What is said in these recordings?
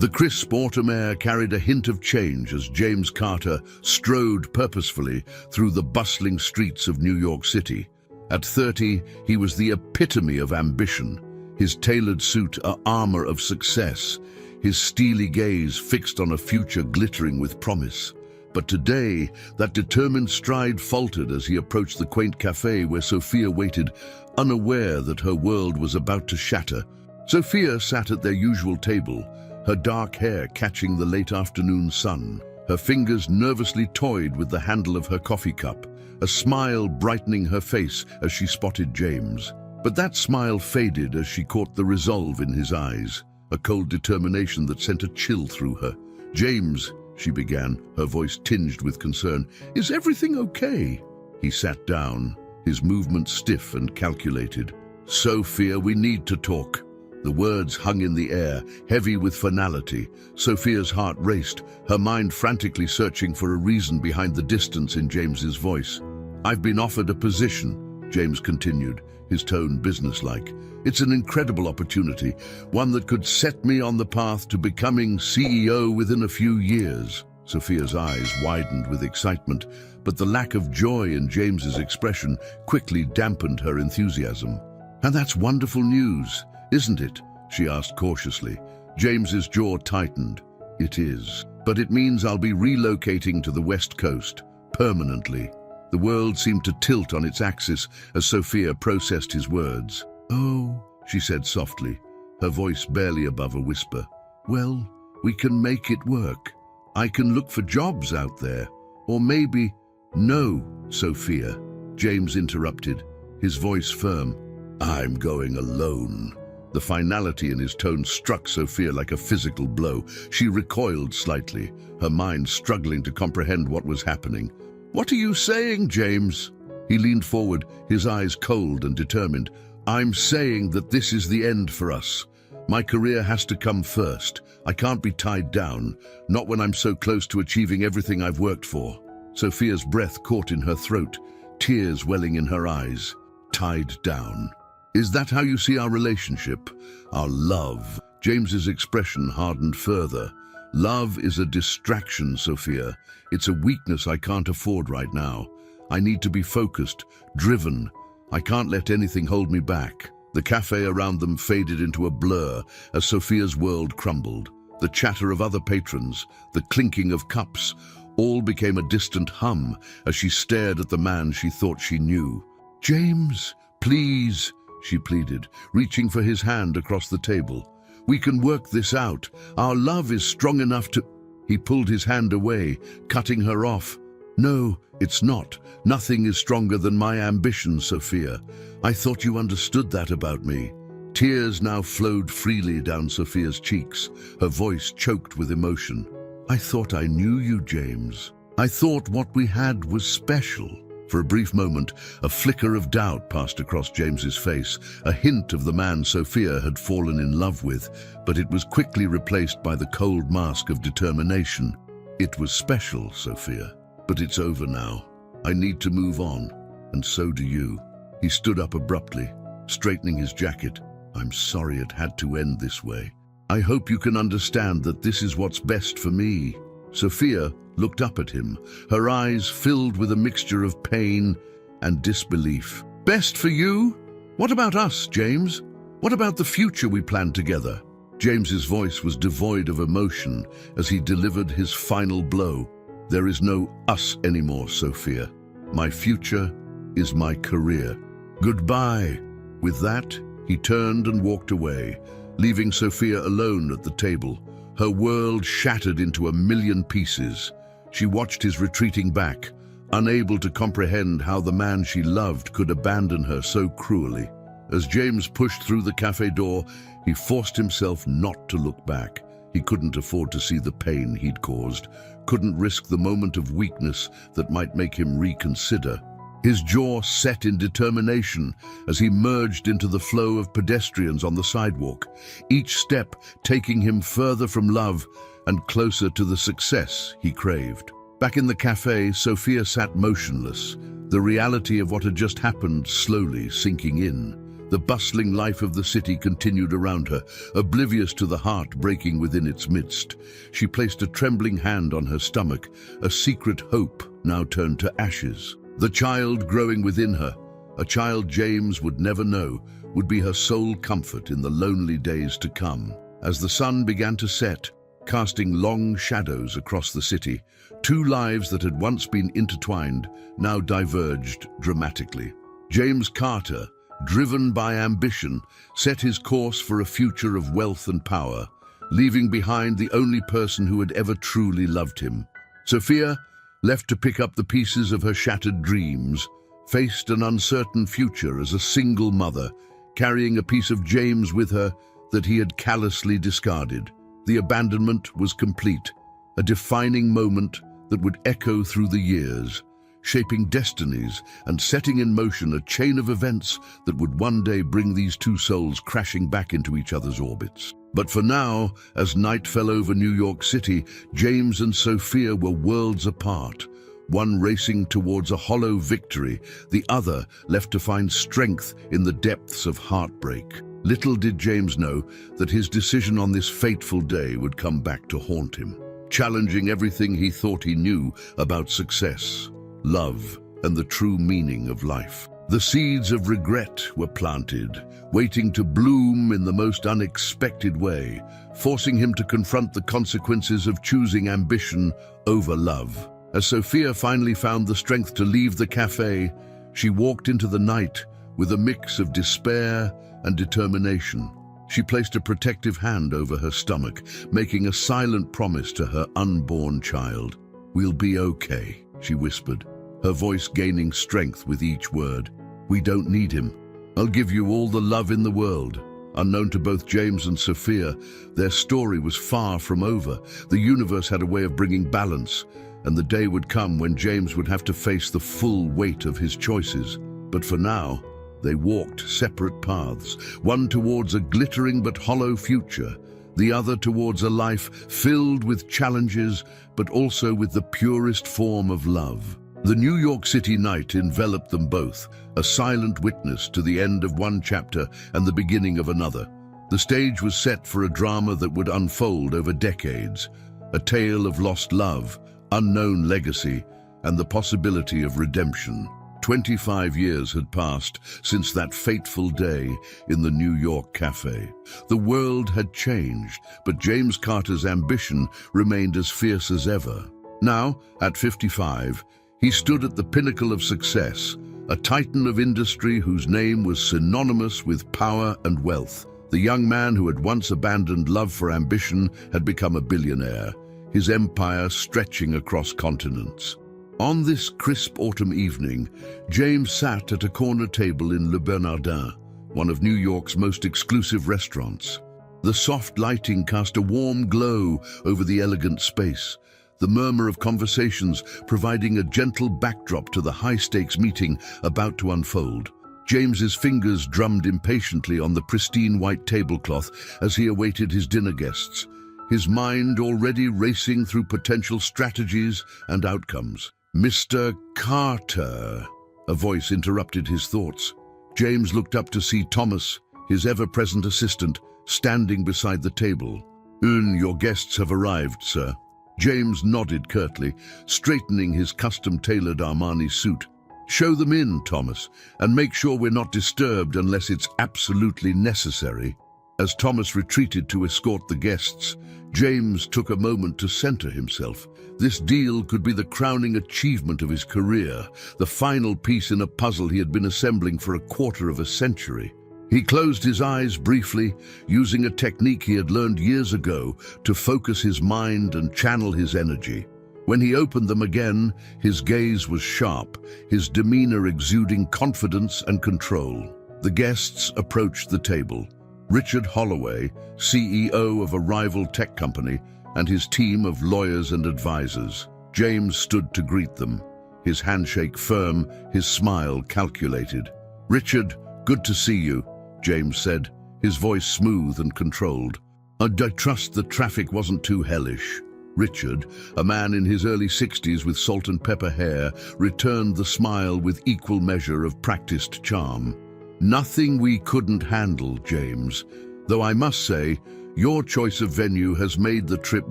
The crisp autumn air carried a hint of change as James Carter strode purposefully through the bustling streets of New York City. At 30, he was the epitome of ambition, his tailored suit an armor of success, his steely gaze fixed on a future glittering with promise. But today, that determined stride faltered as he approached the quaint cafe where Sophia waited, unaware that her world was about to shatter. Sophia sat at their usual table, her dark hair catching the late afternoon sun. Her fingers nervously toyed with the handle of her coffee cup, a smile brightening her face as she spotted James. But that smile faded as she caught the resolve in his eyes, a cold determination that sent a chill through her. "James," she began, her voice tinged with concern, "is everything okay?" He sat down, his movements stiff and calculated. "Sophia, we need to talk." The words hung in the air, heavy with finality. Sophia's heart raced, her mind frantically searching for a reason behind the distance in James's voice. "I've been offered a position," James continued, his tone businesslike. "It's an incredible opportunity, one that could set me on the path to becoming CEO within a few years." Sophia's eyes widened with excitement, but the lack of joy in James's expression quickly dampened her enthusiasm. "And that's wonderful news, isn't it?" she asked cautiously. James's jaw tightened. "It is, but it means I'll be relocating to the West Coast, permanently." The world seemed to tilt on its axis as Sophia processed his words. "Oh," she said softly, her voice barely above a whisper. "Well, we can make it work. I can look for jobs out there. Or maybe—" "No, Sophia," James interrupted, his voice firm. "I'm going alone." The finality in his tone struck Sophia like a physical blow. She recoiled slightly, her mind struggling to comprehend what was happening. "What are you saying, James?" He leaned forward, his eyes cold and determined. "I'm saying that this is the end for us. My career has to come first. I can't be tied down, not when I'm so close to achieving everything I've worked for." Sophia's breath caught in her throat, tears welling in her eyes. "Tied down. Is that how you see our relationship? Our love?" James's expression hardened further. "Love is a distraction, Sophia. It's a weakness I can't afford right now. I need to be focused, driven. I can't let anything hold me back." The cafe around them faded into a blur as Sophia's world crumbled. The chatter of other patrons, the clinking of cups, all became a distant hum as she stared at the man she thought she knew. "James, please," she pleaded, reaching for his hand across the table. "We can work this out. Our love is strong enough to—" He pulled his hand away, cutting her off. "No, it's not. Nothing is stronger than my ambition, Sophia. I thought you understood that about me." Tears now flowed freely down Sophia's cheeks, her voice choked with emotion. "I thought I knew you, James. I thought what we had was special." For a brief moment, a flicker of doubt passed across James's face, a hint of the man Sophia had fallen in love with, but it was quickly replaced by the cold mask of determination. "It was special, Sophia, but it's over now. I need to move on, and so do you." He stood up abruptly, straightening his jacket. "I'm sorry it had to end this way. I hope you can understand that this is what's best for me." Sophia looked up at him, her eyes filled with a mixture of pain and disbelief. "Best for you? What about us, James? What about the future we planned together?" James's voice was devoid of emotion as he delivered his final blow. "There is no us anymore, Sophia. My future is my career. Goodbye." With that, he turned and walked away, leaving Sophia alone at the table, her world shattered into a million pieces. She watched his retreating back, unable to comprehend how the man she loved could abandon her so cruelly. As James pushed through the cafe door, he forced himself not to look back. He couldn't afford to see the pain he'd caused, couldn't risk the moment of weakness that might make him reconsider. His jaw set in determination as he merged into the flow of pedestrians on the sidewalk, each step taking him further from love and closer to the success he craved. Back in the cafe, Sophia sat motionless, the reality of what had just happened slowly sinking in. The bustling life of the city continued around her, oblivious to the heart breaking within its midst. She placed a trembling hand on her stomach, a secret hope now turned to ashes. The child growing within her, a child James would never know, would be her sole comfort in the lonely days to come. As the sun began to set, casting long shadows across the city, two lives that had once been intertwined now diverged dramatically. James Carter, driven by ambition, set his course for a future of wealth and power, leaving behind the only person who had ever truly loved him. Sophia, left to pick up the pieces of her shattered dreams, faced an uncertain future as a single mother, carrying a piece of James with her that he had callously discarded. The abandonment was complete, a defining moment that would echo through the years, shaping destinies and setting in motion a chain of events that would one day bring these two souls crashing back into each other's orbits. But for now, as night fell over New York City, James and Sophia were worlds apart, one racing towards a hollow victory, the other left to find strength in the depths of heartbreak. Little did James know that his decision on this fateful day would come back to haunt him, challenging everything he thought he knew about success, love, and the true meaning of life. The seeds of regret were planted, waiting to bloom in the most unexpected way, forcing him to confront the consequences of choosing ambition over love. As Sophia finally found the strength to leave the cafe, she walked into the night with a mix of despair and determination. She placed a protective hand over her stomach, making a silent promise to her unborn child. "We'll be okay," she whispered, her voice gaining strength with each word. "We don't need him. I'll give you all the love in the world." Unknown to both James and Sophia, their story was far from over. The universe had a way of bringing balance, and the day would come when James would have to face the full weight of his choices. But for now, they walked separate paths, one towards a glittering but hollow future, the other towards a life filled with challenges, but also with the purest form of love. The New York City night enveloped them both, a silent witness to the end of one chapter and the beginning of another. The stage was set for a drama that would unfold over decades, a tale of lost love, unknown legacy, and the possibility of redemption. 25 years had passed since that fateful day in the New York cafe. The world had changed, but James Carter's ambition remained as fierce as ever. Now, at 55, he stood at the pinnacle of success, a titan of industry whose name was synonymous with power and wealth. The young man who had once abandoned love for ambition had become a billionaire, his empire stretching across continents. On this crisp autumn evening, James sat at a corner table in Le Bernardin, one of New York's most exclusive restaurants. The soft lighting cast a warm glow over the elegant space, the murmur of conversations providing a gentle backdrop to the high-stakes meeting about to unfold. James's fingers drummed impatiently on the pristine white tablecloth as he awaited his dinner guests, his mind already racing through potential strategies and outcomes. "Mr. Carter," a voice interrupted his thoughts. James looked up to see Thomas, his ever-present assistant, standing beside the table. Your guests have arrived, sir." James nodded curtly, straightening his custom-tailored Armani suit. "Show them in, Thomas, and make sure we're not disturbed unless it's absolutely necessary." As Thomas retreated to escort the guests, James took a moment to center himself. This deal could be the crowning achievement of his career, the final piece in a puzzle he had been assembling for a quarter of a century. He closed his eyes briefly, using a technique he had learned years ago to focus his mind and channel his energy. When he opened them again, his gaze was sharp, his demeanor exuding confidence and control. The guests approached the table. Richard Holloway, CEO of a rival tech company, and his team of lawyers and advisors. James stood to greet them, his handshake firm, his smile calculated. "Richard, good to see you," James said, his voice smooth and controlled. "I trust the traffic wasn't too hellish." Richard, a man in his early 60s with salt and pepper hair, returned the smile with equal measure of practiced charm. Nothing we couldn't handle, James. Though I must say, your choice of venue has made the trip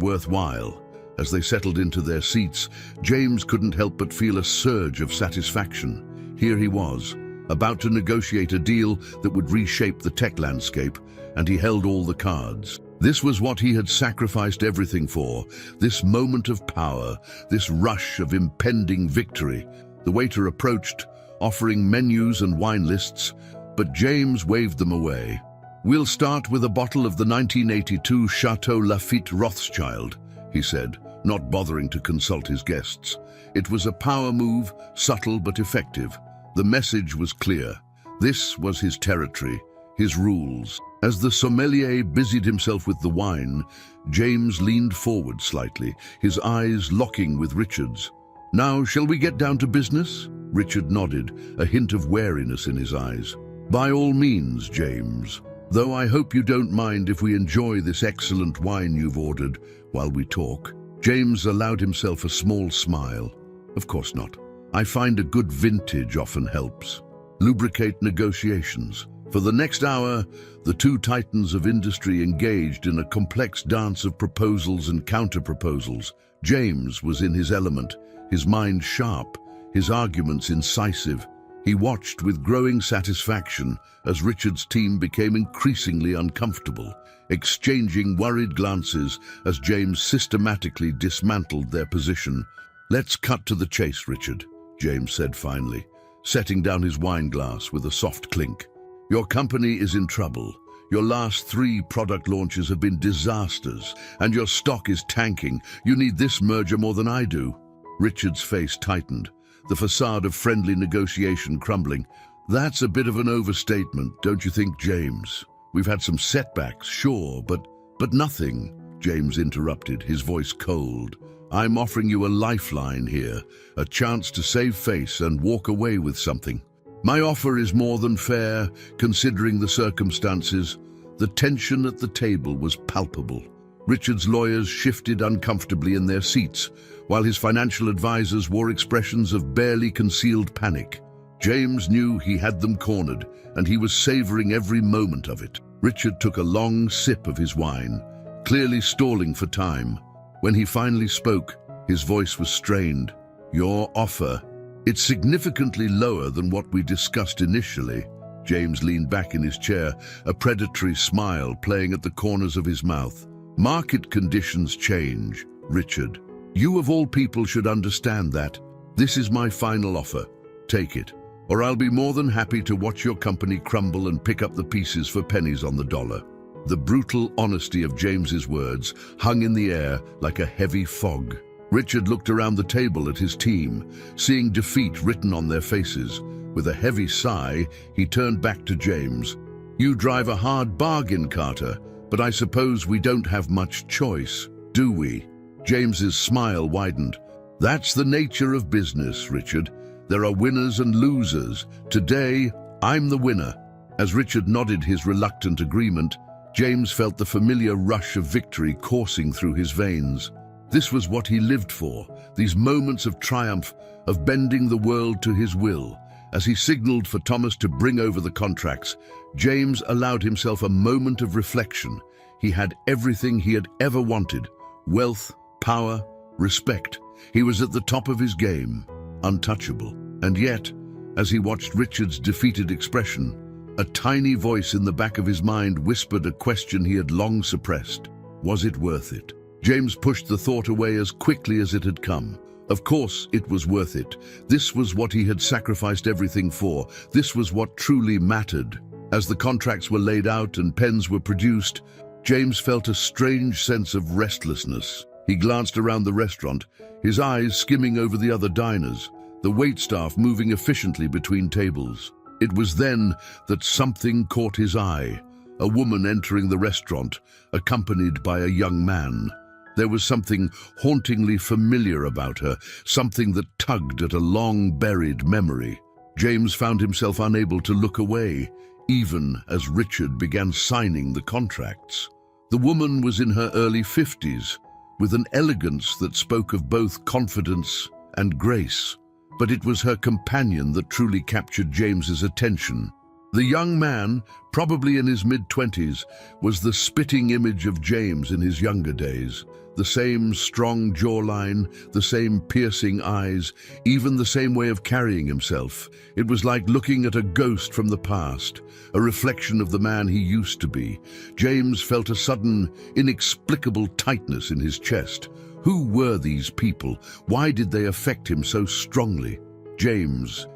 worthwhile. As they settled into their seats, James couldn't help but feel a surge of satisfaction. Here he was, about to negotiate a deal that would reshape the tech landscape, and he held all the cards. This was what he had sacrificed everything for, this moment of power, this rush of impending victory. The waiter approached, offering menus and wine lists, but James waved them away. "We'll start with a bottle of the 1982 Chateau Lafite Rothschild," he said, not bothering to consult his guests. It was a power move, subtle but effective. The message was clear. This was his territory, his rules. As the sommelier busied himself with the wine, James leaned forward slightly, his eyes locking with Richard's. "Now, shall we get down to business?" Richard nodded, a hint of wariness in his eyes. "By all means, James. Though I hope you don't mind if we enjoy this excellent wine you've ordered while we talk." James allowed himself a small smile. "Of course not. I find a good vintage often helps. Lubricate negotiations." For the next hour, the two titans of industry engaged in a complex dance of proposals and counter-proposals. James was in his element, his mind sharp, his arguments incisive. He watched with growing satisfaction as Richard's team became increasingly uncomfortable, exchanging worried glances as James systematically dismantled their position. "Let's cut to the chase, Richard," James said finally, setting down his wine glass with a soft clink. "Your company is in trouble. Your last 3 product launches have been disasters, and your stock is tanking. You need this merger more than I do." Richard's face tightened, the facade of friendly negotiation crumbling. "That's a bit of an overstatement, don't you think, James? We've had some setbacks, sure, but nothing," James interrupted, his voice cold. "I'm offering you a lifeline here, a chance to save face and walk away with something. My offer is more than fair, considering the circumstances." The tension at the table was palpable. Richard's lawyers shifted uncomfortably in their seats, while his financial advisors wore expressions of barely concealed panic. James knew he had them cornered, and he was savoring every moment of it. Richard took a long sip of his wine, clearly stalling for time. When he finally spoke, his voice was strained. "Your offer, it's significantly lower than what we discussed initially." James leaned back in his chair, a predatory smile playing at the corners of his mouth. "Market conditions change, Richard. You of all people should understand that. This is my final offer. Take it, or I'll be more than happy to watch your company crumble and pick up the pieces for pennies on the dollar." The brutal honesty of James's words hung in the air like a heavy fog. Richard looked around the table at his team, seeing defeat written on their faces. With a heavy sigh, he turned back to James. "You drive a hard bargain, Carter, but I suppose we don't have much choice, do we?" James's smile widened. "That's the nature of business, Richard. There are winners and losers. Today, I'm the winner." As Richard nodded his reluctant agreement, James felt the familiar rush of victory coursing through his veins. This was what he lived for, these moments of triumph, of bending the world to his will. As he signaled for Thomas to bring over the contracts, James allowed himself a moment of reflection. He had everything he had ever wanted: wealth, power, respect. He was at the top of his game, untouchable. And yet, as he watched Richard's defeated expression, a tiny voice in the back of his mind whispered a question he had long suppressed. Was it worth it? James pushed the thought away as quickly as it had come. Of course it was worth it. This was what he had sacrificed everything for. This was what truly mattered. As the contracts were laid out and pens were produced, James felt a strange sense of restlessness. He glanced around the restaurant, his eyes skimming over the other diners, the waitstaff moving efficiently between tables. It was then that something caught his eye. A woman entering the restaurant, accompanied by a young man. There was something hauntingly familiar about her, something that tugged at a long-buried memory. James found himself unable to look away, even as Richard began signing the contracts. The woman was in her early 50s, with an elegance that spoke of both confidence and grace. But it was her companion that truly captured James's attention. The young man, probably in his mid-20s, was the spitting image of James in his younger days. The same strong jawline, the same piercing eyes, even the same way of carrying himself. It was like looking at a ghost from the past, a reflection of the man he used to be. James felt a sudden, inexplicable tightness in his chest. Who were these people? Why did they affect him so strongly? James,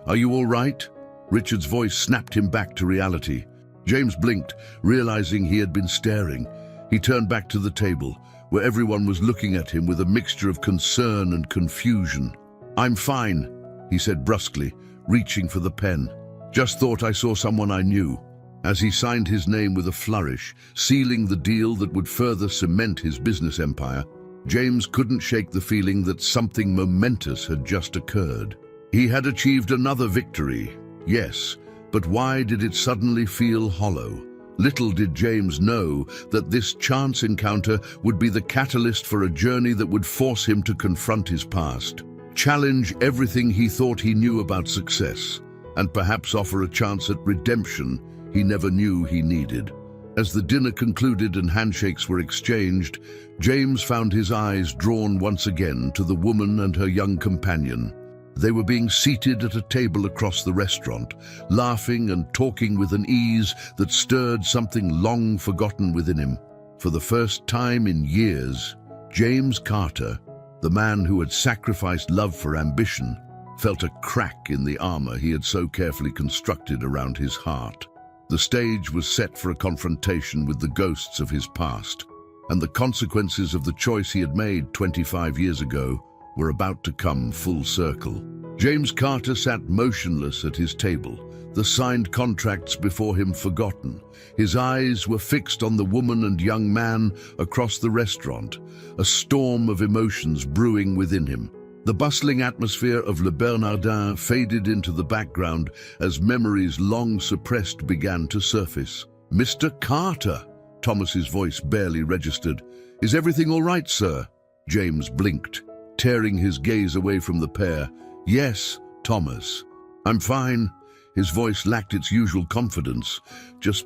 are you all right? Richard's voice snapped him back to reality. James blinked, realizing he had been staring. He turned back to the table, where everyone was looking at him with a mixture of concern and confusion. "I'm fine," he said brusquely, reaching for the pen. "Just thought I saw someone I knew." As he signed his name with a flourish, sealing the deal that would further cement his business empire, James couldn't shake the feeling that something momentous had just occurred. He had achieved another victory, yes, but why did it suddenly feel hollow? Little did James know that this chance encounter would be the catalyst for a journey that would force him to confront his past, challenge everything he thought he knew about success, and perhaps offer a chance at redemption he never knew he needed. As the dinner concluded and handshakes were exchanged, James found his eyes drawn once again to the woman and her young companion. They were being seated at a table across the restaurant, laughing and talking with an ease that stirred something long forgotten within him. For the first time in years, James Carter, the man who had sacrificed love for ambition, felt a crack in the armor he had so carefully constructed around his heart. The stage was set for a confrontation with the ghosts of his past, and the consequences of the choice he had made 25 years ago were about to come full circle. James Carter sat motionless at his table, the signed contracts before him forgotten. His eyes were fixed on the woman and young man across the restaurant, a storm of emotions brewing within him. The bustling atmosphere of Le Bernardin faded into the background as memories long suppressed began to surface. "Mr. Carter," Thomas's voice barely registered. "Is everything all right, sir?" James blinked, tearing his gaze away from the pair. "Yes, Thomas. I'm fine." His voice lacked its usual confidence. "Just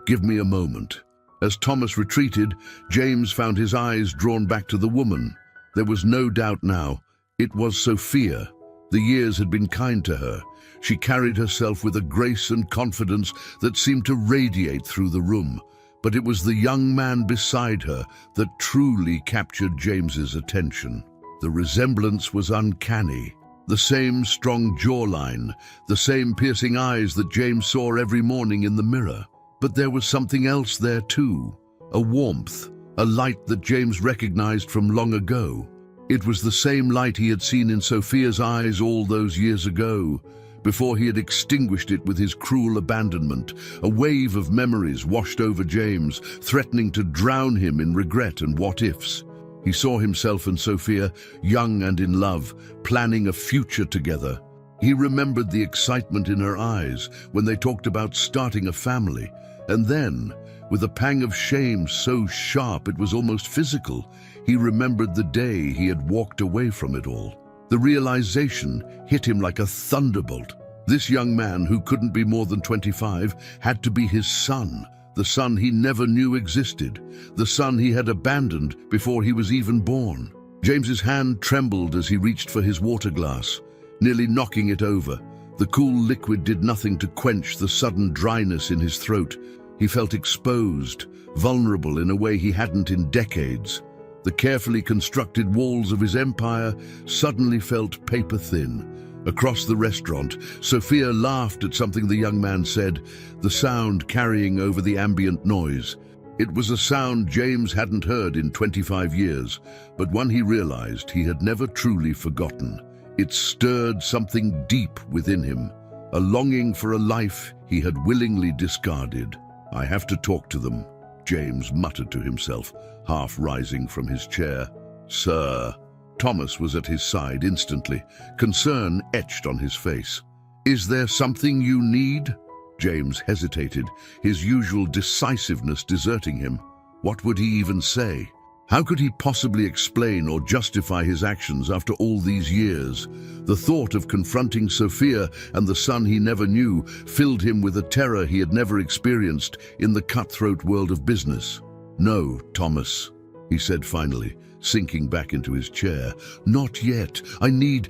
give me a moment." As Thomas retreated, James found his eyes drawn back to the woman. There was no doubt now. It was Sophia. The years had been kind to her. She carried herself with a grace and confidence that seemed to radiate through the room. But it was the young man beside her that truly captured James's attention. The resemblance was uncanny. The same strong jawline, the same piercing eyes that James saw every morning in the mirror. But there was something else there too, a warmth, a light that James recognized from long ago. It was the same light he had seen in Sophia's eyes all those years ago, before he had extinguished it with his cruel abandonment. A wave of memories washed over James, threatening to drown him in regret and what-ifs. He saw himself and Sophia, young and in love, planning a future together. He remembered the excitement in her eyes when they talked about starting a family. And then, with a pang of shame so sharp it was almost physical, he remembered the day he had walked away from it all. The realization hit him like a thunderbolt. This young man, who couldn't be more than 25, had to be his son, the son he never knew existed, the son he had abandoned before he was even born. James's hand trembled as he reached for his water glass, nearly knocking it over. The cool liquid did nothing to quench the sudden dryness in his throat. He felt exposed, vulnerable in a way he hadn't in decades. The carefully constructed walls of his empire suddenly felt paper-thin. Across the restaurant, Sophia laughed at something the young man said, the sound carrying over the ambient noise. It was a sound James hadn't heard in 25 years, but one he realized he had never truly forgotten. It stirred something deep within him, a longing for a life he had willingly discarded. "I have to talk to them," James muttered to himself, half rising from his chair. "Sir." Thomas was at his side instantly, concern etched on his face. "Is there something you need?" James hesitated, his usual decisiveness deserting him. What would he even say? How could he possibly explain or justify his actions after all these years? The thought of confronting Sophia and the son he never knew filled him with a terror he had never experienced in the cutthroat world of business. "No, Thomas," he said finally, sinking back into his chair. "Not yet. I need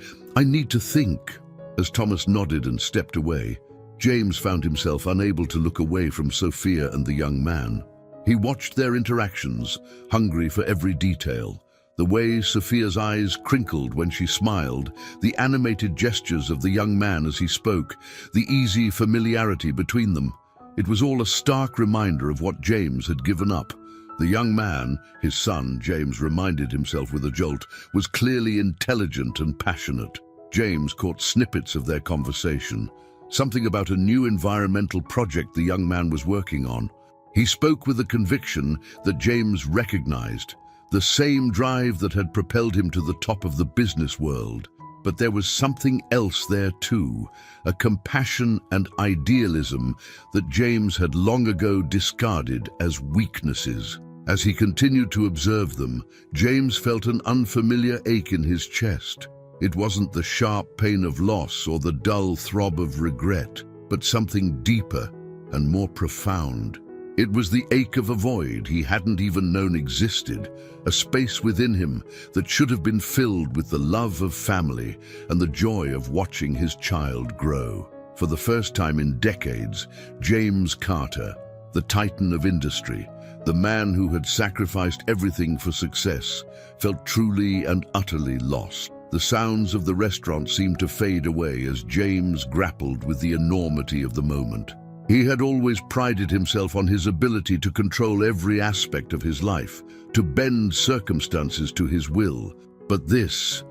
to think." As Thomas nodded and stepped away, James found himself unable to look away from Sophia and the young man. He watched their interactions, hungry for every detail. The way Sophia's eyes crinkled when she smiled, the animated gestures of the young man as he spoke, the easy familiarity between them. It was all a stark reminder of what James had given up. The young man, his son, James reminded himself with a jolt, was clearly intelligent and passionate. James caught snippets of their conversation, something about a new environmental project the young man was working on. He spoke with a conviction that James recognized, the same drive that had propelled him to the top of the business world. But there was something else there too, a compassion and idealism that James had long ago discarded as weaknesses. As he continued to observe them, James felt an unfamiliar ache in his chest. It wasn't the sharp pain of loss or the dull throb of regret, but something deeper and more profound. It was the ache of a void he hadn't even known existed, a space within him that should have been filled with the love of family and the joy of watching his child grow. For the first time in decades, James Carter, the titan of industry, the man who had sacrificed everything for success, felt truly and utterly lost. The sounds of the restaurant seemed to fade away as James grappled with the enormity of the moment. He had always prided himself on his ability to control every aspect of his life, to bend circumstances to his will. But this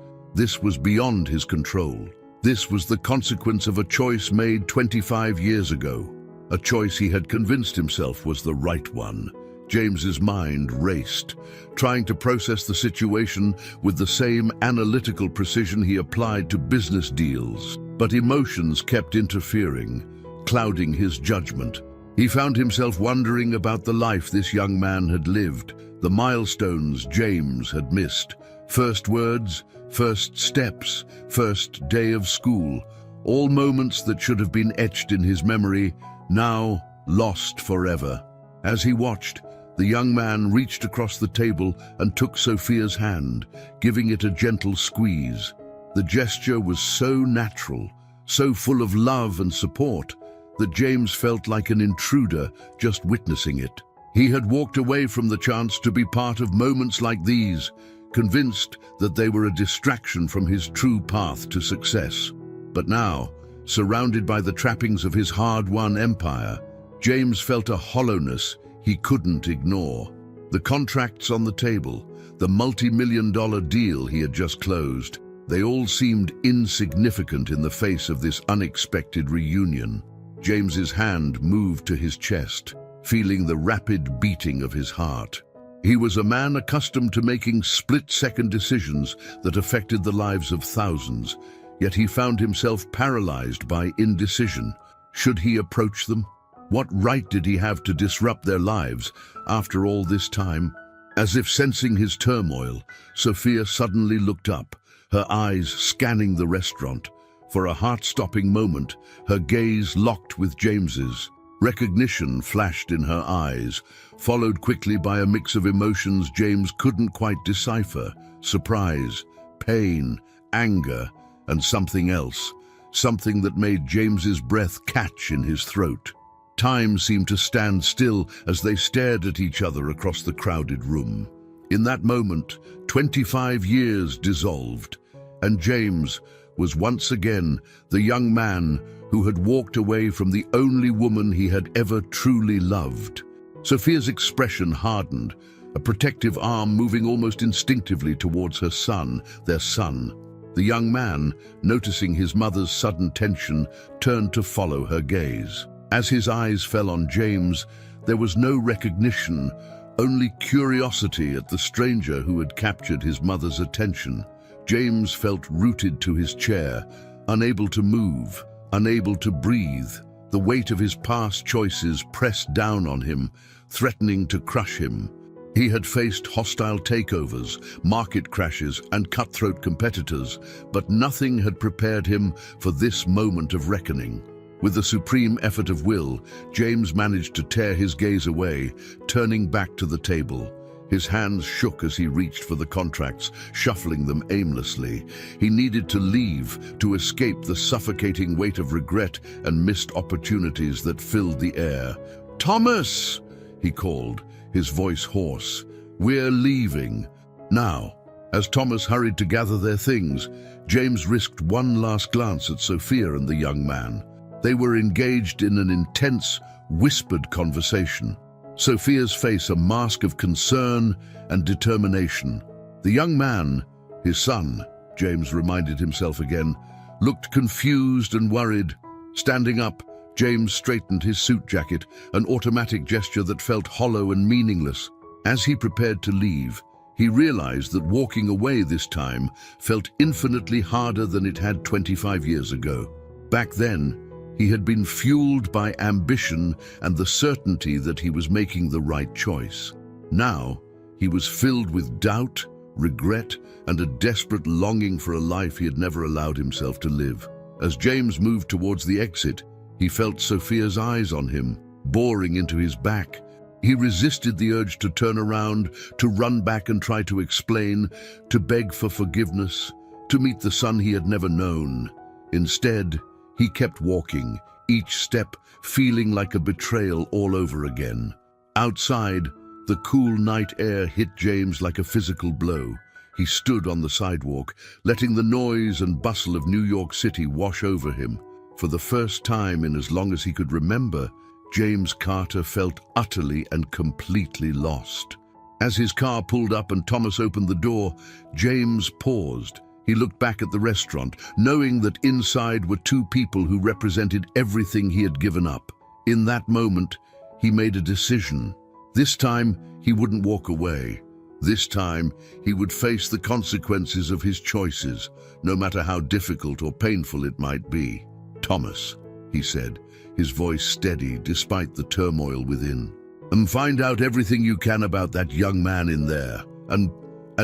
was beyond his control. This was the consequence of a choice made 25 years ago, a choice he had convinced himself was the right one. James's mind raced, trying to process the situation with the same analytical precision he applied to business deals. But emotions kept interfering, clouding his judgment. He found himself wondering about the life this young man had lived, the milestones James had missed. First words, first steps, first day of school, all moments that should have been etched in his memory, now lost forever. As he watched, the young man reached across the table and took Sophia's hand, giving it a gentle squeeze. The gesture was so natural, so full of love and support, that James felt like an intruder just witnessing it. He had walked away from the chance to be part of moments like these, convinced that they were a distraction from his true path to success. But now, surrounded by the trappings of his hard-won empire, James felt a hollowness he couldn't ignore. The contracts on the table, the multi-million-dollar deal he had just closed, they all seemed insignificant in the face of this unexpected reunion. James's hand moved to his chest, feeling the rapid beating of his heart. He was a man accustomed to making split-second decisions that affected the lives of thousands, yet he found himself paralyzed by indecision. Should he approach them? What right did he have to disrupt their lives after all this time? As if sensing his turmoil, Sophia suddenly looked up, her eyes scanning the restaurant. For a heart-stopping moment, her gaze locked with James's. Recognition flashed in her eyes, followed quickly by a mix of emotions James couldn't quite decipher: surprise, pain, anger, and something else, something that made James's breath catch in his throat. Time seemed to stand still as they stared at each other across the crowded room. In that moment, 25 years dissolved, and James was once again the young man who had walked away from the only woman he had ever truly loved. Sophia's expression hardened, a protective arm moving almost instinctively towards her son, their son. The young man, noticing his mother's sudden tension, turned to follow her gaze. As his eyes fell on James, there was no recognition, only curiosity at the stranger who had captured his mother's attention. James felt rooted to his chair, unable to move, unable to breathe. The weight of his past choices pressed down on him, threatening to crush him. He had faced hostile takeovers, market crashes, and cutthroat competitors, but nothing had prepared him for this moment of reckoning. With a supreme effort of will, James managed to tear his gaze away, turning back to the table. His hands shook as he reached for the contracts, shuffling them aimlessly. He needed to leave, to escape the suffocating weight of regret and missed opportunities that filled the air. "Thomas!" he called, his voice hoarse. "We're leaving." Now, as Thomas hurried to gather their things, James risked one last glance at Sophia and the young man. They were engaged in an intense, whispered conversation. Sophia's face a mask of concern and determination. The young man, his son, James reminded himself again, looked confused and worried. Standing up, James straightened his suit jacket, an automatic gesture that felt hollow and meaningless. As he prepared to leave, he realized that walking away this time felt infinitely harder than it had 25 years ago. Back then, he had been fueled by ambition and the certainty that he was making the right choice. Now, he was filled with doubt, regret, and a desperate longing for a life he had never allowed himself to live. As James moved towards the exit, he felt Sophia's eyes on him, boring into his back. He resisted the urge to turn around, to run back and try to explain, to beg for forgiveness, to meet the son he had never known. Instead, he kept walking, each step feeling like a betrayal all over again. Outside, the cool night air hit James like a physical blow. He stood on the sidewalk, letting the noise and bustle of New York City wash over him. For the first time in as long as he could remember, James Carter felt utterly and completely lost. As his car pulled up and Thomas opened the door, James paused. He looked back at the restaurant, knowing that inside were two people who represented everything he had given up. In that moment, he made a decision. This time, he wouldn't walk away. This time, he would face the consequences of his choices, no matter how difficult or painful it might be. "Thomas," he said, his voice steady despite the turmoil within, "and find out everything you can about that young man in there, and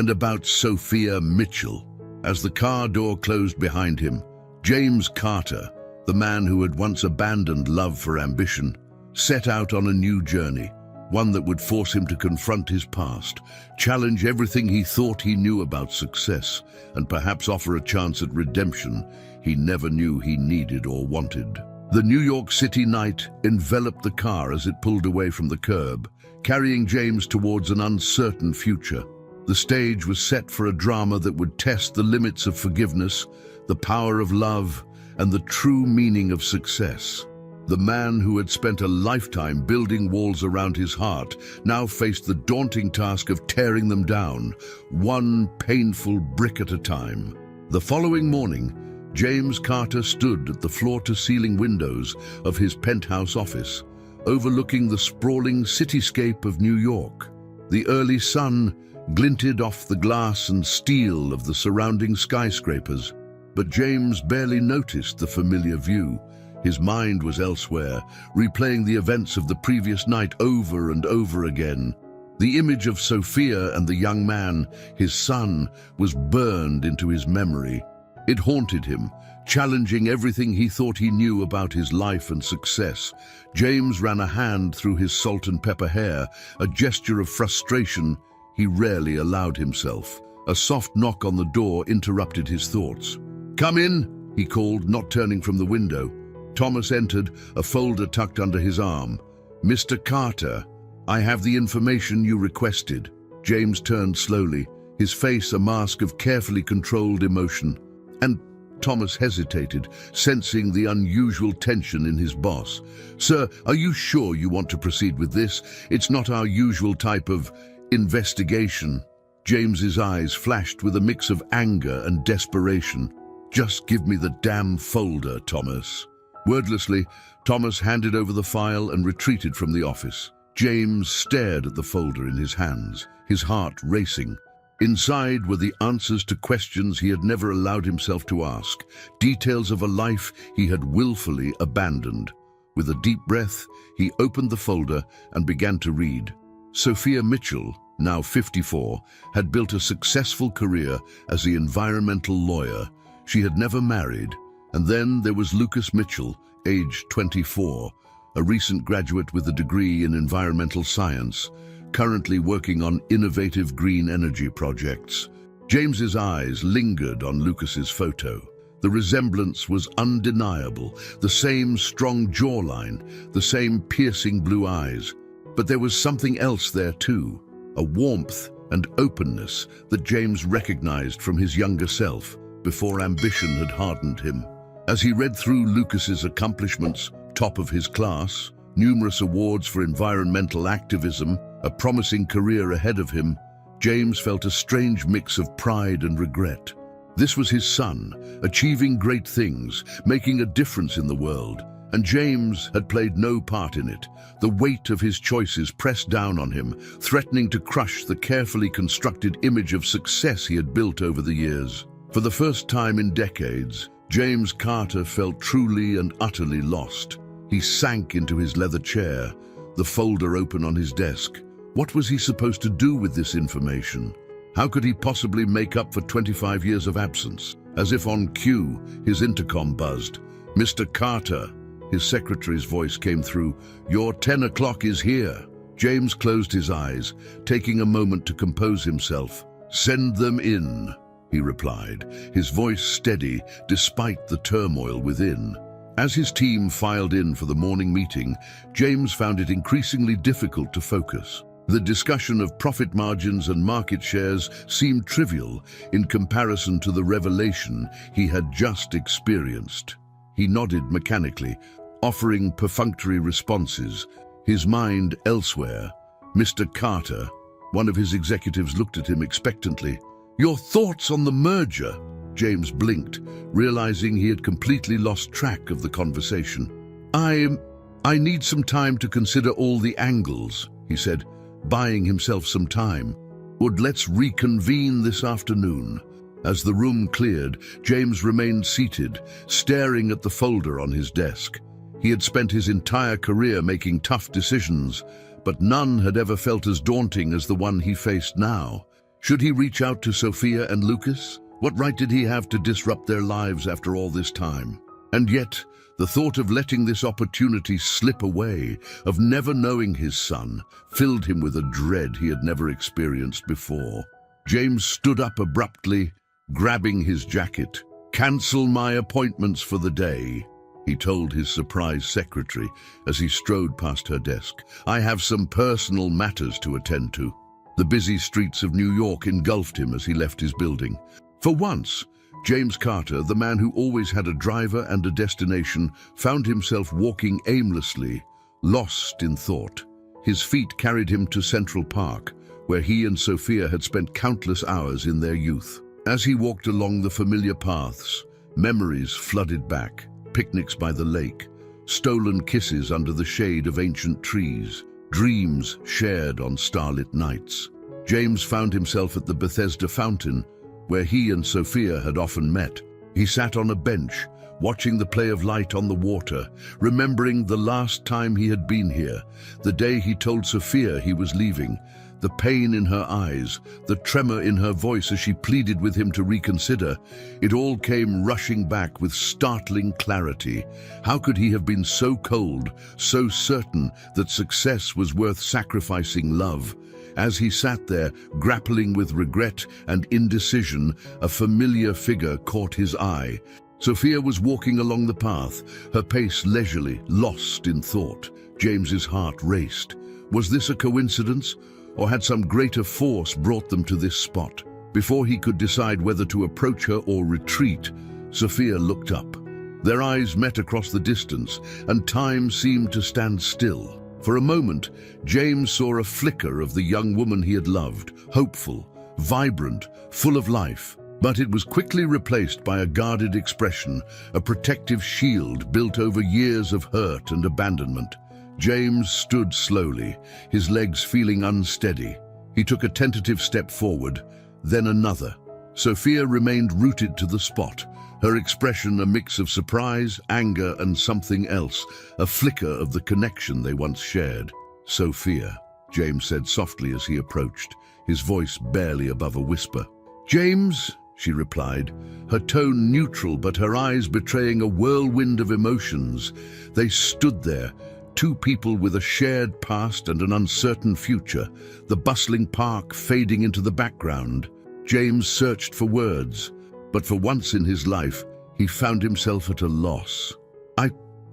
about Sophia Mitchell." As the car door closed behind him, James Carter, the man who had once abandoned love for ambition, set out on a new journey, one that would force him to confront his past, challenge everything he thought he knew about success, and perhaps offer a chance at redemption he never knew he needed or wanted. The New York City night enveloped the car as it pulled away from the curb, carrying James towards an uncertain future. The stage was set for a drama that would test the limits of forgiveness, the power of love, and the true meaning of success. The man who had spent a lifetime building walls around his heart now faced the daunting task of tearing them down, one painful brick at a time. The following morning, James Carter stood at the floor-to-ceiling windows of his penthouse office, overlooking the sprawling cityscape of New York. The early sun glinted off the glass and steel of the surrounding skyscrapers, but James barely noticed the familiar view. His mind was elsewhere, replaying the events of the previous night over and over again. The image of Sophia and the young man, his son, was burned into his memory. It haunted him, challenging everything he thought he knew about his life and success. James ran a hand through his salt and pepper hair, a gesture of frustration he rarely allowed himself. A soft knock on the door interrupted his thoughts. "Come in," he called, not turning from the window. Thomas entered, a folder tucked under his arm. "Mr. Carter, I have the information you requested." James turned slowly, his face a mask of carefully controlled emotion. And Thomas hesitated, sensing the unusual tension in his boss. "Sir, are you sure you want to proceed with this? It's not our usual type of investigation." James's eyes flashed with a mix of anger and desperation. "Just give me the damn folder, Thomas." Wordlessly, Thomas handed over the file and retreated from the office. James stared at the folder in his hands, his heart racing. Inside were the answers to questions he had never allowed himself to ask, details of a life he had willfully abandoned. With a deep breath, he opened the folder and began to read. Sophia Mitchell, now 54, had built a successful career as the environmental lawyer. She had never married. And then there was Lucas Mitchell, aged 24, a recent graduate with a degree in environmental science, currently working on innovative green energy projects. James's eyes lingered on Lucas's photo. The resemblance was undeniable, the same strong jawline, the same piercing blue eyes. But there was something else there too, a warmth and openness that James recognized from his younger self before ambition had hardened him. As he read through Lucas's accomplishments, top of his class, numerous awards for environmental activism, a promising career ahead of him, James felt a strange mix of pride and regret. This was his son, achieving great things, making a difference in the world, and James had played no part in it. The weight of his choices pressed down on him, threatening to crush the carefully constructed image of success he had built over the years. For the first time in decades, James Carter felt truly and utterly lost. He sank into his leather chair, the folder open on his desk. What was he supposed to do with this information? How could he possibly make up for 25 years of absence? As if on cue, his intercom buzzed. "Mr. Carter," his secretary's voice came through. "Your 10 o'clock is here." James closed his eyes, taking a moment to compose himself. "Send them in," he replied, his voice steady despite the turmoil within. As his team filed in for the morning meeting, James found it increasingly difficult to focus. The discussion of profit margins and market shares seemed trivial in comparison to the revelation he had just experienced. He nodded mechanically, offering perfunctory responses, his mind elsewhere. "Mr. Carter," one of his executives looked at him expectantly. "Your thoughts on the merger?" James blinked, realizing he had completely lost track of the conversation. I need some time to consider all the angles," he said, buying himself some time. Let's reconvene this afternoon." As the room cleared, James remained seated, staring at the folder on his desk. He had spent his entire career making tough decisions, but none had ever felt as daunting as the one he faced now. Should he reach out to Sophia and Lucas? What right did he have to disrupt their lives after all this time? And yet, the thought of letting this opportunity slip away, of never knowing his son, filled him with a dread he had never experienced before. James stood up abruptly, grabbing his jacket. "Cancel my appointments for the day," he told his surprised secretary as he strode past her desk. "I have some personal matters to attend to." The busy streets of New York engulfed him as he left his building. For once, James Carter, the man who always had a driver and a destination, found himself walking aimlessly, lost in thought. His feet carried him to Central Park, where he and Sophia had spent countless hours in their youth. As he walked along the familiar paths, memories flooded back, picnics by the lake, stolen kisses under the shade of ancient trees, dreams shared on starlit nights. James found himself at the Bethesda fountain, where he and Sophia had often met. He sat on a bench, watching the play of light on the water, remembering the last time he had been here, the day he told Sophia he was leaving, the pain in her eyes, the tremor in her voice as she pleaded with him to reconsider. It all came rushing back with startling clarity. How could he have been so cold, so certain that success was worth sacrificing love? As he sat there, grappling with regret and indecision, a familiar figure caught his eye. Sophia was walking along the path, her pace leisurely, lost in thought. James's heart raced. Was this a coincidence, or had some greater force brought them to this spot? Before he could decide whether to approach her or retreat, Sophia looked up. Their eyes met across the distance, and time seemed to stand still. For a moment, James saw a flicker of the young woman he had loved, hopeful, vibrant, full of life. But it was quickly replaced by a guarded expression, a protective shield built over years of hurt and abandonment. James stood slowly, his legs feeling unsteady. He took a tentative step forward, then another. Sophia remained rooted to the spot, her expression a mix of surprise, anger, and something else, a flicker of the connection they once shared. "Sophia," James said softly as he approached. his voice barely above a whisper. "James," she replied, her tone neutral but her eyes betraying a whirlwind of emotions. They stood there, two people with a shared past and an uncertain future, the bustling park fading into the background. James searched for words, but for once in his life, he found himself at a loss.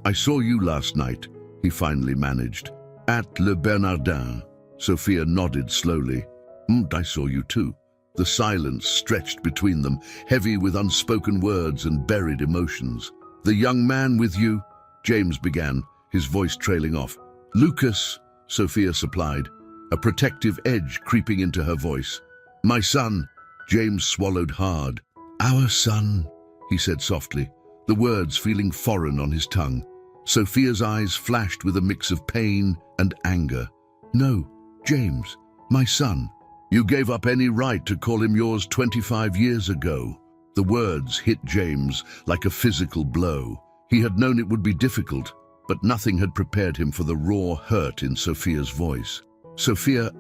I saw you last night," he finally managed. "At Le Bernardin." Sophia nodded slowly. "I saw you too." The silence stretched between them, heavy with unspoken words and buried emotions. "The young man with you," James began, his voice trailing off. "Lucas," Sophia supplied, a protective edge creeping into her voice. "My son," James swallowed hard. "Our son," he said softly, the words feeling foreign on his tongue. Sophia's eyes flashed with a mix of pain and anger. "No, James, my son. You gave up any right to call him yours 25 years ago." The words hit James like a physical blow. He had known it would be difficult, but nothing had prepared him for the raw hurt in Sophia's voice. "Sophia,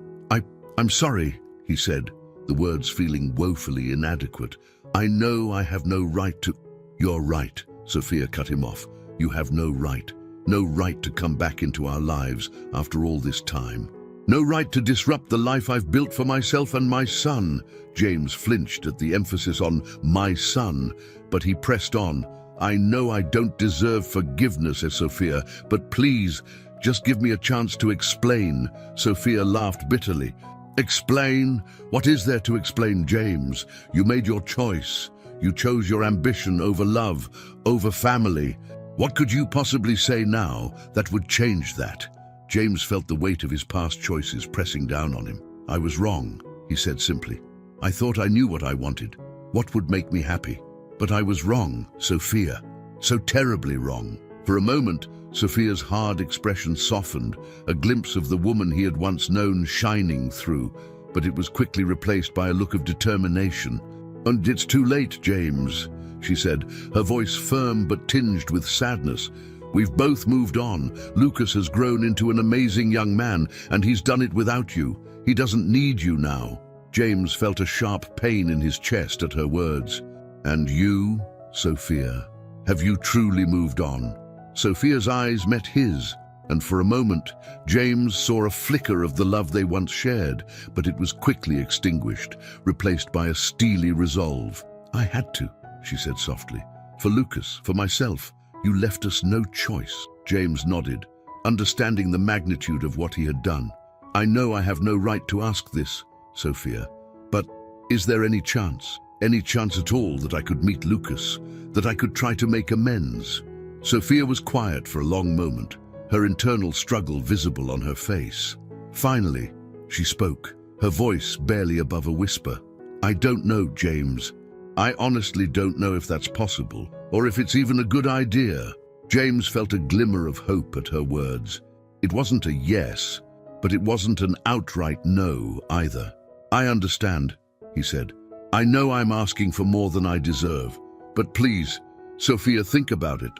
I'm sorry," he said, the words feeling woefully inadequate. "I know I have no right to—" "You're right," Sophia cut him off. "You have no right. No right to come back into our lives after all this time. No right to disrupt the life I've built for myself and my son." James flinched at the emphasis on "my son," but he pressed on. "I know I don't deserve forgiveness, Sophia, but please, just give me a chance to explain." Sophia laughed bitterly. "Explain? What is there to explain, James? You made your choice. You chose your ambition over love, over family. What could you possibly say now that would change that?" James felt the weight of his past choices pressing down on him. "I was wrong," he said simply. "I thought I knew what I wanted, what would make me happy. But I was wrong, Sophia. So terribly wrong." For a moment, Sophia's hard expression softened, a glimpse of the woman he had once known shining through, but it was quickly replaced by a look of determination. "And it's too late, James," she said, her voice firm but tinged with sadness. "We've both moved on. Lucas has grown into an amazing young man, and he's done it without you. He doesn't need you now." James felt a sharp pain in his chest at her words. "And you, Sophia, have you truly moved on?" Sophia's eyes met his, and for a moment, James saw a flicker of the love they once shared, but it was quickly extinguished, replaced by a steely resolve. "I had to," she said softly. "For Lucas, for myself. You left us no choice." James nodded, understanding the magnitude of what he had done. "I know I have no right to ask this, Sophia, but is there any chance at all that I could meet Lucas, that I could try to make amends?" Sophia was quiet for a long moment, her internal struggle visible on her face. Finally, she spoke, her voice barely above a whisper. "I don't know, James. I honestly don't know if that's possible, or if it's even a good idea." James felt a glimmer of hope at her words. It wasn't a yes, but it wasn't an outright no either. "I understand," he said. "I know I'm asking for more than I deserve, but please, Sophia, think about it.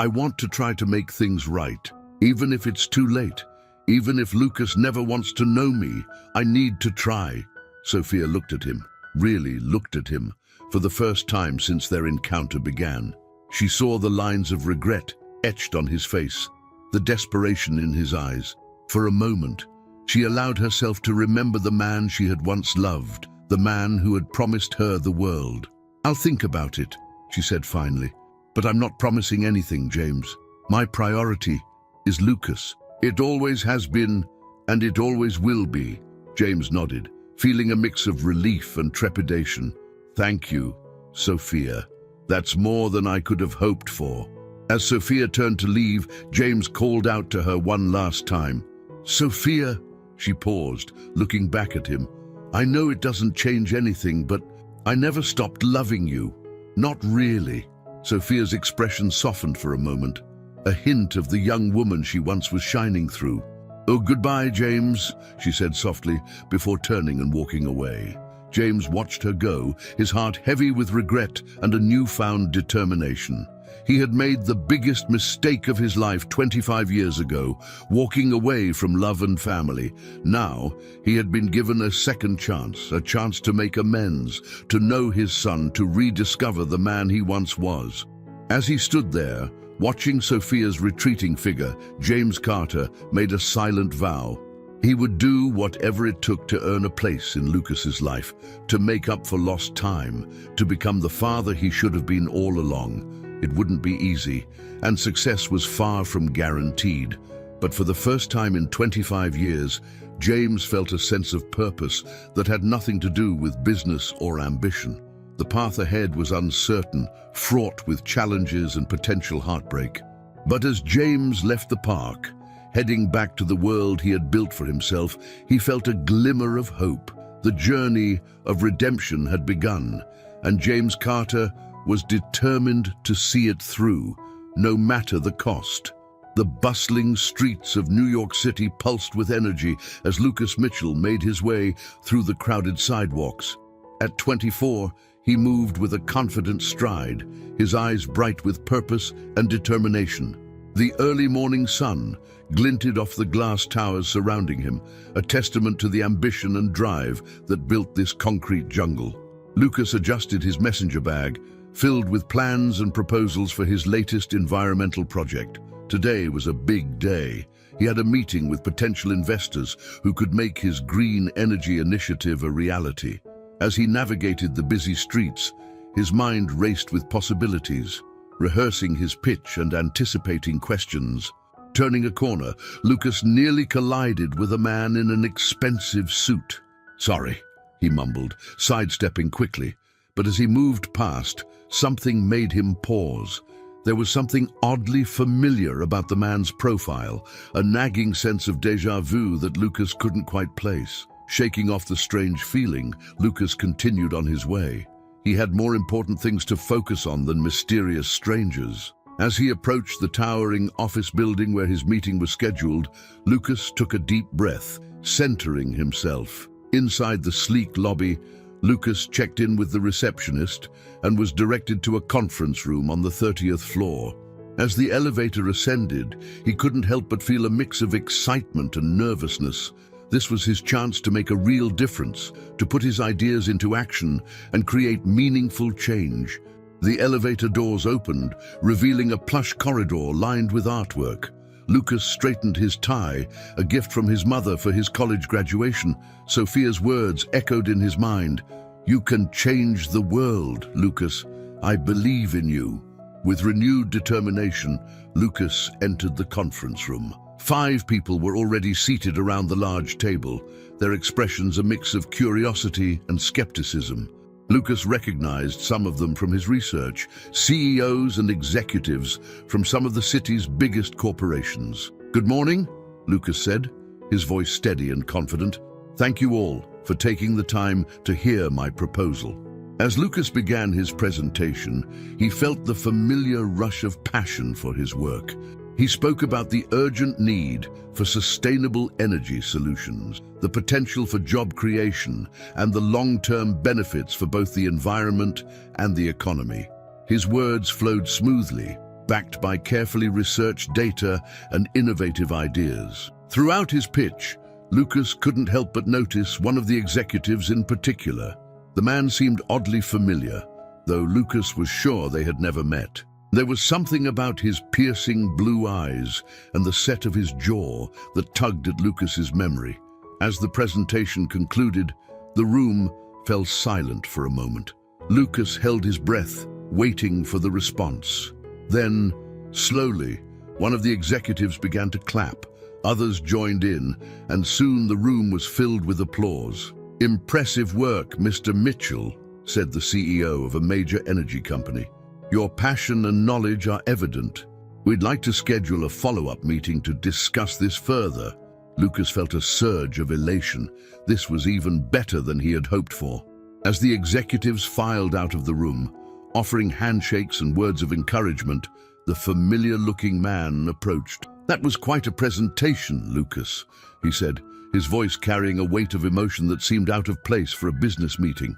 I want to try to make things right, even if it's too late, even if Lucas never wants to know me. I need to try." Sophia looked at him, really looked at him, for the first time since their encounter began. She saw the lines of regret etched on his face, the desperation in his eyes. For a moment, she allowed herself to remember the man she had once loved, the man who had promised her the world. "I'll think about it," she said finally. "But I'm not promising anything, James. My priority is Lucas. It always has been, and it always will be." James nodded, feeling a mix of relief and trepidation. "Thank you, Sophia. That's more than I could have hoped for." As Sophia turned to leave, James called out to her one last time. "Sophia," she paused, looking back at him. "I know it doesn't change anything, but I never stopped loving you. Not really." Sophia's expression softened for a moment, a hint of the young woman she once was shining through. "Oh, goodbye, James," she said softly, before turning and walking away. James watched her go, his heart heavy with regret and a newfound determination. He had made the biggest mistake of his life 25 years ago, walking away from love and family. Now, he had been given a second chance, a chance to make amends, to know his son, to rediscover the man he once was. As he stood there, watching Sophia's retreating figure, James Carter made a silent vow. He would do whatever it took to earn a place in Lucas's life, to make up for lost time, to become the father he should have been all along. It wouldn't be easy, and success was far from guaranteed. But for the first time in 25 years, James felt a sense of purpose that had nothing to do with business or ambition. The path ahead was uncertain, fraught with challenges and potential heartbreak. But as James left the park, heading back to the world he had built for himself, he felt a glimmer of hope. The journey of redemption had begun, and James Carter was determined to see it through, no matter the cost. The bustling streets of New York City pulsed with energy as Lucas Mitchell made his way through the crowded sidewalks. At 24, he moved with a confident stride, his eyes bright with purpose and determination. The early morning sun glinted off the glass towers surrounding him, a testament to the ambition and drive that built this concrete jungle. Lucas adjusted his messenger bag, filled with plans and proposals for his latest environmental project. Today was a big day. He had a meeting with potential investors who could make his green energy initiative a reality. As he navigated the busy streets, his mind raced with possibilities, rehearsing his pitch and anticipating questions. Turning a corner, Lucas nearly collided with a man in an expensive suit. "Sorry," he mumbled, sidestepping quickly. But as he moved past, something made him pause. There was something oddly familiar about the man's profile, a nagging sense of déjà vu that Lucas couldn't quite place. Shaking off the strange feeling, Lucas continued on his way. He had more important things to focus on than mysterious strangers. As he approached the towering office building where his meeting was scheduled, Lucas took a deep breath, centering himself. Inside the sleek lobby, Lucas checked in with the receptionist and was directed to a conference room on the 30th floor. As the elevator ascended, he couldn't help but feel a mix of excitement and nervousness. This was his chance to make a real difference, to put his ideas into action and create meaningful change. The elevator doors opened, revealing a plush corridor lined with artwork. Lucas straightened his tie, a gift from his mother for his college graduation. Sophia's words echoed in his mind. "You can change the world, Lucas. I believe in you." With renewed determination, Lucas entered the conference room. 5 people were already seated around the large table, their expressions a mix of curiosity and skepticism. Lucas recognized some of them from his research, CEOs and executives from some of the city's biggest corporations. "Good morning," Lucas said, his voice steady and confident. "Thank you all for taking the time to hear my proposal." As Lucas began his presentation, he felt the familiar rush of passion for his work. He spoke about the urgent need for sustainable energy solutions, the potential for job creation, and the long-term benefits for both the environment and the economy. His words flowed smoothly, backed by carefully researched data and innovative ideas. Throughout his pitch, Lucas couldn't help but notice one of the executives in particular. The man seemed oddly familiar, though Lucas was sure they had never met. There was something about his piercing blue eyes and the set of his jaw that tugged at Lucas's memory. As the presentation concluded, the room fell silent for a moment. Lucas held his breath, waiting for the response. Then, slowly, one of the executives began to clap. Others joined in, and soon the room was filled with applause. "Impressive work, Mr. Mitchell," said the CEO of a major energy company. "Your passion and knowledge are evident. We'd like to schedule a follow-up meeting to discuss this further." Lucas felt a surge of elation. This was even better than he had hoped for. As the executives filed out of the room, offering handshakes and words of encouragement, the familiar-looking man approached. "That was quite a presentation, Lucas," he said, his voice carrying a weight of emotion that seemed out of place for a business meeting.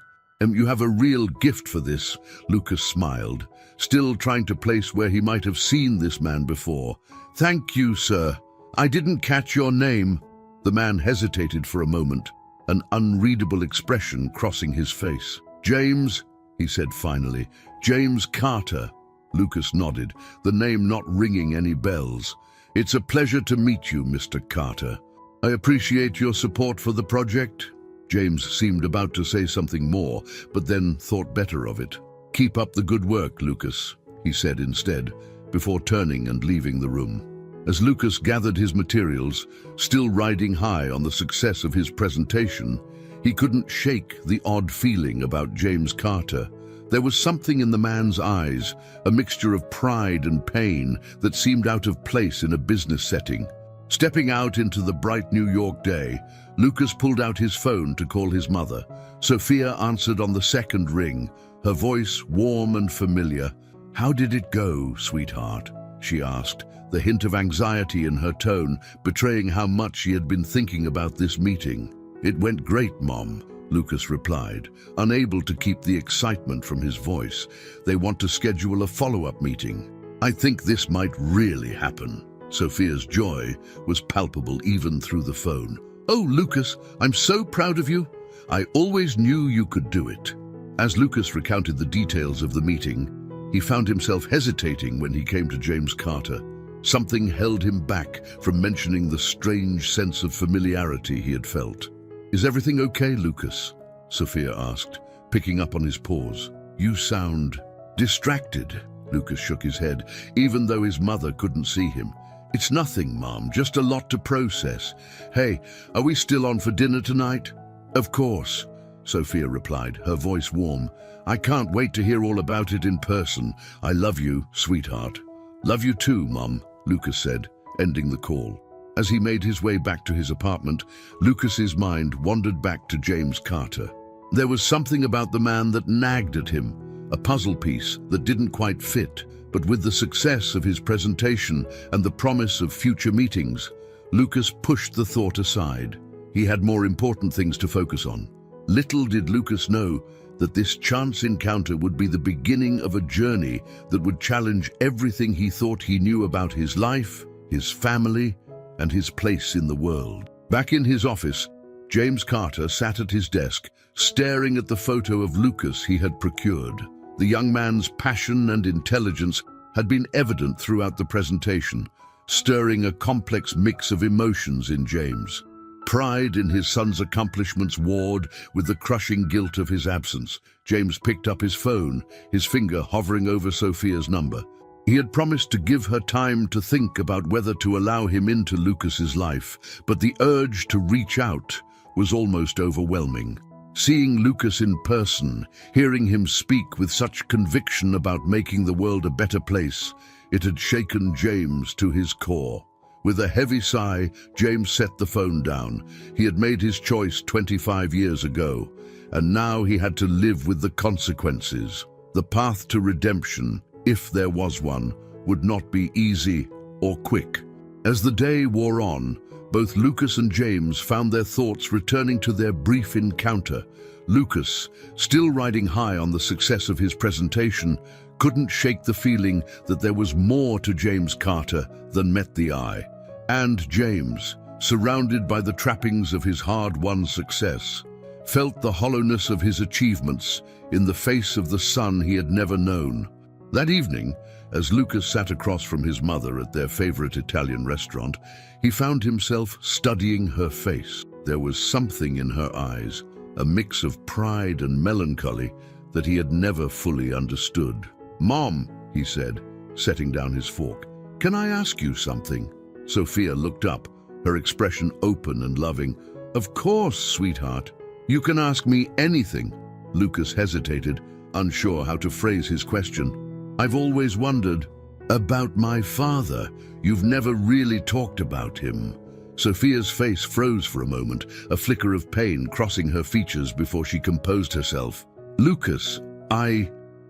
You have a real gift for this, Lucas smiled, still trying to place where he might have seen this man before. Thank you, sir. I didn't catch your name. The man hesitated for a moment, an unreadable expression crossing his face. James, he said finally. James Carter. Lucas nodded, the name not ringing any bells. It's a pleasure to meet you, Mr. Carter. I appreciate your support for the project. James seemed about to say something more, but then thought better of it. Keep up the good work, Lucas, he said instead, before turning and leaving the room. As Lucas gathered his materials, still riding high on the success of his presentation, he couldn't shake the odd feeling about James Carter. There was something in the man's eyes, a mixture of pride and pain that seemed out of place in a business setting. Stepping out into the bright New York day, Lucas pulled out his phone to call his mother. Sophia answered on the second ring, her voice warm and familiar. "How did it go, sweetheart?" she asked, the hint of anxiety in her tone betraying how much she had been thinking about this meeting. "It went great, Mom," Lucas replied, unable to keep the excitement from his voice. "They want to schedule a follow-up meeting. I think this might really happen." Sophia's joy was palpable even through the phone. "Oh, Lucas, I'm so proud of you. I always knew you could do it." As Lucas recounted the details of the meeting, he found himself hesitating when he came to James Carter. Something held him back from mentioning the strange sense of familiarity he had felt. "Is everything okay, Lucas?" Sophia asked, picking up on his pause. "You sound distracted." Lucas shook his head, even though his mother couldn't see him. "It's nothing, Mom, just a lot to process. Hey, are we still on for dinner tonight?" "Of course," Sophia replied, her voice warm. "I can't wait to hear all about it in person. I love you, sweetheart." "Love you too, Mom," Lucas said, ending the call. As he made his way back to his apartment, Lucas's mind wandered back to James Carter. There was something about the man that nagged at him, a puzzle piece that didn't quite fit. But with the success of his presentation and the promise of future meetings, Lucas pushed the thought aside. He had more important things to focus on. Little did Lucas know that this chance encounter would be the beginning of a journey that would challenge everything he thought he knew about his life, his family, and his place in the world. Back in his office, James Carter sat at his desk, staring at the photo of Lucas he had procured. The young man's passion and intelligence had been evident throughout the presentation, stirring a complex mix of emotions in James. Pride in his son's accomplishments warred with the crushing guilt of his absence. James picked up his phone, his finger hovering over Sophia's number. He had promised to give her time to think about whether to allow him into Lucas's life, but the urge to reach out was almost overwhelming. Seeing Lucas in person, hearing him speak with such conviction about making the world a better place, it had shaken James to his core. With a heavy sigh, James set the phone down. He had made his choice 25 years ago, and now he had to live with the consequences. The path to redemption, if there was one, would not be easy or quick. As the day wore on, both Lucas and James found their thoughts returning to their brief encounter. Lucas, still riding high on the success of his presentation, couldn't shake the feeling that there was more to James Carter than met the eye. And James, surrounded by the trappings of his hard-won success, felt the hollowness of his achievements in the face of the son he had never known. That evening, as Lucas sat across from his mother at their favorite Italian restaurant, he found himself studying her face. There was something in her eyes, a mix of pride and melancholy that he had never fully understood. "Mom," he said, setting down his fork, "can I ask you something?" Sophia looked up, her expression open and loving. "Of course, sweetheart. You can ask me anything." Lucas hesitated, unsure how to phrase his question. "I've always wondered about my father. You've never really talked about him." Sophia's face froze for a moment, a flicker of pain crossing her features before she composed herself. "Lucas,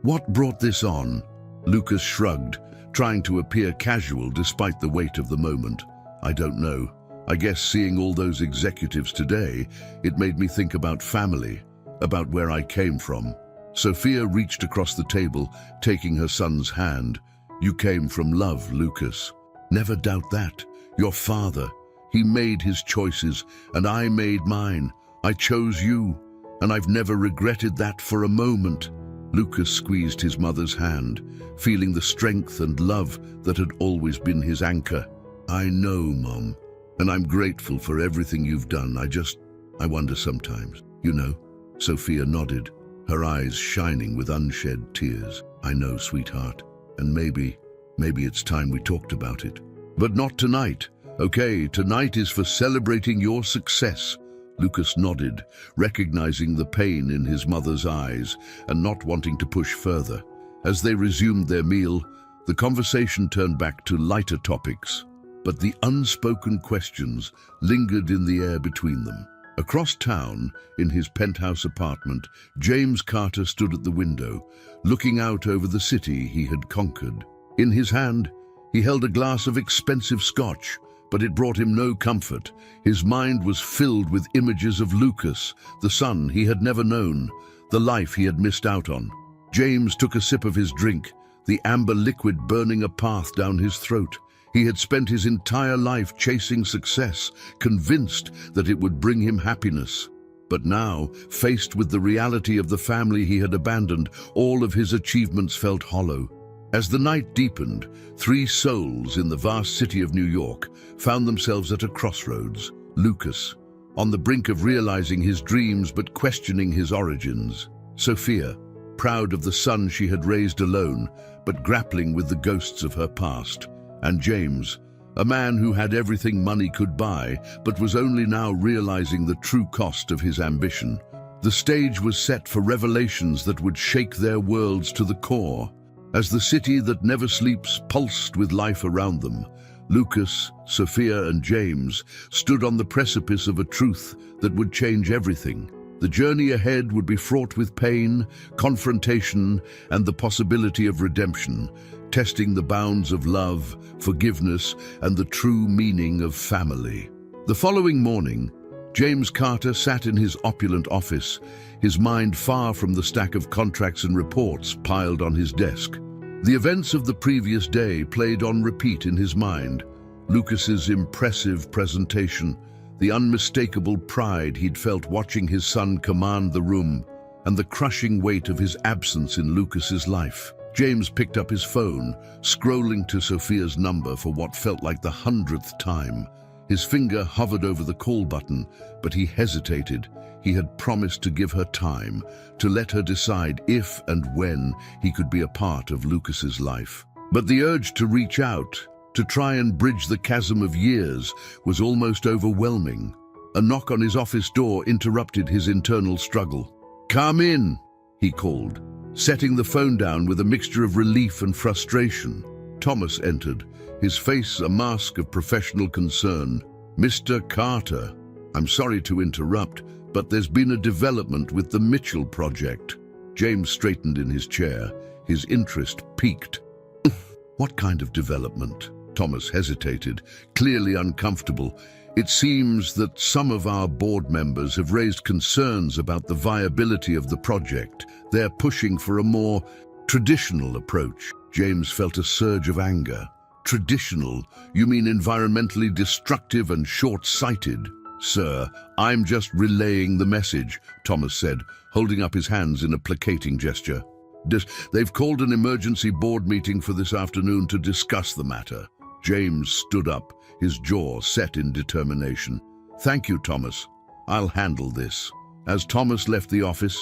what brought this on?" Lucas shrugged, trying to appear casual despite the weight of the moment. "I don't know. I guess seeing all those executives today, it made me think about family. about where I came from." Sophia reached across the table, taking her son's hand. "You came from love, Lucas. Never doubt that. Your father, he made his choices, and I made mine. I chose you, and I've never regretted that for a moment." Lucas squeezed his mother's hand, feeling the strength and love that had always been his anchor. "I know, Mom, and I'm grateful for everything you've done. I wonder sometimes, you know." Sophia nodded, her eyes shining with unshed tears. "I know, sweetheart, and maybe it's time we talked about it. But not tonight. Okay, tonight is for celebrating your success." Lucas nodded, recognizing the pain in his mother's eyes and not wanting to push further. As they resumed their meal, the conversation turned back to lighter topics, but the unspoken questions lingered in the air between them. Across town, in his penthouse apartment, James Carter stood at the window, looking out over the city he had conquered. In his hand, he held a glass of expensive scotch, but it brought him no comfort. His mind was filled with images of Lucas, the son he had never known, the life he had missed out on. James took a sip of his drink, the amber liquid burning a path down his throat. He had spent his entire life chasing success, convinced that it would bring him happiness. But now, faced with the reality of the family he had abandoned, all of his achievements felt hollow. As the night deepened, 3 souls in the vast city of New York found themselves at a crossroads. Lucas, on the brink of realizing his dreams but questioning his origins. Sophia, proud of the son she had raised alone, but grappling with the ghosts of her past. And James, a man who had everything money could buy, but was only now realizing the true cost of his ambition. The stage was set for revelations that would shake their worlds to the core. As the city that never sleeps pulsed with life around them, Lucas, Sophia, and James stood on the precipice of a truth that would change everything. The journey ahead would be fraught with pain, confrontation, and the possibility of redemption, testing the bounds of love, forgiveness, and the true meaning of family. The following morning, James Carter sat in his opulent office, his mind far from the stack of contracts and reports piled on his desk. The events of the previous day played on repeat in his mind. Lucas's impressive presentation, the unmistakable pride he'd felt watching his son command the room, and the crushing weight of his absence in Lucas's life. James picked up his phone, scrolling to Sophia's number for what felt like the 100th time. His finger hovered over the call button, but he hesitated. He had promised to give her time, to let her decide if and when he could be a part of Lucas's life. But the urge to reach out, to try and bridge the chasm of years, was almost overwhelming. A knock on his office door interrupted his internal struggle. "Come in," he called, setting the phone down with a mixture of relief and frustration. Thomas entered, his face a mask of professional concern. "Mr. Carter, I'm sorry to interrupt, but there's been a development with the Mitchell project." James straightened in his chair, his interest piqued. "What kind of development?" Thomas hesitated, clearly uncomfortable. "It seems that some of our board members have raised concerns about the viability of the project. They're pushing for a more traditional approach." James felt a surge of anger. "Traditional? You mean environmentally destructive and short-sighted?" "Sir, I'm just relaying the message," Thomas said, holding up his hands in a placating gesture. "They've called an emergency board meeting for this afternoon to discuss the matter." James stood up, his jaw set in determination. "Thank you, Thomas. I'll handle this." As Thomas left the office,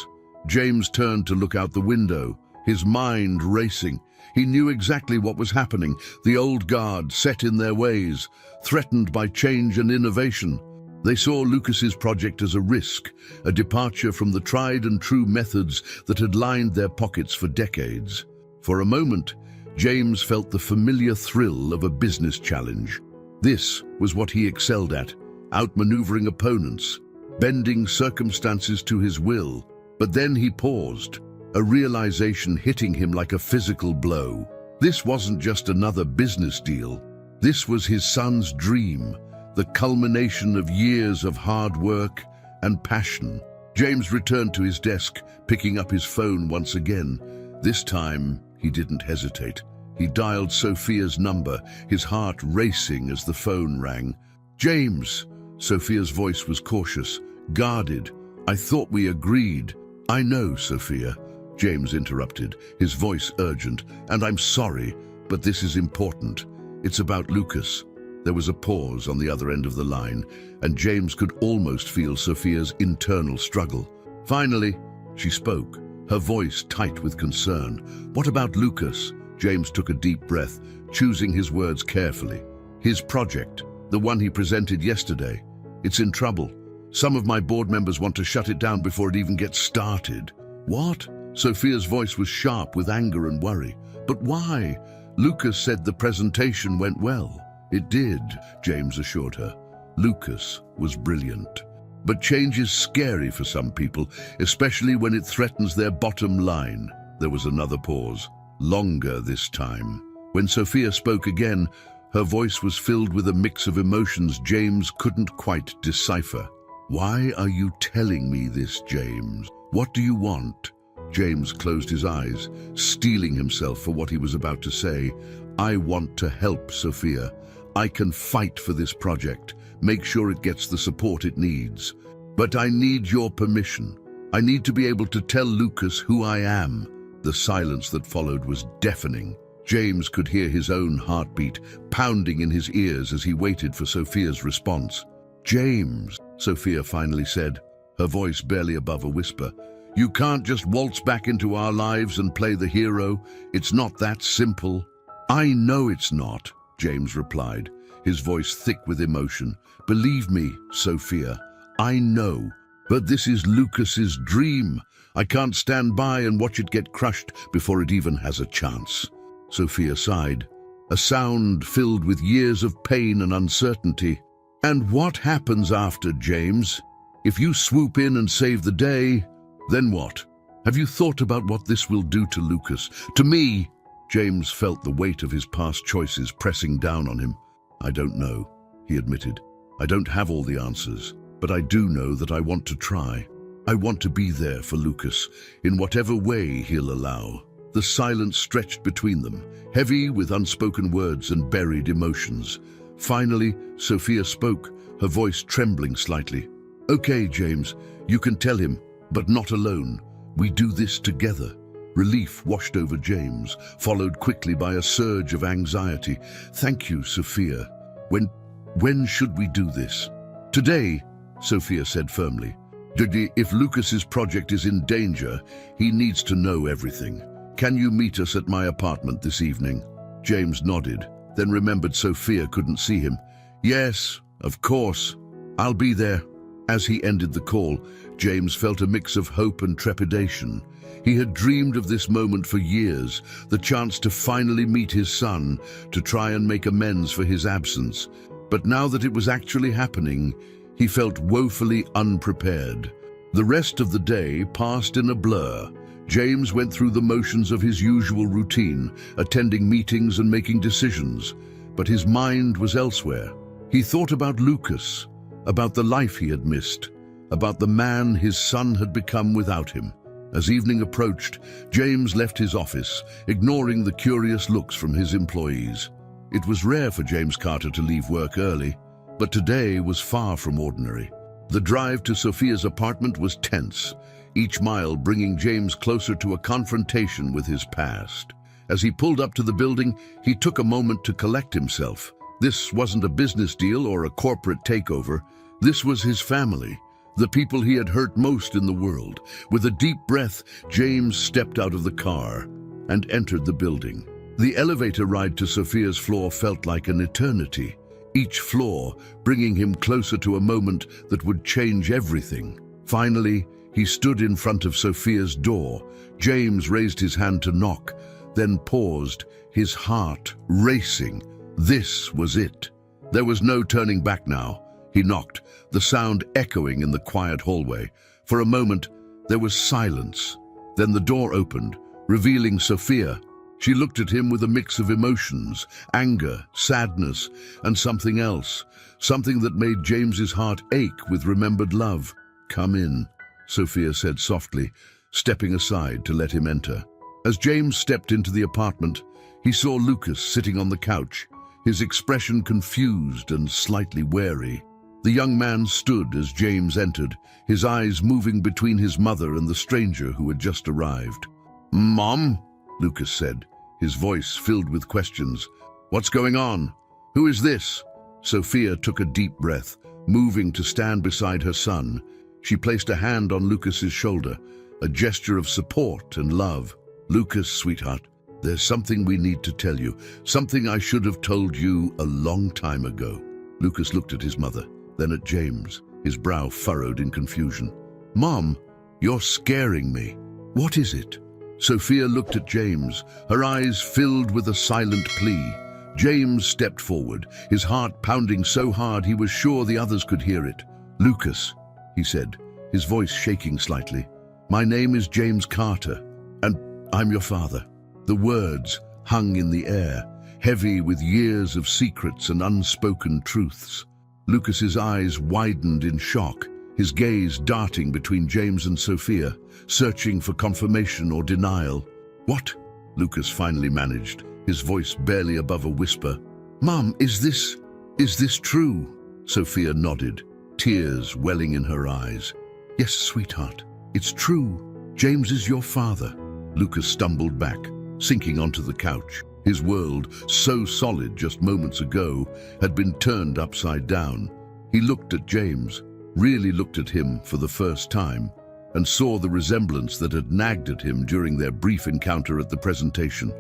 James turned to look out the window, his mind racing. He knew exactly what was happening. The old guard, set in their ways, threatened by change and innovation. They saw Lucas's project as a risk, a departure from the tried and true methods that had lined their pockets for decades. For a moment, James felt the familiar thrill of a business challenge. This was what he excelled at, outmaneuvering opponents, bending circumstances to his will. But then he paused, a realization hitting him like a physical blow. This wasn't just another business deal. This was his son's dream, the culmination of years of hard work and passion. James returned to his desk, picking up his phone once again. This time, he didn't hesitate. He dialed Sophia's number, his heart racing as the phone rang. "James!" Sophia's voice was cautious, guarded. "I thought we agreed." "I know, Sophia," James interrupted, his voice urgent. "And I'm sorry, but this is important. It's about Lucas." There was a pause on the other end of the line, and James could almost feel Sophia's internal struggle. Finally, she spoke, her voice tight with concern. "What about Lucas?" James took a deep breath, choosing his words carefully. "His project, the one he presented yesterday, it's in trouble. Some of my board members want to shut it down before it even gets started." "What?" Sophia's voice was sharp with anger and worry. "But why? Lucas said the presentation went well." "It did," James assured her. "Lucas was brilliant. But change is scary for some people, especially when it threatens their bottom line." There was another pause, longer this time. When Sophia spoke again, her voice was filled with a mix of emotions James couldn't quite decipher. "Why are you telling me this, James? What do you want?" James closed his eyes, steeling himself for what he was about to say. "I want to help Sophia. I can fight for this project, make sure it gets the support it needs. But I need your permission. I need to be able to tell Lucas who I am." The silence that followed was deafening. James could hear his own heartbeat pounding in his ears as he waited for Sophia's response. "James," Sophia finally said, her voice barely above a whisper, "you can't just waltz back into our lives and play the hero. It's not that simple." "I know it's not," James replied, his voice thick with emotion. "Believe me, Sophia, I know. But this is Lucas's dream. I can't stand by and watch it get crushed before it even has a chance." Sophia sighed, a sound filled with years of pain and uncertainty. "And what happens after, James? If you swoop in and save the day, then what? Have you thought about what this will do to Lucas, to me?" James felt the weight of his past choices pressing down on him. "I don't know," he admitted. "I don't have all the answers, but I do know that I want to try. I want to be there for Lucas, in whatever way he'll allow." The silence stretched between them, heavy with unspoken words and buried emotions. Finally, Sophia spoke, her voice trembling slightly. "Okay, James, you can tell him, but not alone. We do this together." Relief washed over James, followed quickly by a surge of anxiety. "Thank you, Sophia. When should we do this?" "Today," Sophia said firmly. "If Lucas's project is in danger, he needs to know everything. Can you meet us at my apartment this evening?" James nodded, then remembered Sophia couldn't see him. "Yes, of course. I'll be there." As he ended the call, James felt a mix of hope and trepidation. He had dreamed of this moment for years, the chance to finally meet his son, to try and make amends for his absence. But now that it was actually happening, he felt woefully unprepared. The rest of the day passed in a blur. James went through the motions of his usual routine, attending meetings and making decisions. But his mind was elsewhere. He thought about Lucas, about the life he had missed, about the man his son had become without him. As evening approached, James left his office, ignoring the curious looks from his employees. It was rare for James Carter to leave work early, but today was far from ordinary. The drive to Sophia's apartment was tense, each mile bringing James closer to a confrontation with his past. As he pulled up to the building, he took a moment to collect himself. This wasn't a business deal or a corporate takeover. This was his family, the people he had hurt most in the world. With a deep breath, James stepped out of the car and entered the building. The elevator ride to Sophia's floor felt like an eternity, each floor bringing him closer to a moment that would change everything. Finally, he stood in front of Sophia's door. James raised his hand to knock, then paused, his heart racing. This was it. There was no turning back now. He knocked, the sound echoing in the quiet hallway. For a moment, there was silence. Then the door opened, revealing Sophia. She looked at him with a mix of emotions, anger, sadness, and something else, something that made James's heart ache with remembered love. "Come in," Sophia said softly, stepping aside to let him enter. As James stepped into the apartment, he saw Lucas sitting on the couch, his expression confused and slightly wary. The young man stood as James entered, his eyes moving between his mother and the stranger who had just arrived. "Mom?" Lucas said, his voice filled with questions. "What's going on? Who is this?" Sophia took a deep breath, moving to stand beside her son. She placed a hand on Lucas's shoulder, a gesture of support and love. "Lucas, sweetheart, there's something we need to tell you, something I should have told you a long time ago." Lucas looked at his mother, then at James, his brow furrowed in confusion. "Mom, you're scaring me. What is it?" Sophia looked at James, her eyes filled with a silent plea. James stepped forward, his heart pounding so hard he was sure the others could hear it. "Lucas," he said, his voice shaking slightly, "my name is James Carter, and I'm your father." The words hung in the air, heavy with years of secrets and unspoken truths. Lucas's eyes widened in shock, his gaze darting between James and Sophia, searching for confirmation or denial. "What?" Lucas finally managed, his voice barely above a whisper. "Mom, is this true?" Sophia nodded, tears welling in her eyes. "Yes, sweetheart, it's true. James is your father." Lucas stumbled back, sinking onto the couch. His world, so solid just moments ago, had been turned upside down. He looked at James, really looked at him for the first time, and saw the resemblance that had nagged at him during their brief encounter at the presentation.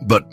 "But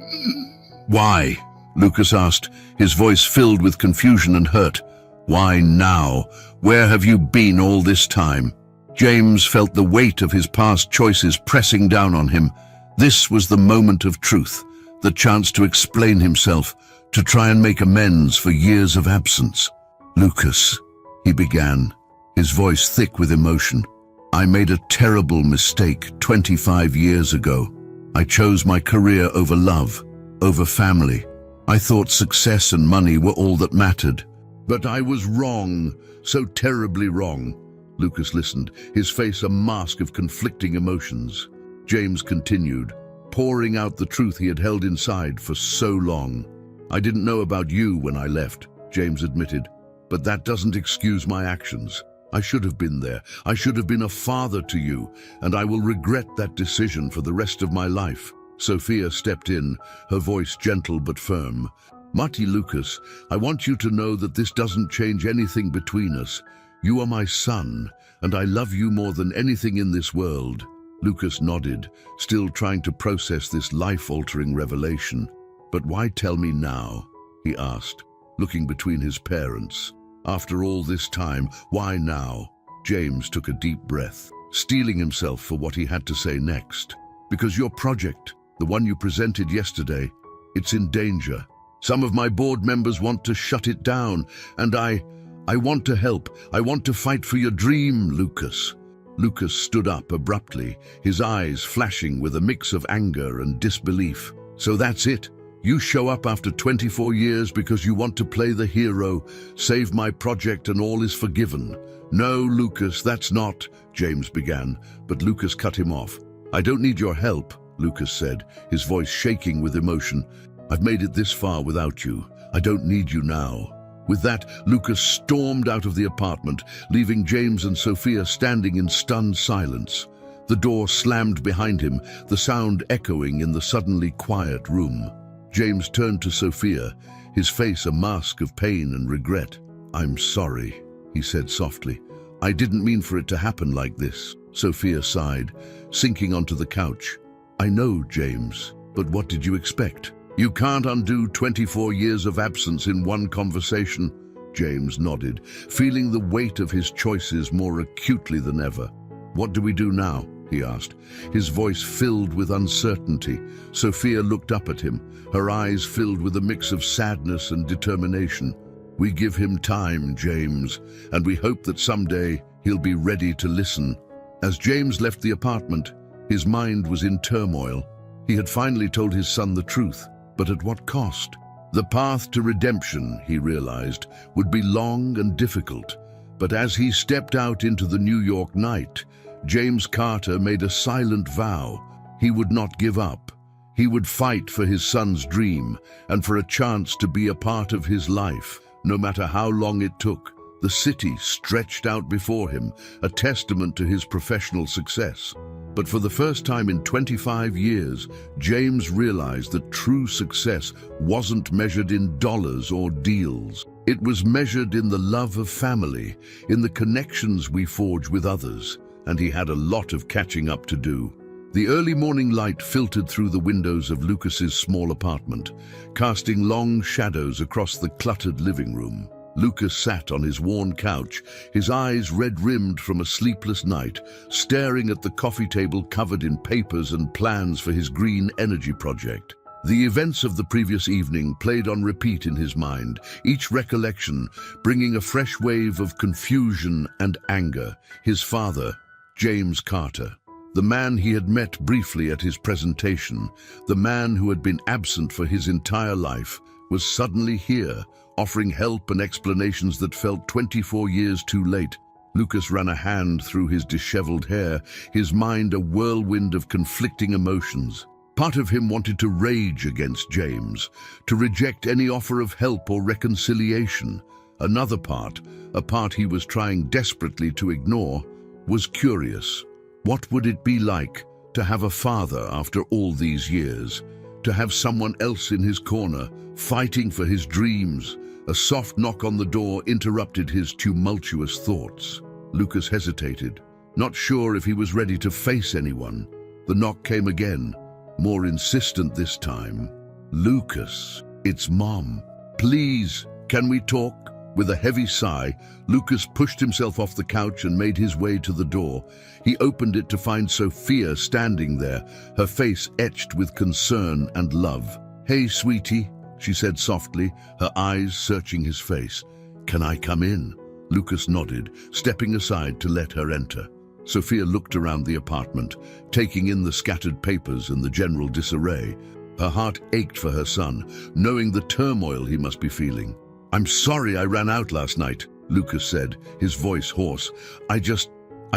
why?" Lucas asked, his voice filled with confusion and hurt. "Why now? Where have you been all this time?" James felt the weight of his past choices pressing down on him. This was the moment of truth, the chance to explain himself, to try and make amends for years of absence. "Lucas," he began, his voice thick with emotion, "I made a terrible mistake 25 years ago. I chose my career over love, over family. I thought success and money were all that mattered. But I was wrong, so terribly wrong." Lucas listened, his face a mask of conflicting emotions. James continued, pouring out the truth he had held inside for so long. "I didn't know about you when I left," James admitted, "but that doesn't excuse my actions. I should have been there. I should have been a father to you, and I will regret that decision for the rest of my life." Sophia stepped in, her voice gentle but firm. "Marty, Lucas, I want you to know that this doesn't change anything between us. You are my son, and I love you more than anything in this world." Lucas nodded, still trying to process this life-altering revelation. "But why tell me now?" he asked, looking between his parents. "After all this time, why now?" James took a deep breath, steeling himself for what he had to say next. "Because your project, the one you presented yesterday, it's in danger. Some of my board members want to shut it down, and I want to help. I want to fight for your dream, Lucas." Lucas stood up abruptly, his eyes flashing with a mix of anger and disbelief. "So that's it? You show up after 24 years because you want to play the hero, save my project and all is forgiven." "No, Lucas, that's not," James began, but Lucas cut him off. "I don't need your help," Lucas said, his voice shaking with emotion. "I've made it this far without you. I don't need you now." With that, Lucas stormed out of the apartment, leaving James and Sophia standing in stunned silence. The door slammed behind him, the sound echoing in the suddenly quiet room. James turned to Sophia, his face a mask of pain and regret. "I'm sorry," he said softly. "I didn't mean for it to happen like this." Sophia sighed, sinking onto the couch. "I know, James, but what did you expect? You can't undo 24 years of absence in one conversation." James nodded, feeling the weight of his choices more acutely than ever. "What do we do now?" he asked, his voice filled with uncertainty. Sophia looked up at him, her eyes filled with a mix of sadness and determination. "We give him time, James, and we hope that someday he'll be ready to listen." As James left the apartment, his mind was in turmoil. He had finally told his son the truth, but at what cost? The path to redemption, he realized, would be long and difficult, But as he stepped out into the New York night, James Carter made a silent vow. He would not give up. He would fight for his son's dream and for a chance to be a part of his life, no matter how long it took. The city stretched out before him, a testament to his professional success. But for the first time in 25 years, James realized that true success wasn't measured in dollars or deals. It was measured in the love of family, in the connections we forge with others, and he had a lot of catching up to do. The early morning light filtered through the windows of Lucas's small apartment, casting long shadows across the cluttered living room. Lucas sat on his worn couch, his eyes red-rimmed from a sleepless night, staring at the coffee table covered in papers and plans for his green energy project. The events of the previous evening played on repeat in his mind, each recollection bringing a fresh wave of confusion and anger. His father, James Carter, the man he had met briefly at his presentation, the man who had been absent for his entire life, was suddenly here, offering help and explanations that felt 24 years too late. Lucas ran a hand through his disheveled hair, his mind a whirlwind of conflicting emotions. Part of him wanted to rage against James, to reject any offer of help or reconciliation. Another part, a part he was trying desperately to ignore, was curious. What would it be like to have a father after all these years? To have someone else in his corner, fighting for his dreams? A soft knock on the door interrupted his tumultuous thoughts. Lucas hesitated, not sure if he was ready to face anyone. The knock came again, more insistent this time. "Lucas, it's Mom. Please, can we talk?" With a heavy sigh, Lucas pushed himself off the couch and made his way to the door. He opened it to find Sophia standing there, her face etched with concern and love. "Hey, sweetie," she said softly, her eyes searching his face. "Can I come in?" Lucas nodded, stepping aside to let her enter. Sophia looked around the apartment, taking in the scattered papers and the general disarray. Her heart ached for her son, knowing the turmoil he must be feeling. "I'm sorry I ran out last night," Lucas said, his voice hoarse. I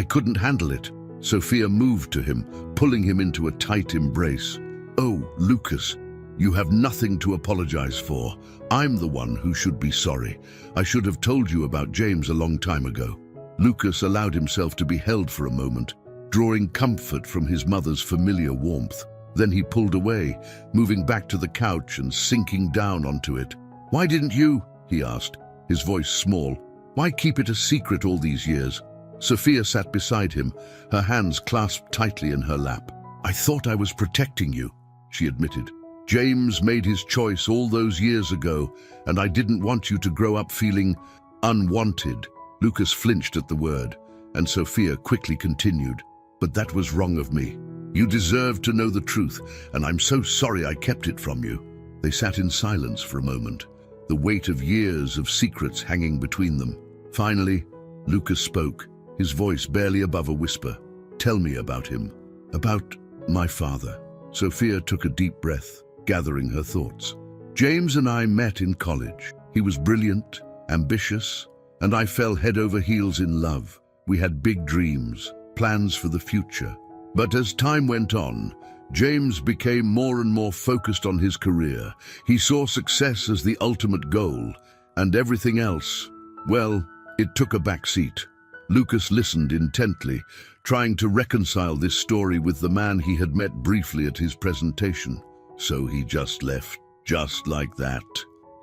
couldn't handle it." Sophia moved to him, pulling him into a tight embrace. "Oh, Lucas, you have nothing to apologize for. I'm the one who should be sorry. I should have told you about James a long time ago." Lucas allowed himself to be held for a moment, drawing comfort from his mother's familiar warmth. Then he pulled away, moving back to the couch and sinking down onto it. "Why didn't you?" he asked, his voice small. "Why keep it a secret all these years?" Sophia sat beside him, her hands clasped tightly in her lap. "I thought I was protecting you," she admitted. "James made his choice all those years ago, and I didn't want you to grow up feeling unwanted." Lucas flinched at the word, and Sophia quickly continued. "But that was wrong of me. You deserved to know the truth, and I'm so sorry I kept it from you." They sat in silence for a moment, the weight of years of secrets hanging between them. Finally, Lucas spoke, his voice barely above a whisper. "Tell me about him." "About my father." Sophia took a deep breath, gathering her thoughts. "James and I met in college. He was brilliant, ambitious, and I fell head over heels in love. We had big dreams, plans for the future. But as time went on, James became more and more focused on his career. He saw success as the ultimate goal, and everything else, well, it took a back seat." Lucas listened intently, trying to reconcile this story with the man he had met briefly at his presentation. "So he just left, just like that?"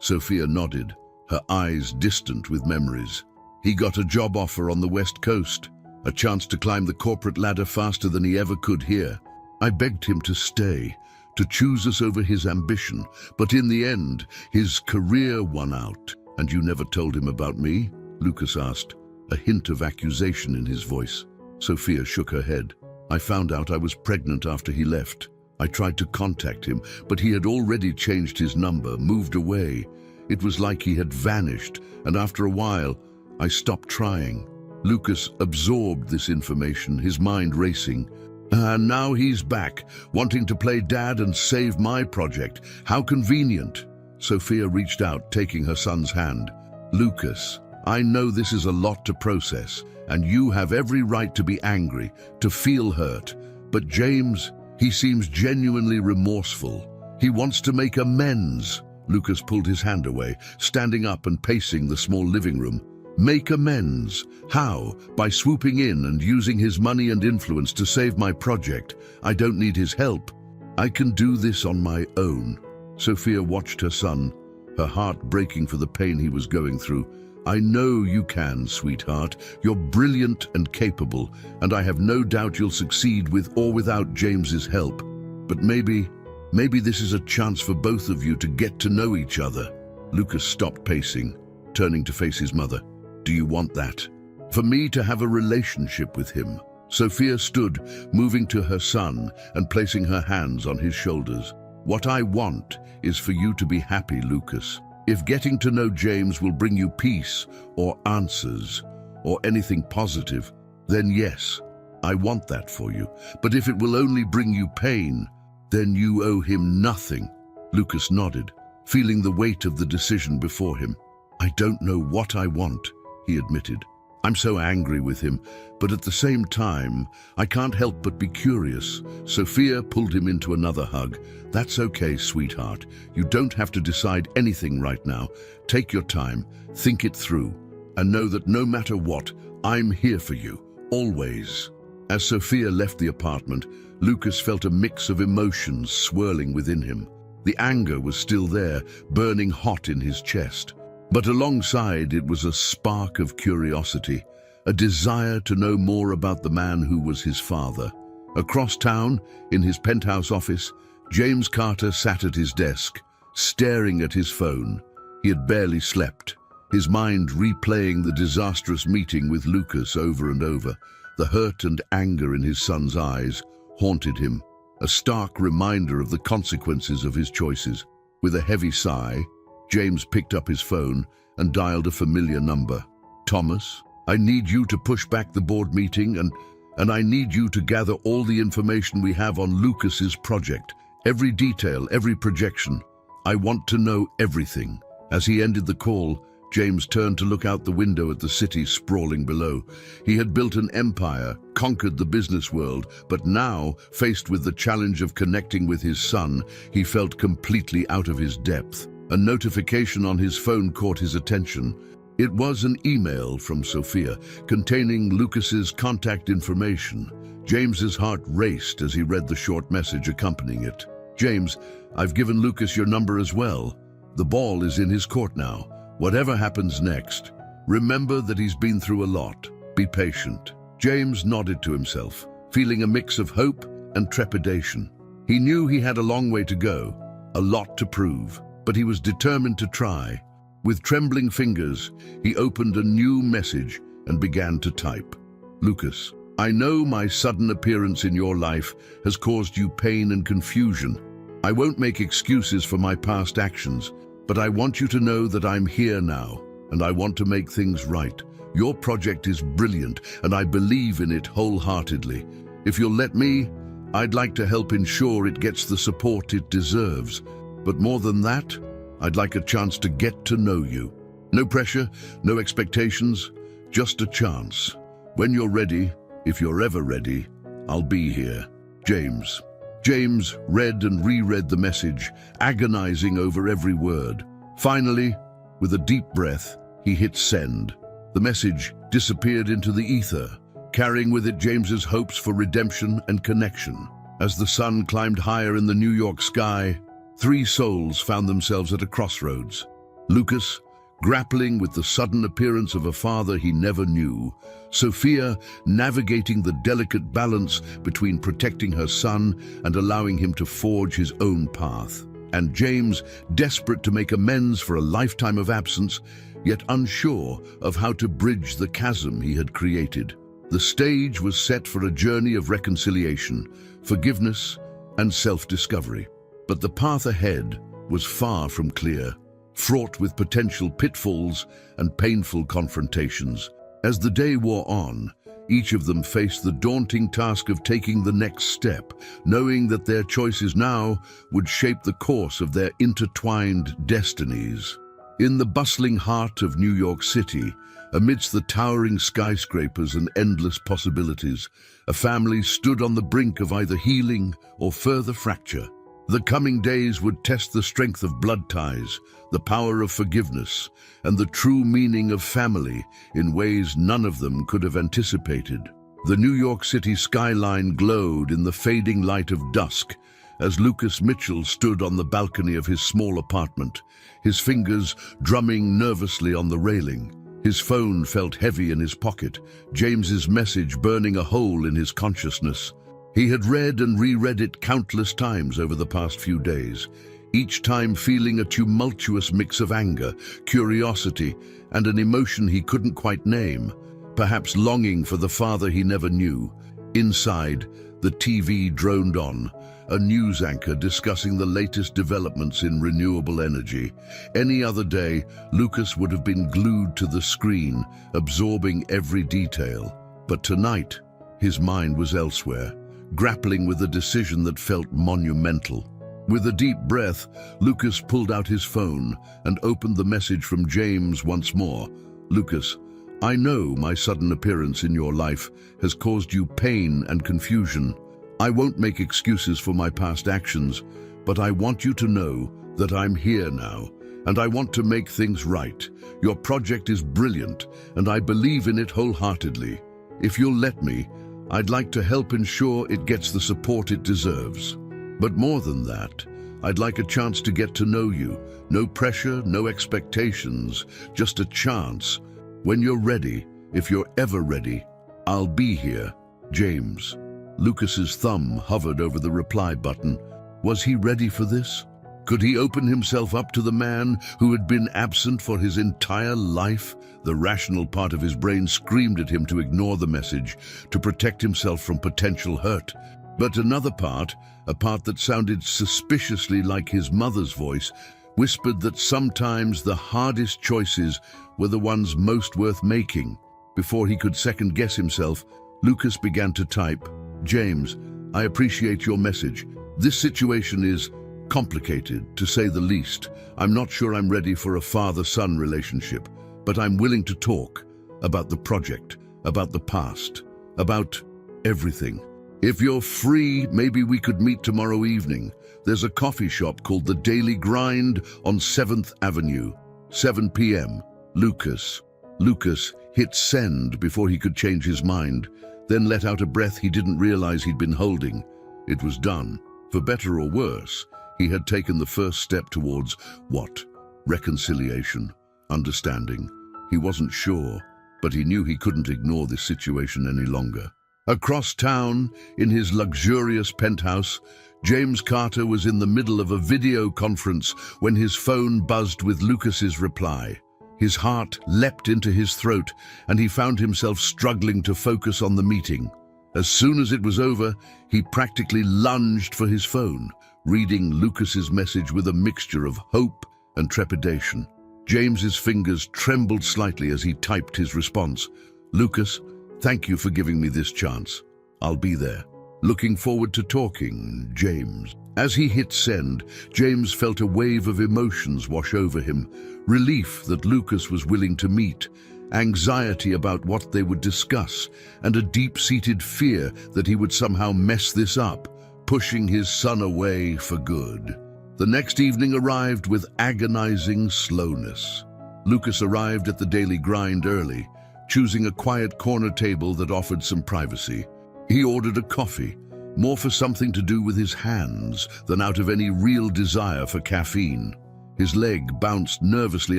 Sophia nodded, her eyes distant with memories. "He got a job offer on the West Coast, a chance to climb the corporate ladder faster than he ever could here. I begged him to stay, to choose us over his ambition, but in the end, his career won out." "And you never told him about me?" Lucas asked, a hint of accusation in his voice. Sophia shook her head. "I found out I was pregnant after he left. I tried to contact him, but he had already changed his number, moved away. It was like he had vanished, and after a while, I stopped trying." Lucas absorbed this information, his mind racing. "And now he's back, wanting to play dad and save my project. How convenient." Sophia reached out, taking her son's hand. "Lucas, I know this is a lot to process, and you have every right to be angry, to feel hurt. But James, he seems genuinely remorseful. He wants to make amends. Lucas pulled his hand away, standing up and pacing the small living room. Make amends? How? By swooping in and using his money and influence to save my project. I don't need his help. I can do this on my own. Sophia watched her son, her heart breaking for the pain he was going through. I know you can, sweetheart. You're brilliant and capable, and I have no doubt you'll succeed with or without James's help. But maybe this is a chance for both of you to get to know each other. Lucas stopped pacing, turning to face his mother. Do you want that? For me to have a relationship with him? Sophia stood, moving to her son and placing her hands on his shoulders. What I want is for you to be happy, Lucas. If getting to know James will bring you peace or answers or anything positive, then yes, I want that for you. But if it will only bring you pain, then you owe him nothing. Lucas nodded, feeling the weight of the decision before him. I don't know what I want, he admitted. I'm so angry with him, but at the same time, I can't help but be curious. Sophia pulled him into another hug. That's okay, sweetheart. You don't have to decide anything right now. Take your time, think it through, and know that no matter what, I'm here for you, always. As Sophia left the apartment, Lucas felt a mix of emotions swirling within him. The anger was still there, burning hot in his chest. But alongside it was a spark of curiosity, a desire to know more about the man who was his father. Across town, in his penthouse office, James Carter sat at his desk, staring at his phone. He had barely slept, his mind replaying the disastrous meeting with Lucas over and over. The hurt and anger in his son's eyes haunted him, a stark reminder of the consequences of his choices. With a heavy sigh, James picked up his phone and dialed a familiar number. Thomas, I need you to push back the board meeting and I need you to gather all the information we have on Lucas's project. Every detail, every projection. I want to know everything. As he ended the call, James turned to look out the window at the city sprawling below. He had built an empire, conquered the business world, but now, faced with the challenge of connecting with his son, he felt completely out of his depth. A notification on his phone caught his attention. It was an email from Sophia, containing Lucas's contact information. James's heart raced as he read the short message accompanying it. James, I've given Lucas your number as well. The ball is in his court now. Whatever happens next, remember that he's been through a lot. Be patient. James nodded to himself, feeling a mix of hope and trepidation. He knew he had a long way to go, a lot to prove, but he was determined to try. With trembling fingers, he opened a new message and began to type. Lucas, I know my sudden appearance in your life has caused you pain and confusion. I won't make excuses for my past actions, but I want you to know that I'm here now, and I want to make things right. Your project is brilliant, and I believe in it wholeheartedly. If you'll let me, I'd like to help ensure it gets the support it deserves. But more than that, I'd like a chance to get to know you. No pressure, no expectations, just a chance. When you're ready, if you're ever ready, I'll be here. James. James read and reread the message, agonizing over every word. Finally, with a deep breath, he hit send. The message disappeared into the ether, carrying with it James's hopes for redemption and connection. As the sun climbed higher in the New York sky, three souls found themselves at a crossroads. Lucas, grappling with the sudden appearance of a father he never knew. Sophia, navigating the delicate balance between protecting her son and allowing him to forge his own path. And James, desperate to make amends for a lifetime of absence, yet unsure of how to bridge the chasm he had created. The stage was set for a journey of reconciliation, forgiveness, and self-discovery. But the path ahead was far from clear, fraught with potential pitfalls and painful confrontations. As the day wore on, each of them faced the daunting task of taking the next step, knowing that their choices now would shape the course of their intertwined destinies. In the bustling heart of New York City, amidst the towering skyscrapers and endless possibilities, a family stood on the brink of either healing or further fracture. The coming days would test the strength of blood ties, the power of forgiveness, and the true meaning of family in ways none of them could have anticipated. The New York City skyline glowed in the fading light of dusk as Lucas Mitchell stood on the balcony of his small apartment, his fingers drumming nervously on the railing. His phone felt heavy in his pocket, James's message burning a hole in his consciousness. He had read and reread it countless times over the past few days, each time feeling a tumultuous mix of anger, curiosity, and an emotion he couldn't quite name, perhaps longing for the father he never knew. Inside, the TV droned on, a news anchor discussing the latest developments in renewable energy. Any other day, Lucas would have been glued to the screen, absorbing every detail. But tonight, his mind was elsewhere, grappling with a decision that felt monumental. With a deep breath, Lucas pulled out his phone and opened the message from James once more. "Lucas, I know my sudden appearance in your life has caused you pain and confusion. I won't make excuses for my past actions, but I want you to know that I'm here now, and I want to make things right. Your project is brilliant, and I believe in it wholeheartedly. If you'll let me, I'd like to help ensure it gets the support it deserves. But more than that, I'd like a chance to get to know you. No pressure, no expectations, just a chance. When you're ready, if you're ever ready, I'll be here. James." Lucas's thumb hovered over the reply button. Was he ready for this? Could he open himself up to the man who had been absent for his entire life? The rational part of his brain screamed at him to ignore the message, to protect himself from potential hurt. But another part, a part that sounded suspiciously like his mother's voice, whispered that sometimes the hardest choices were the ones most worth making. Before he could second-guess himself, Lucas began to type, "James, I appreciate your message. This situation is complicated, to say the least. I'm not sure I'm ready for a father-son relationship, but I'm willing to talk about the project, about the past, about everything. If you're free, maybe we could meet tomorrow evening. There's a coffee shop called The Daily Grind on 7th Avenue, 7 p.m. Lucas. Lucas hit send before he could change his mind, then let out a breath he didn't realize he'd been holding. It was done. For better or worse, he had taken the first step towards what? Reconciliation, understanding. He wasn't sure, but he knew he couldn't ignore this situation any longer. Across town, in his luxurious penthouse, James Carter was in the middle of a video conference when his phone buzzed with Lucas's reply. His heart leapt into his throat, and he found himself struggling to focus on the meeting. As soon as it was over, he practically lunged for his phone, reading Lucas's message with a mixture of hope and trepidation. James's fingers trembled slightly as he typed his response. "Lucas, thank you for giving me this chance. I'll be there. Looking forward to talking, James." As he hit send, James felt a wave of emotions wash over him. Relief that Lucas was willing to meet, anxiety about what they would discuss, and a deep-seated fear that he would somehow mess this up, pushing his son away for good. The next evening arrived with agonizing slowness. Lucas arrived at the Daily Grind early, choosing a quiet corner table that offered some privacy. He ordered a coffee, more for something to do with his hands than out of any real desire for caffeine. His leg bounced nervously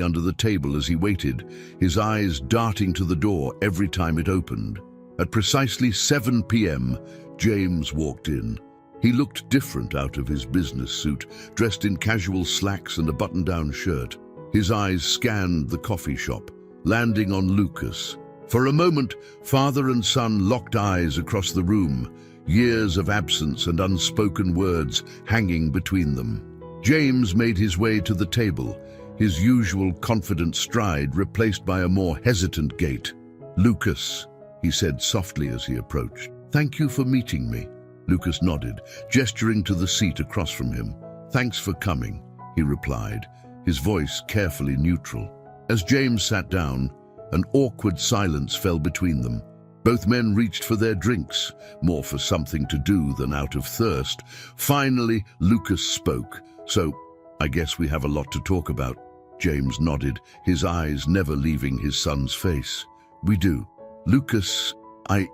under the table as he waited, his eyes darting to the door every time it opened. At precisely 7 p.m., James walked in. He looked different out of his business suit, dressed in casual slacks and a button-down shirt. His eyes scanned the coffee shop, landing on Lucas. For a moment, father and son locked eyes across the room, years of absence and unspoken words hanging between them. James made his way to the table, his usual confident stride replaced by a more hesitant gait. "Lucas," he said softly as he approached. "Thank you for meeting me." Lucas nodded, gesturing to the seat across from him. "Thanks for coming," he replied, his voice carefully neutral. As James sat down, an awkward silence fell between them. Both men reached for their drinks, more for something to do than out of thirst. Finally, Lucas spoke. "So, I guess we have a lot to talk about." James nodded, his eyes never leaving his son's face. "We do. Lucas, I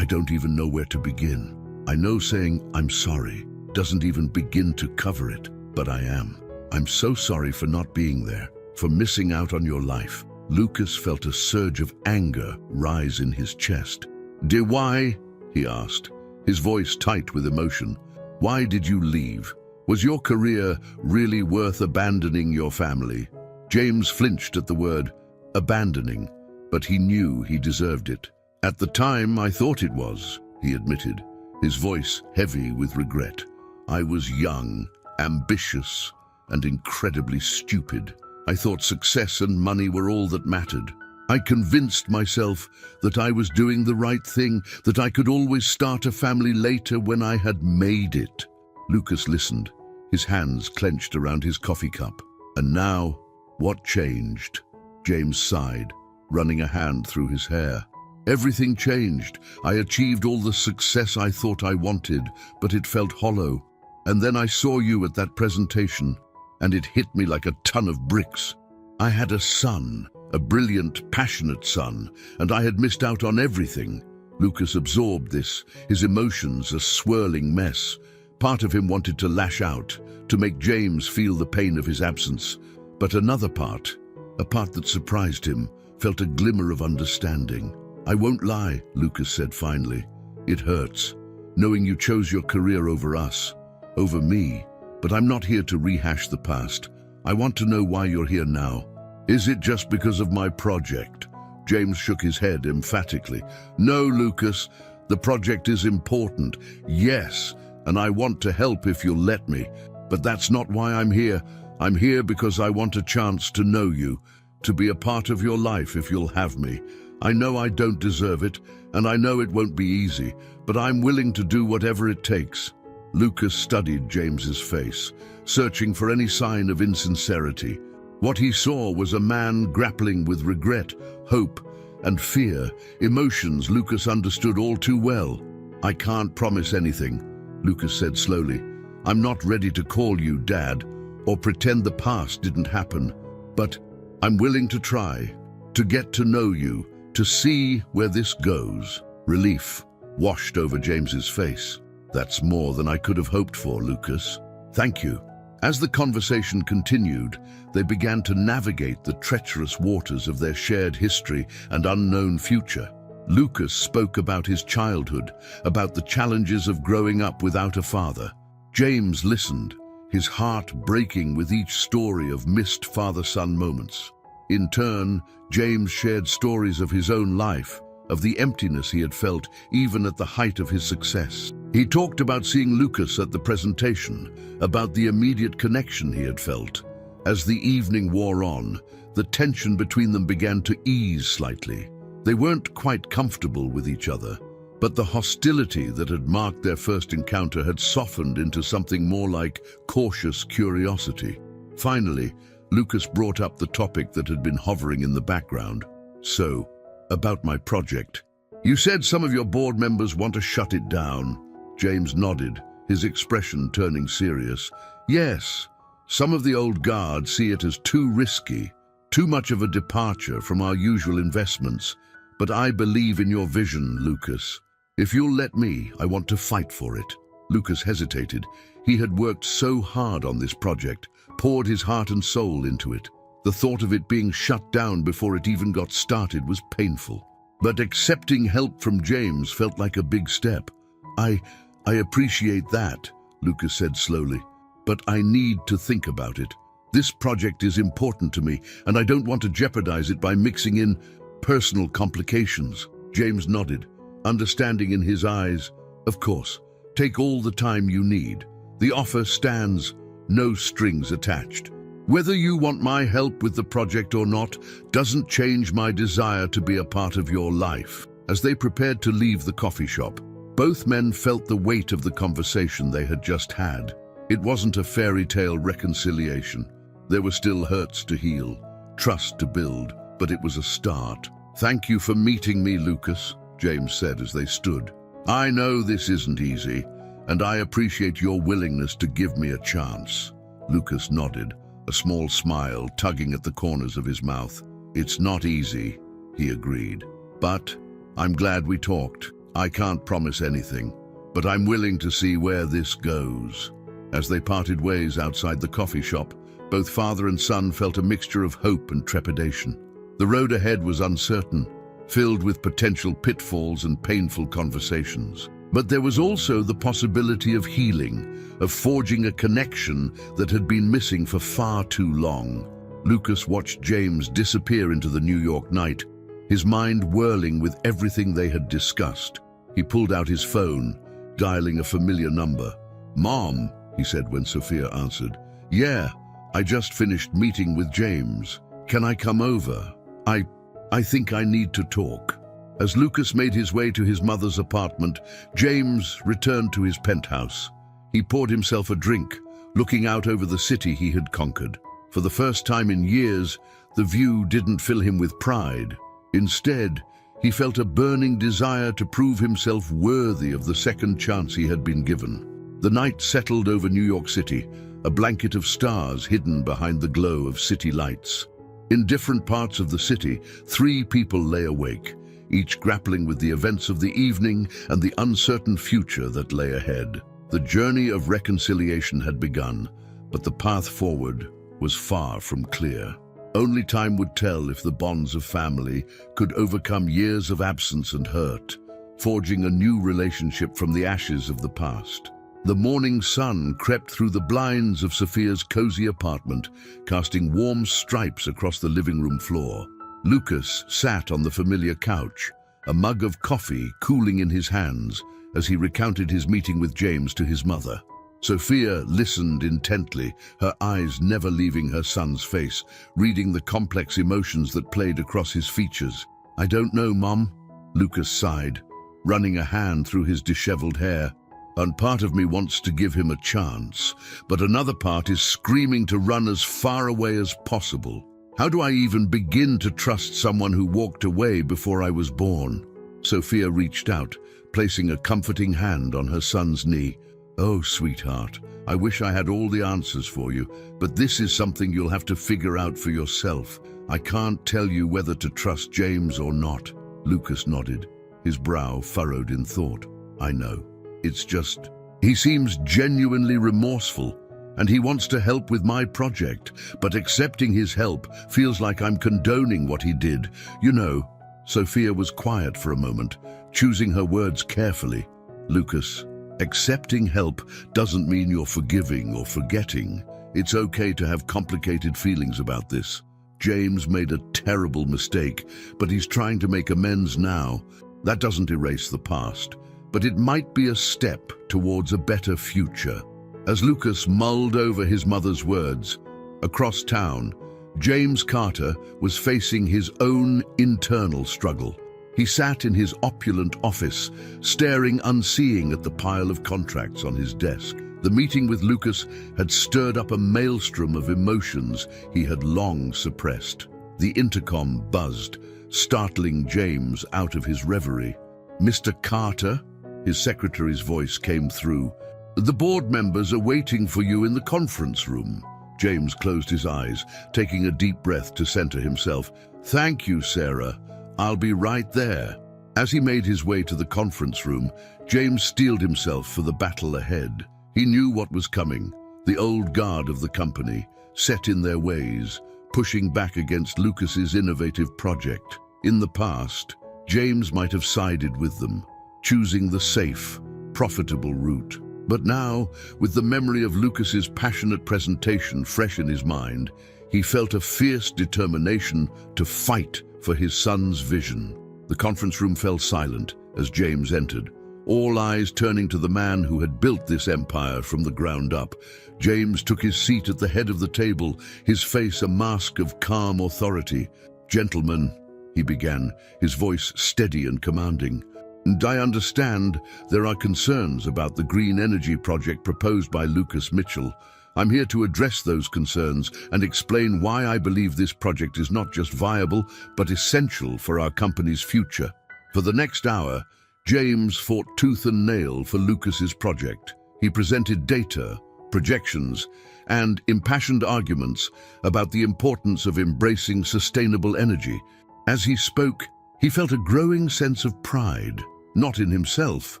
don't even know where to begin. I know saying I'm sorry doesn't even begin to cover it, but I am. I'm so sorry for not being there, for missing out on your life." Lucas felt a surge of anger rise in his chest. "Dear, why?" he asked, his voice tight with emotion. "Why did you leave? Was your career really worth abandoning your family?" James flinched at the word abandoning, but he knew he deserved it. "At the time, I thought it was," he admitted, his voice heavy with regret. "I was young, ambitious, and incredibly stupid. I thought success and money were all that mattered. I convinced myself that I was doing the right thing, that I could always start a family later when I had made it." Lucas listened, his hands clenched around his coffee cup. "And now, what changed?" James sighed, running a hand through his hair. "Everything changed. I achieved all the success I thought I wanted, but it felt hollow. And then I saw you at that presentation, and it hit me like a ton of bricks. I had a son, a brilliant, passionate son, and I had missed out on everything." Lucas absorbed this, his emotions a swirling mess. Part of him wanted to lash out, to make James feel the pain of his absence. But another part, a part that surprised him, felt a glimmer of understanding. "I won't lie," Lucas said finally. "It hurts, knowing you chose your career over us, over me. But I'm not here to rehash the past. I want to know why you're here now. Is it just because of my project?" James shook his head emphatically. "No, Lucas, the project is important, yes, and I want to help if you'll let me. But that's not why I'm here. I'm here because I want a chance to know you, to be a part of your life if you'll have me. I know I don't deserve it, and I know it won't be easy, but I'm willing to do whatever it takes." Lucas studied James's face, searching for any sign of insincerity. What he saw was a man grappling with regret, hope, and fear, emotions Lucas understood all too well. "I can't promise anything," Lucas said slowly. "I'm not ready to call you Dad, or pretend the past didn't happen, but I'm willing to try, to get to know you, to see where this goes." Relief washed over James's face. "That's more than I could have hoped for, Lucas. Thank you." As the conversation continued, they began to navigate the treacherous waters of their shared history and unknown future. Lucas spoke about his childhood, about the challenges of growing up without a father. James listened, his heart breaking with each story of missed father-son moments. In turn, James shared stories of his own life, of the emptiness he had felt even at the height of his success. He talked about seeing Lucas at the presentation, about the immediate connection he had felt. As the evening wore on, the tension between them began to ease slightly. They weren't quite comfortable with each other, but the hostility that had marked their first encounter had softened into something more like cautious curiosity. Finally, Lucas brought up the topic that had been hovering in the background. "So, about my project. You said some of your board members want to shut it down." James nodded, his expression turning serious. "Yes, some of the old guard see it as too risky, too much of a departure from our usual investments. But I believe in your vision, Lucas. If you'll let me, I want to fight for it." Lucas hesitated. He had worked so hard on this project, poured his heart and soul into it. The thought of it being shut down before it even got started was painful. But accepting help from James felt like a big step. I appreciate that," Lucas said slowly, "but I need to think about it. This project is important to me, and I don't want to jeopardize it by mixing in personal complications." James nodded, understanding in his eyes. "Of course, take all the time you need. The offer stands, no strings attached. Whether you want my help with the project or not doesn't change my desire to be a part of your life." As they prepared to leave the coffee shop, both men felt the weight of the conversation they had just had. It wasn't a fairy tale reconciliation. There were still hurts to heal, trust to build, but it was a start. "Thank you for meeting me, Lucas," James said as they stood. "I know this isn't easy, and I appreciate your willingness to give me a chance." Lucas nodded, a small smile tugging at the corners of his mouth. "It's not easy," he agreed. "But I'm glad we talked. I can't promise anything, but I'm willing to see where this goes." As they parted ways outside the coffee shop, both father and son felt a mixture of hope and trepidation. The road ahead was uncertain, filled with potential pitfalls and painful conversations. But there was also the possibility of healing, of forging a connection that had been missing for far too long. Lucas watched James disappear into the New York night, his mind whirling with everything they had discussed. He pulled out his phone, dialing a familiar number. "Mom," he said when Sophia answered. "Yeah, I just finished meeting with James. Can I come over? I think I need to talk." As Lucas made his way to his mother's apartment, James returned to his penthouse. He poured himself a drink, looking out over the city he had conquered. For the first time in years, the view didn't fill him with pride. Instead, he felt a burning desire to prove himself worthy of the second chance he had been given. The night settled over New York City, a blanket of stars hidden behind the glow of city lights. In different parts of the city, 3 people lay awake, each grappling with the events of the evening and the uncertain future that lay ahead. The journey of reconciliation had begun, but the path forward was far from clear. Only time would tell if the bonds of family could overcome years of absence and hurt, forging a new relationship from the ashes of the past. The morning sun crept through the blinds of Sophia's cozy apartment, casting warm stripes across the living room floor. Lucas sat on the familiar couch, a mug of coffee cooling in his hands as he recounted his meeting with James to his mother. Sophia listened intently, her eyes never leaving her son's face, reading the complex emotions that played across his features. "I don't know, Mom," Lucas sighed, running a hand through his disheveled hair. "And part of me wants to give him a chance, but another part is screaming to run as far away as possible. How do I even begin to trust someone who walked away before I was born?" Sophia reached out, placing a comforting hand on her son's knee. "Oh, sweetheart, I wish I had all the answers for you, but this is something you'll have to figure out for yourself. I can't tell you whether to trust James or not." Lucas nodded, his brow furrowed in thought. "I know. It's just, he seems genuinely remorseful, and he wants to help with my project, but accepting his help feels like I'm condoning what he did. You know." Sophia was quiet for a moment, choosing her words carefully. "Lucas, accepting help doesn't mean you're forgiving or forgetting. It's okay to have complicated feelings about this. James made a terrible mistake, but he's trying to make amends now. That doesn't erase the past, but it might be a step towards a better future." As Lucas mulled over his mother's words, across town, James Carter was facing his own internal struggle. He sat in his opulent office, staring unseeing at the pile of contracts on his desk. The meeting with Lucas had stirred up a maelstrom of emotions he had long suppressed. The intercom buzzed, startling James out of his reverie. "Mr. Carter?" His secretary's voice came through. "The board members are waiting for you in the conference room." James closed his eyes, taking a deep breath to center himself. "Thank you, Sarah. I'll be right there." As he made his way to the conference room, James steeled himself for the battle ahead. He knew what was coming. The old guard of the company, set in their ways, pushing back against Lucas's innovative project. In the past, James might have sided with them, choosing the safe, profitable route. But now, with the memory of Lucas's passionate presentation fresh in his mind, he felt a fierce determination to fight for his son's vision. The conference room fell silent as James entered, all eyes turning to the man who had built this empire from the ground up. James took his seat at the head of the table, his face a mask of calm authority. "Gentlemen," he began, his voice steady and commanding, "and I understand there are concerns about the green energy project proposed by Lucas Mitchell, I'm here to address those concerns and explain why I believe this project is not just viable, but essential for our company's future. For the next hour, James fought tooth and nail for Lucas's project. He presented data, projections, and impassioned arguments about the importance of embracing sustainable energy. As he spoke, he felt a growing sense of pride, not in himself,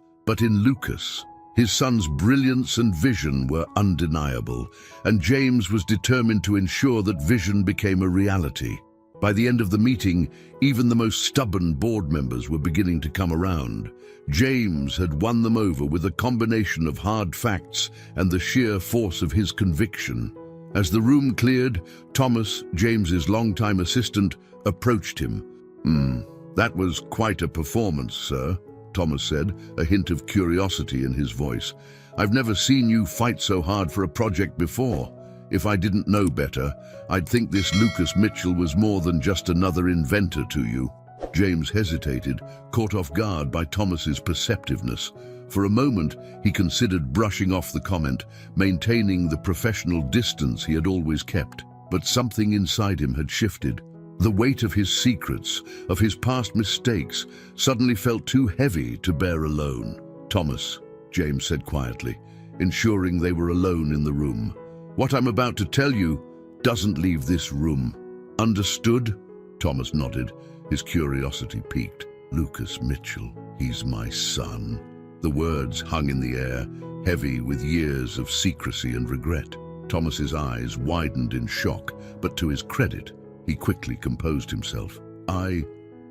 but in Lucas. His son's brilliance and vision were undeniable, and James was determined to ensure that vision became a reality. By the end of the meeting, even the most stubborn board members were beginning to come around. James had won them over with a combination of hard facts and the sheer force of his conviction. As the room cleared, Thomas, James's longtime assistant, approached him. That was quite a performance, sir," Thomas said, a hint of curiosity in his voice. "I've never seen you fight so hard for a project before. If I didn't know better, I'd think this Lucas Mitchell was more than just another inventor to you." James hesitated, caught off guard by Thomas's perceptiveness. For a moment, he considered brushing off the comment, maintaining the professional distance he had always kept. But something inside him had shifted. The weight of his secrets, of his past mistakes, suddenly felt too heavy to bear alone. "Thomas," James said quietly, ensuring they were alone in the room, "what I'm about to tell you doesn't leave this room. Understood?" Thomas nodded, his curiosity piqued. "Lucas Mitchell, he's my son." The words hung in the air, heavy with years of secrecy and regret. Thomas's eyes widened in shock, but to his credit, he quickly composed himself. I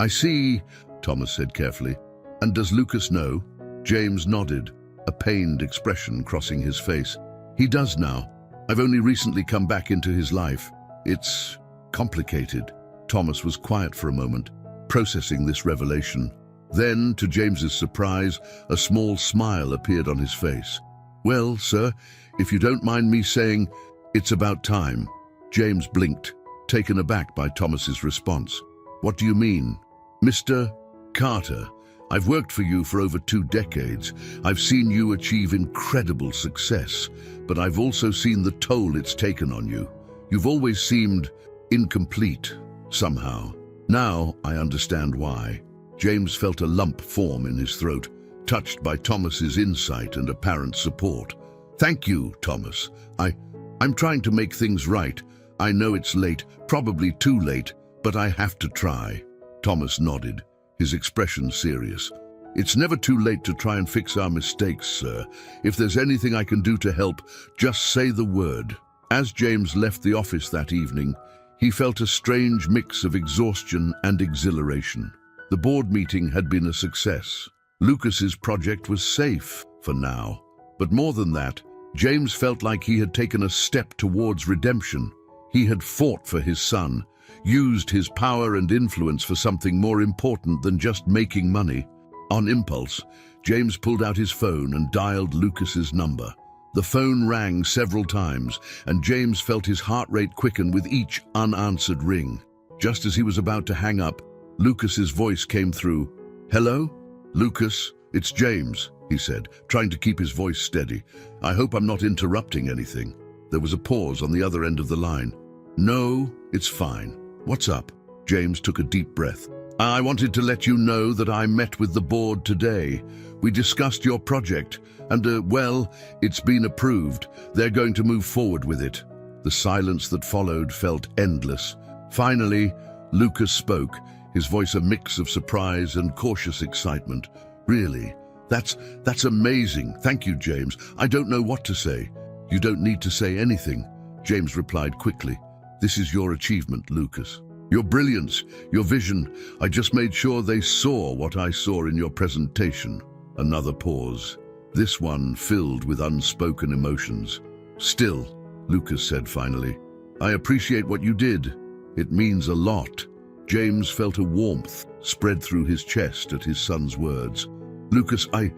see," Thomas said carefully. "And does Lucas know?" James nodded, a pained expression crossing his face. "He does now. I've only recently come back into his life. It's complicated." Thomas was quiet for a moment, processing this revelation. Then, to James's surprise, a small smile appeared on his face. "Well, sir, if you don't mind me saying, it's about time." James blinked, taken aback by Thomas's response. "What do you mean?" "Mr. Carter, I've worked for you for over 2 decades. I've seen you achieve incredible success, but I've also seen the toll it's taken on you. You've always seemed incomplete, somehow. Now I understand why." James felt a lump form in his throat, touched by Thomas's insight and apparent support. "Thank you, Thomas. I'm trying to make things right. I know it's late, probably too late, but I have to try." Thomas nodded, his expression serious. "It's never too late to try and fix our mistakes, sir. If there's anything I can do to help, just say the word." As James left the office that evening, he felt a strange mix of exhaustion and exhilaration. The board meeting had been a success. Lucas's project was safe, for now. But more than that, James felt like he had taken a step towards redemption. He had fought for his son, used his power and influence for something more important than just making money. On impulse, James pulled out his phone and dialed Lucas's number. The phone rang several times, and James felt his heart rate quicken with each unanswered ring. Just as he was about to hang up, Lucas's voice came through. "Hello? Lucas, it's James," he said, trying to keep his voice steady. "I hope I'm not interrupting anything." There was a pause on the other end of the line. "No, it's fine. What's up?" James took a deep breath. "I wanted to let you know that I met with the board today. We discussed your project, and, well, it's been approved. They're going to move forward with it." The silence that followed felt endless. Finally, Lucas spoke, his voice a mix of surprise and cautious excitement. "Really? That's amazing. Thank you, James. I don't know what to say." "You don't need to say anything," James replied quickly. "This is your achievement, Lucas. Your brilliance, your vision. I just made sure they saw what I saw in your presentation." Another pause, this one filled with unspoken emotions. "Still," Lucas said finally, "I appreciate what you did. It means a lot." James felt a warmth spread through his chest at his son's words. "Lucas, I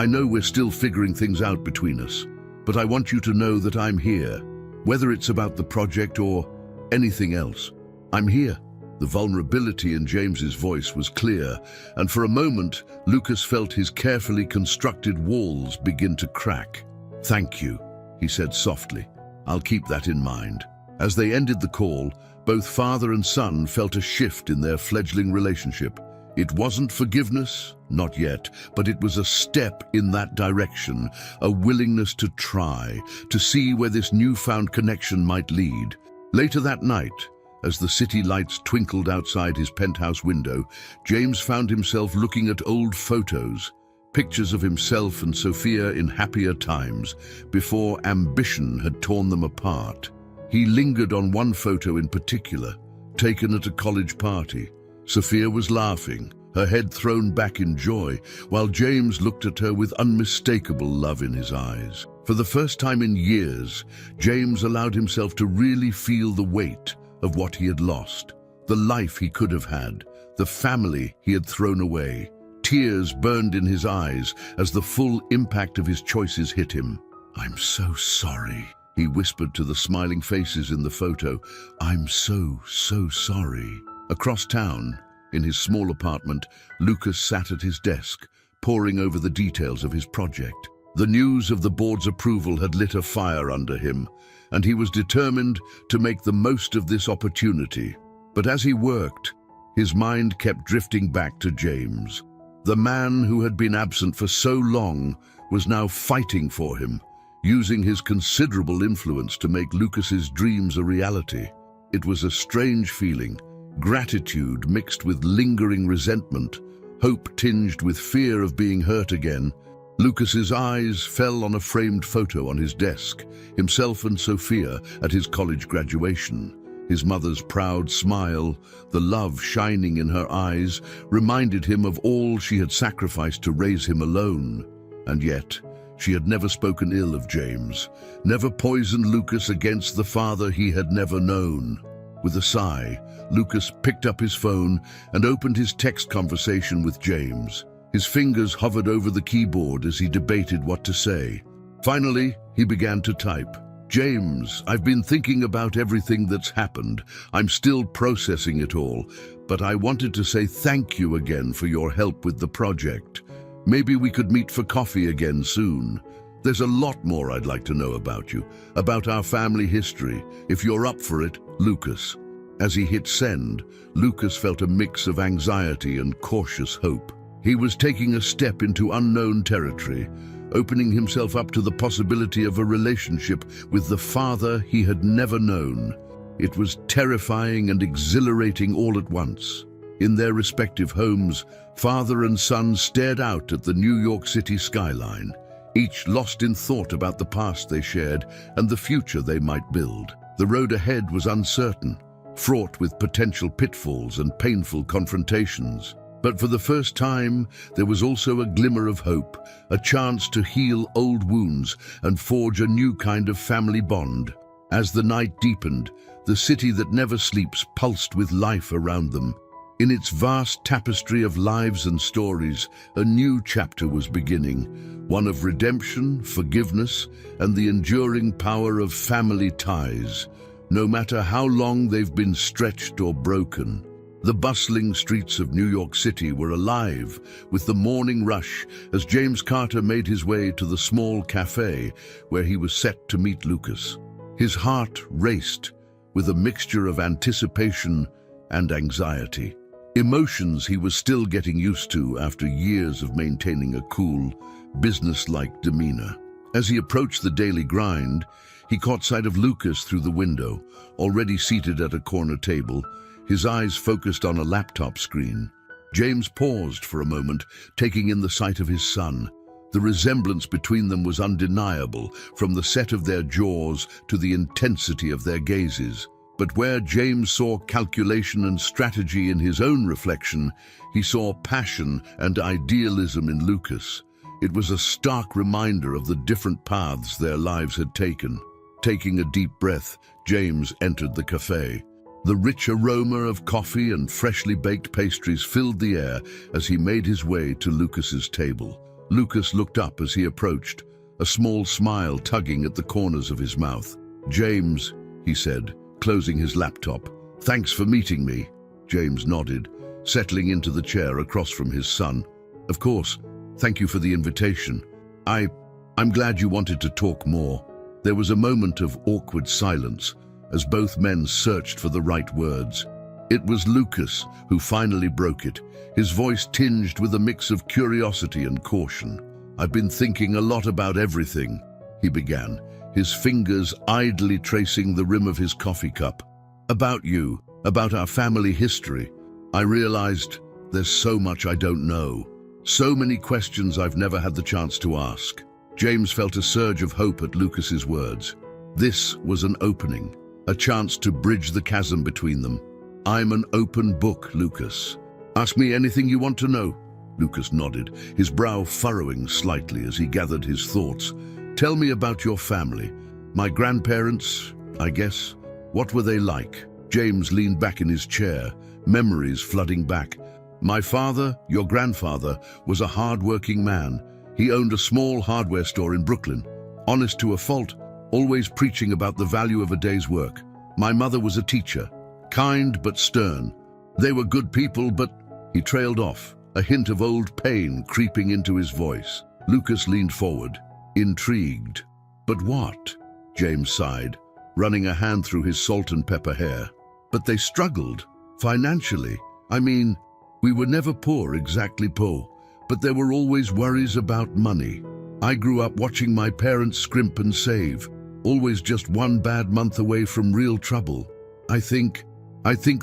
know we're still figuring things out between us, but I want you to know that I'm here. Whether it's about the project or anything else, I'm here." The vulnerability in James's voice was clear, and for a moment, Lucas felt his carefully constructed walls begin to crack. "Thank you," he said softly. I'll keep that in mind." As they ended the call, both father and son felt a shift in their fledgling relationship. It wasn't forgiveness, not yet, but it was a step in that direction, a willingness to try, to see where this newfound connection might lead. Later that night, as the city lights twinkled outside his penthouse window, James found himself looking at old photos, pictures of himself and Sophia in happier times, before ambition had torn them apart. He lingered on one photo in particular, taken at a college party. Sophia was laughing, her head thrown back in joy, while James looked at her with unmistakable love in his eyes. For the first time in years, James allowed himself to really feel the weight of what he had lost, the life he could have had, the family he had thrown away. Tears burned in his eyes as the full impact of his choices hit him. "I'm so sorry," he whispered to the smiling faces in the photo. "I'm so sorry." Across town, in his small apartment, Lucas sat at his desk, poring over the details of his project. The news of the board's approval had lit a fire under him, and he was determined to make the most of this opportunity. But as he worked, his mind kept drifting back to James. The man who had been absent for so long was now fighting for him, using his considerable influence to make Lucas's dreams a reality. It was a strange feeling, gratitude mixed with lingering resentment, hope tinged with fear of being hurt again. Lucas's eyes fell on a framed photo on his desk, himself and Sophia at his college graduation. His mother's proud smile, the love shining in her eyes, reminded him of all she had sacrificed to raise him alone. And yet, she had never spoken ill of James, never poisoned Lucas against the father he had never known. With a sigh, Lucas picked up his phone and opened his text conversation with James. His fingers hovered over the keyboard as he debated what to say. Finally, he began to type. "James, I've been thinking about everything that's happened. I'm still processing it all, but I wanted to say thank you again for your help with the project. Maybe we could meet for coffee again soon. There's a lot more I'd like to know about you, about our family history. If you're up for it, Lucas." As he hit send, Lucas felt a mix of anxiety and cautious hope. He was taking a step into unknown territory, opening himself up to the possibility of a relationship with the father he had never known. It was terrifying and exhilarating all at once. In their respective homes, father and son stared out at the New York City skyline, each lost in thought about the past they shared and the future they might build. The road ahead was uncertain, fraught with potential pitfalls and painful confrontations. But for the first time, there was also a glimmer of hope, a chance to heal old wounds and forge a new kind of family bond. As the night deepened, the city that never sleeps pulsed with life around them. In its vast tapestry of lives and stories, a new chapter was beginning, one of redemption, forgiveness, and the enduring power of family ties, no matter how long they've been stretched or broken. The bustling streets of New York City were alive with the morning rush as James Carter made his way to the small cafe where he was set to meet Lucas. His heart raced with a mixture of anticipation and anxiety, emotions he was still getting used to after years of maintaining a cool, business-like demeanor. As he approached the daily grind, he caught sight of Lucas through the window, already seated at a corner table, his eyes focused on a laptop screen. James paused for a moment, taking in the sight of his son. The resemblance between them was undeniable, from the set of their jaws to the intensity of their gazes. But where James saw calculation and strategy in his own reflection, he saw passion and idealism in Lucas. It was a stark reminder of the different paths their lives had taken. Taking a deep breath, James entered the cafe. The rich aroma of coffee and freshly baked pastries filled the air as he made his way to Lucas's table. Lucas looked up as he approached, a small smile tugging at the corners of his mouth. "James," he said, closing his laptop. "Thanks for meeting me." James nodded, settling into the chair across from his son. "Of course, thank you for the invitation. I'm glad you wanted to talk more." There was a moment of awkward silence as both men searched for the right words. It was Lucas who finally broke it, his voice tinged with a mix of curiosity and caution. "I've been thinking a lot about everything," he began, his fingers idly tracing the rim of his coffee cup. "About you, about our family history. I realized there's so much I don't know. So many questions I've never had the chance to ask." James felt a surge of hope at Lucas's words. This was an opening, a chance to bridge the chasm between them. "I'm an open book, Lucas. Ask me anything you want to know." Lucas nodded, his brow furrowing slightly as he gathered his thoughts. "Tell me about your family. My grandparents, I guess. What were they like?" James leaned back in his chair, memories flooding back. "My father, your grandfather, was a hard-working man. He owned a small hardware store in Brooklyn. Honest to a fault, always preaching about the value of a day's work. My mother was a teacher, kind but stern. They were good people, but..." He trailed off, a hint of old pain creeping into his voice. Lucas leaned forward, intrigued. "But what?" James sighed, running a hand through his salt and pepper hair. "But they struggled, financially. I mean, we were never poor, exactly poor, but there were always worries about money. I grew up watching my parents scrimp and save, always just one bad month away from real trouble. I think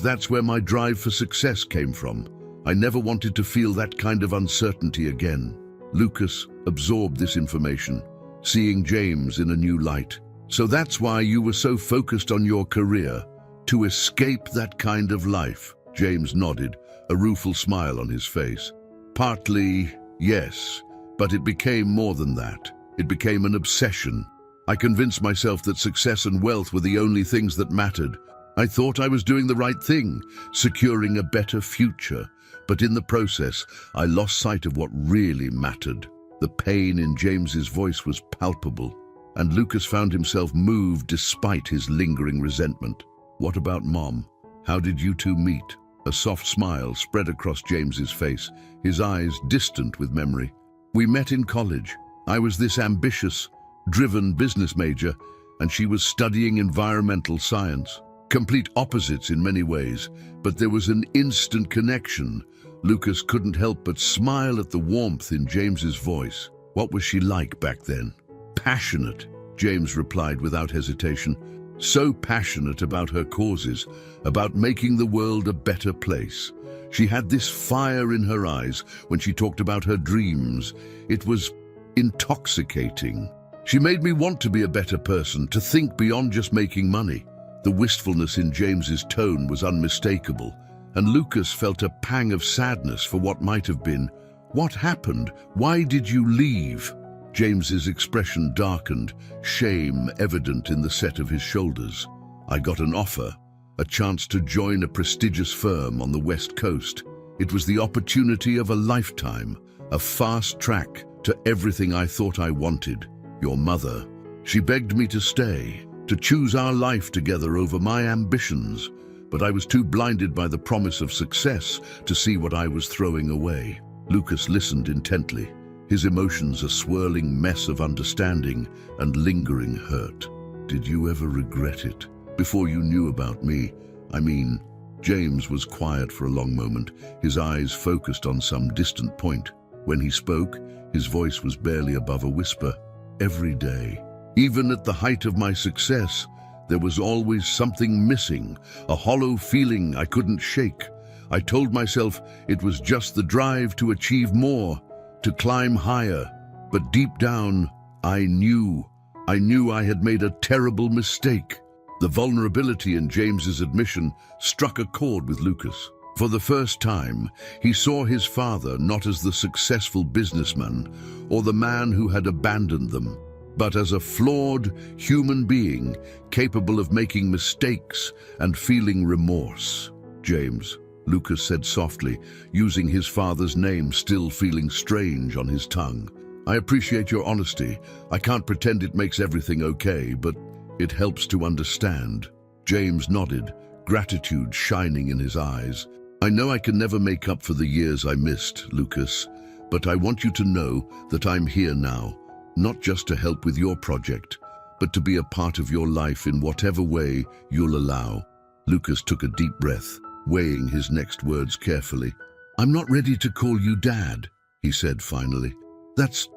that's where my drive for success came from. I never wanted to feel that kind of uncertainty again." Lucas absorbed this information, seeing James in a new light. "So that's why you were so focused on your career, to escape that kind of life?" James nodded, a rueful smile on his face. "Partly, yes, but it became more than that. It became an obsession. I convinced myself that success and wealth were the only things that mattered. I thought I was doing the right thing, securing a better future. But in the process, I lost sight of what really mattered." The pain in James's voice was palpable, and Lucas found himself moved despite his lingering resentment. "What about Mom? How did you two meet?" A soft smile spread across James's face, his eyes distant with memory. "We met in college. I was this ambitious, driven business major, and she was studying environmental science. Complete opposites in many ways, but there was an instant connection." Lucas couldn't help but smile at the warmth in James's voice. "What was she like back then?" "Passionate," James replied without hesitation. "So passionate about her causes, about making the world a better place. She had this fire in her eyes when she talked about her dreams. It was intoxicating. She made me want to be a better person, to think beyond just making money." The wistfulness in James's tone was unmistakable, and Lucas felt a pang of sadness for what might have been. "What happened? Why did you leave?" James's expression darkened, shame evident in the set of his shoulders. "I got an offer, a chance to join a prestigious firm on the West Coast. It was the opportunity of a lifetime, a fast track to everything I thought I wanted. Your mother, she begged me to stay, to choose our life together over my ambitions, but I was too blinded by the promise of success to see what I was throwing away." Lucas listened intently, his emotions a swirling mess of understanding and lingering hurt. "Did you ever regret it? Before you knew about me, I mean..." James was quiet for a long moment, his eyes focused on some distant point. When he spoke, his voice was barely above a whisper. "Every day, even at the height of my success, there was always something missing, a hollow feeling I couldn't shake. I told myself it was just the drive to achieve more, to climb higher. But deep down, I knew I had made a terrible mistake." The vulnerability in James's admission struck a chord with Lucas. For the first time, he saw his father not as the successful businessman or the man who had abandoned them, but as a flawed human being capable of making mistakes and feeling remorse. "James," Lucas said softly, using his father's name still feeling strange on his tongue. "I appreciate your honesty. I can't pretend it makes everything okay, but it helps to understand." James nodded, gratitude shining in his eyes. "I know I can never make up for the years I missed, Lucas, but I want you to know that I'm here now, not just to help with your project, but to be a part of your life in whatever way you'll allow. Lucas took a deep breath, weighing his next words carefully. I'm not ready to call you Dad, he said finally. That's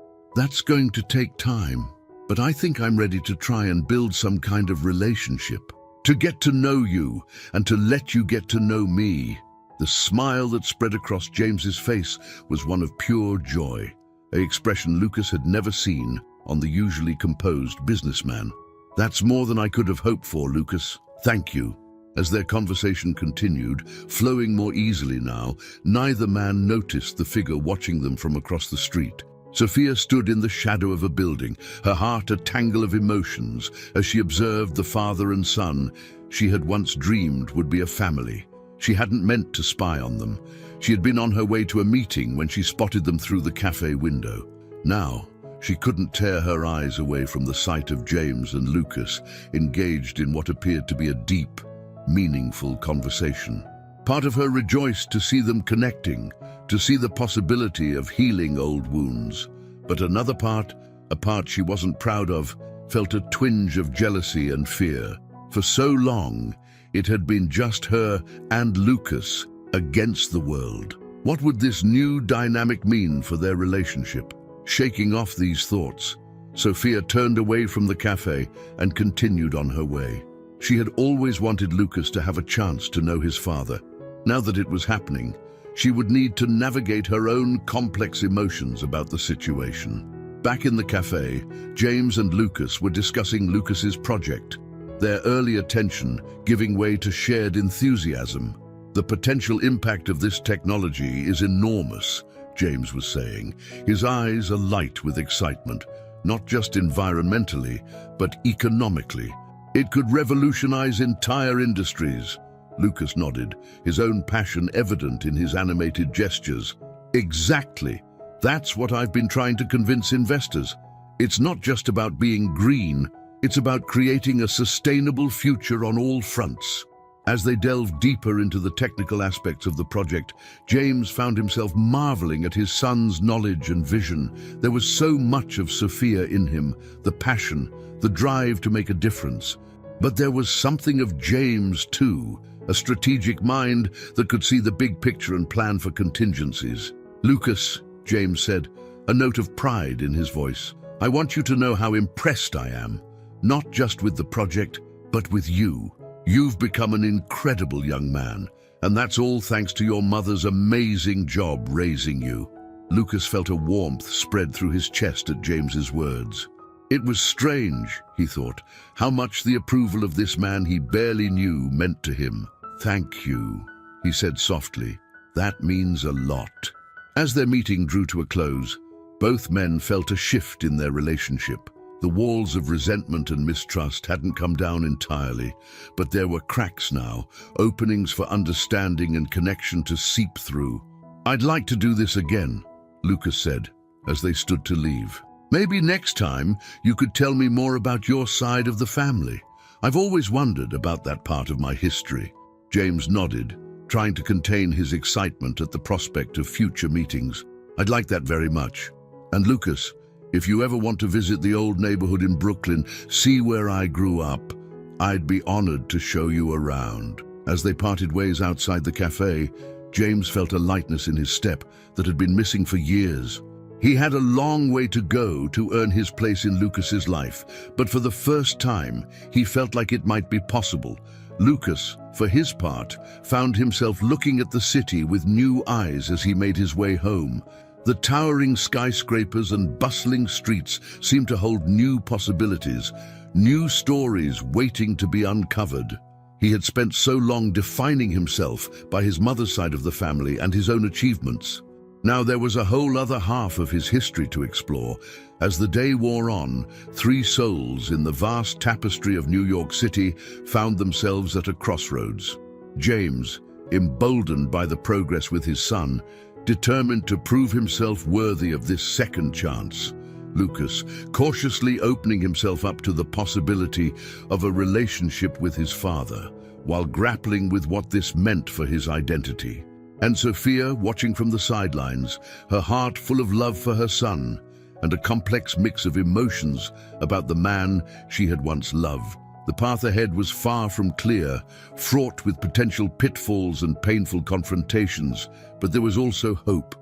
going to take time, but I think I'm ready to try and build some kind of relationship, to get to know you and to let you get to know me. The smile that spread across James's face was one of pure joy, an expression Lucas had never seen on the usually composed businessman. That's more than I could have hoped for, Lucas. Thank you. As their conversation continued, flowing more easily now, neither man noticed the figure watching them from across the street. Sophia stood in the shadow of a building, her heart a tangle of emotions, as she observed the father and son she had once dreamed would be a family. She hadn't meant to spy on them. She had been on her way to a meeting when she spotted them through the cafe window. Now, she couldn't tear her eyes away from the sight of James and Lucas, engaged in what appeared to be a deep, meaningful conversation. Part of her rejoiced to see them connecting, to see the possibility of healing old wounds. But another part, a part she wasn't proud of, felt a twinge of jealousy and fear. For so long, it had been just her and Lucas against the world. What would this new dynamic mean for their relationship? Shaking off these thoughts, Sophia turned away from the cafe and continued on her way. She had always wanted Lucas to have a chance to know his father. Now that it was happening, she would need to navigate her own complex emotions about the situation. Back in the cafe, James and Lucas were discussing Lucas's project, their early attention giving way to shared enthusiasm. The potential impact of this technology is enormous, James was saying, his eyes alight with excitement, not just environmentally, but economically. It could revolutionize entire industries. Lucas nodded, his own passion evident in his animated gestures. Exactly. That's what I've been trying to convince investors. It's not just about being green, it's about creating a sustainable future on all fronts. As they delved deeper into the technical aspects of the project, James found himself marveling at his son's knowledge and vision. There was so much of Sophia in him, the passion, the drive to make a difference. But there was something of James too, a strategic mind that could see the big picture and plan for contingencies. Lucas, James said, a note of pride in his voice, I want you to know how impressed I am, not just with the project, but with you. You've become an incredible young man, and that's all thanks to your mother's amazing job raising you. Lucas felt a warmth spread through his chest at James's words. It was strange, he thought, how much the approval of this man he barely knew meant to him. Thank you, he said softly. That means a lot. As their meeting drew to a close, both men felt a shift in their relationship. The walls of resentment and mistrust hadn't come down entirely, but there were cracks now, openings for understanding and connection to seep through. I'd like to do this again, Lucas said, as they stood to leave. Maybe next time you could tell me more about your side of the family. I've always wondered about that part of my history. James nodded, trying to contain his excitement at the prospect of future meetings. I'd like that very much. And Lucas, if you ever want to visit the old neighborhood in Brooklyn, see where I grew up, I'd be honored to show you around. As they parted ways outside the cafe, James felt a lightness in his step that had been missing for years. He had a long way to go to earn his place in Lucas's life, but for the first time, he felt like it might be possible. Lucas, for his part, found himself looking at the city with new eyes as he made his way home. The towering skyscrapers and bustling streets seemed to hold new possibilities, new stories waiting to be uncovered. He had spent so long defining himself by his mother's side of the family and his own achievements. Now there was a whole other half of his history to explore. As the day wore on, three souls in the vast tapestry of New York City found themselves at a crossroads. James, emboldened by the progress with his son, determined to prove himself worthy of this second chance. Lucas, cautiously opening himself up to the possibility of a relationship with his father, while grappling with what this meant for his identity. And Sophia, watching from the sidelines, her heart full of love for her son, and a complex mix of emotions about the man she had once loved. The path ahead was far from clear, fraught with potential pitfalls and painful confrontations, but there was also hope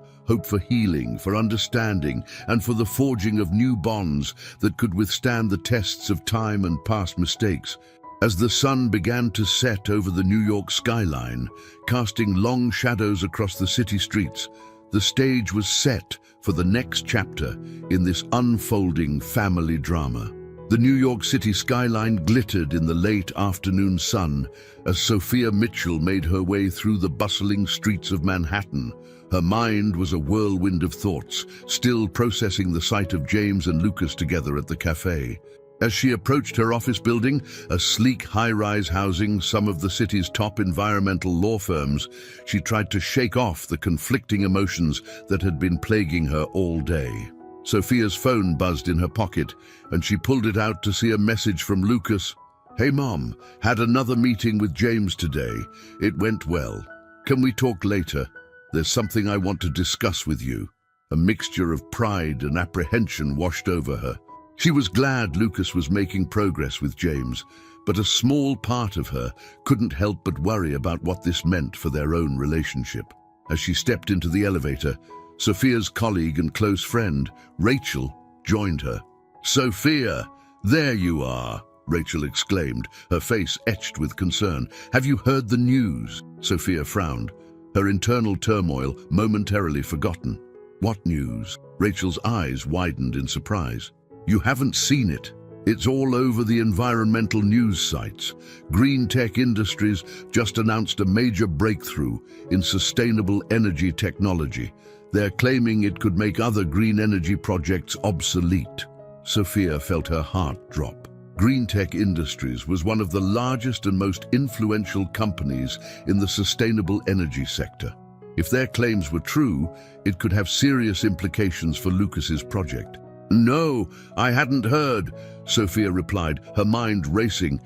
for healing, for understanding, and for the forging of new bonds that could withstand the tests of time and past mistakes. As the sun began to set over the New York skyline, casting long shadows across the city streets, the stage was set for the next chapter in this unfolding family drama. The New York City skyline glittered in the late afternoon sun as Sophia Mitchell made her way through the bustling streets of Manhattan. Her mind was a whirlwind of thoughts, still processing the sight of James and Lucas together at the cafe. As she approached her office building, a sleek high-rise housing some of the city's top environmental law firms, she tried to shake off the conflicting emotions that had been plaguing her all day. Sophia's phone buzzed in her pocket, and she pulled it out to see a message from Lucas. "Hey Mom, had another meeting with James today. It went well. Can we talk later? There's something I want to discuss with you." A mixture of pride and apprehension washed over her. She was glad Lucas was making progress with James, but a small part of her couldn't help but worry about what this meant for their own relationship. As she stepped into the elevator, Sophia's colleague and close friend, Rachel, joined her. "Sophia, there you are," Rachel exclaimed, her face etched with concern. "Have you heard the news?" Sophia frowned, her internal turmoil momentarily forgotten. "What news?" Rachel's eyes widened in surprise. "You haven't seen it? It's all over the environmental news sites. Green Tech Industries just announced a major breakthrough in sustainable energy technology. They're claiming it could make other green energy projects obsolete." Sophia felt her heart drop. Green Tech Industries was one of the largest and most influential companies in the sustainable energy sector. If their claims were true, it could have serious implications for Lucas's project. "No, I hadn't heard," Sophia replied, her mind racing.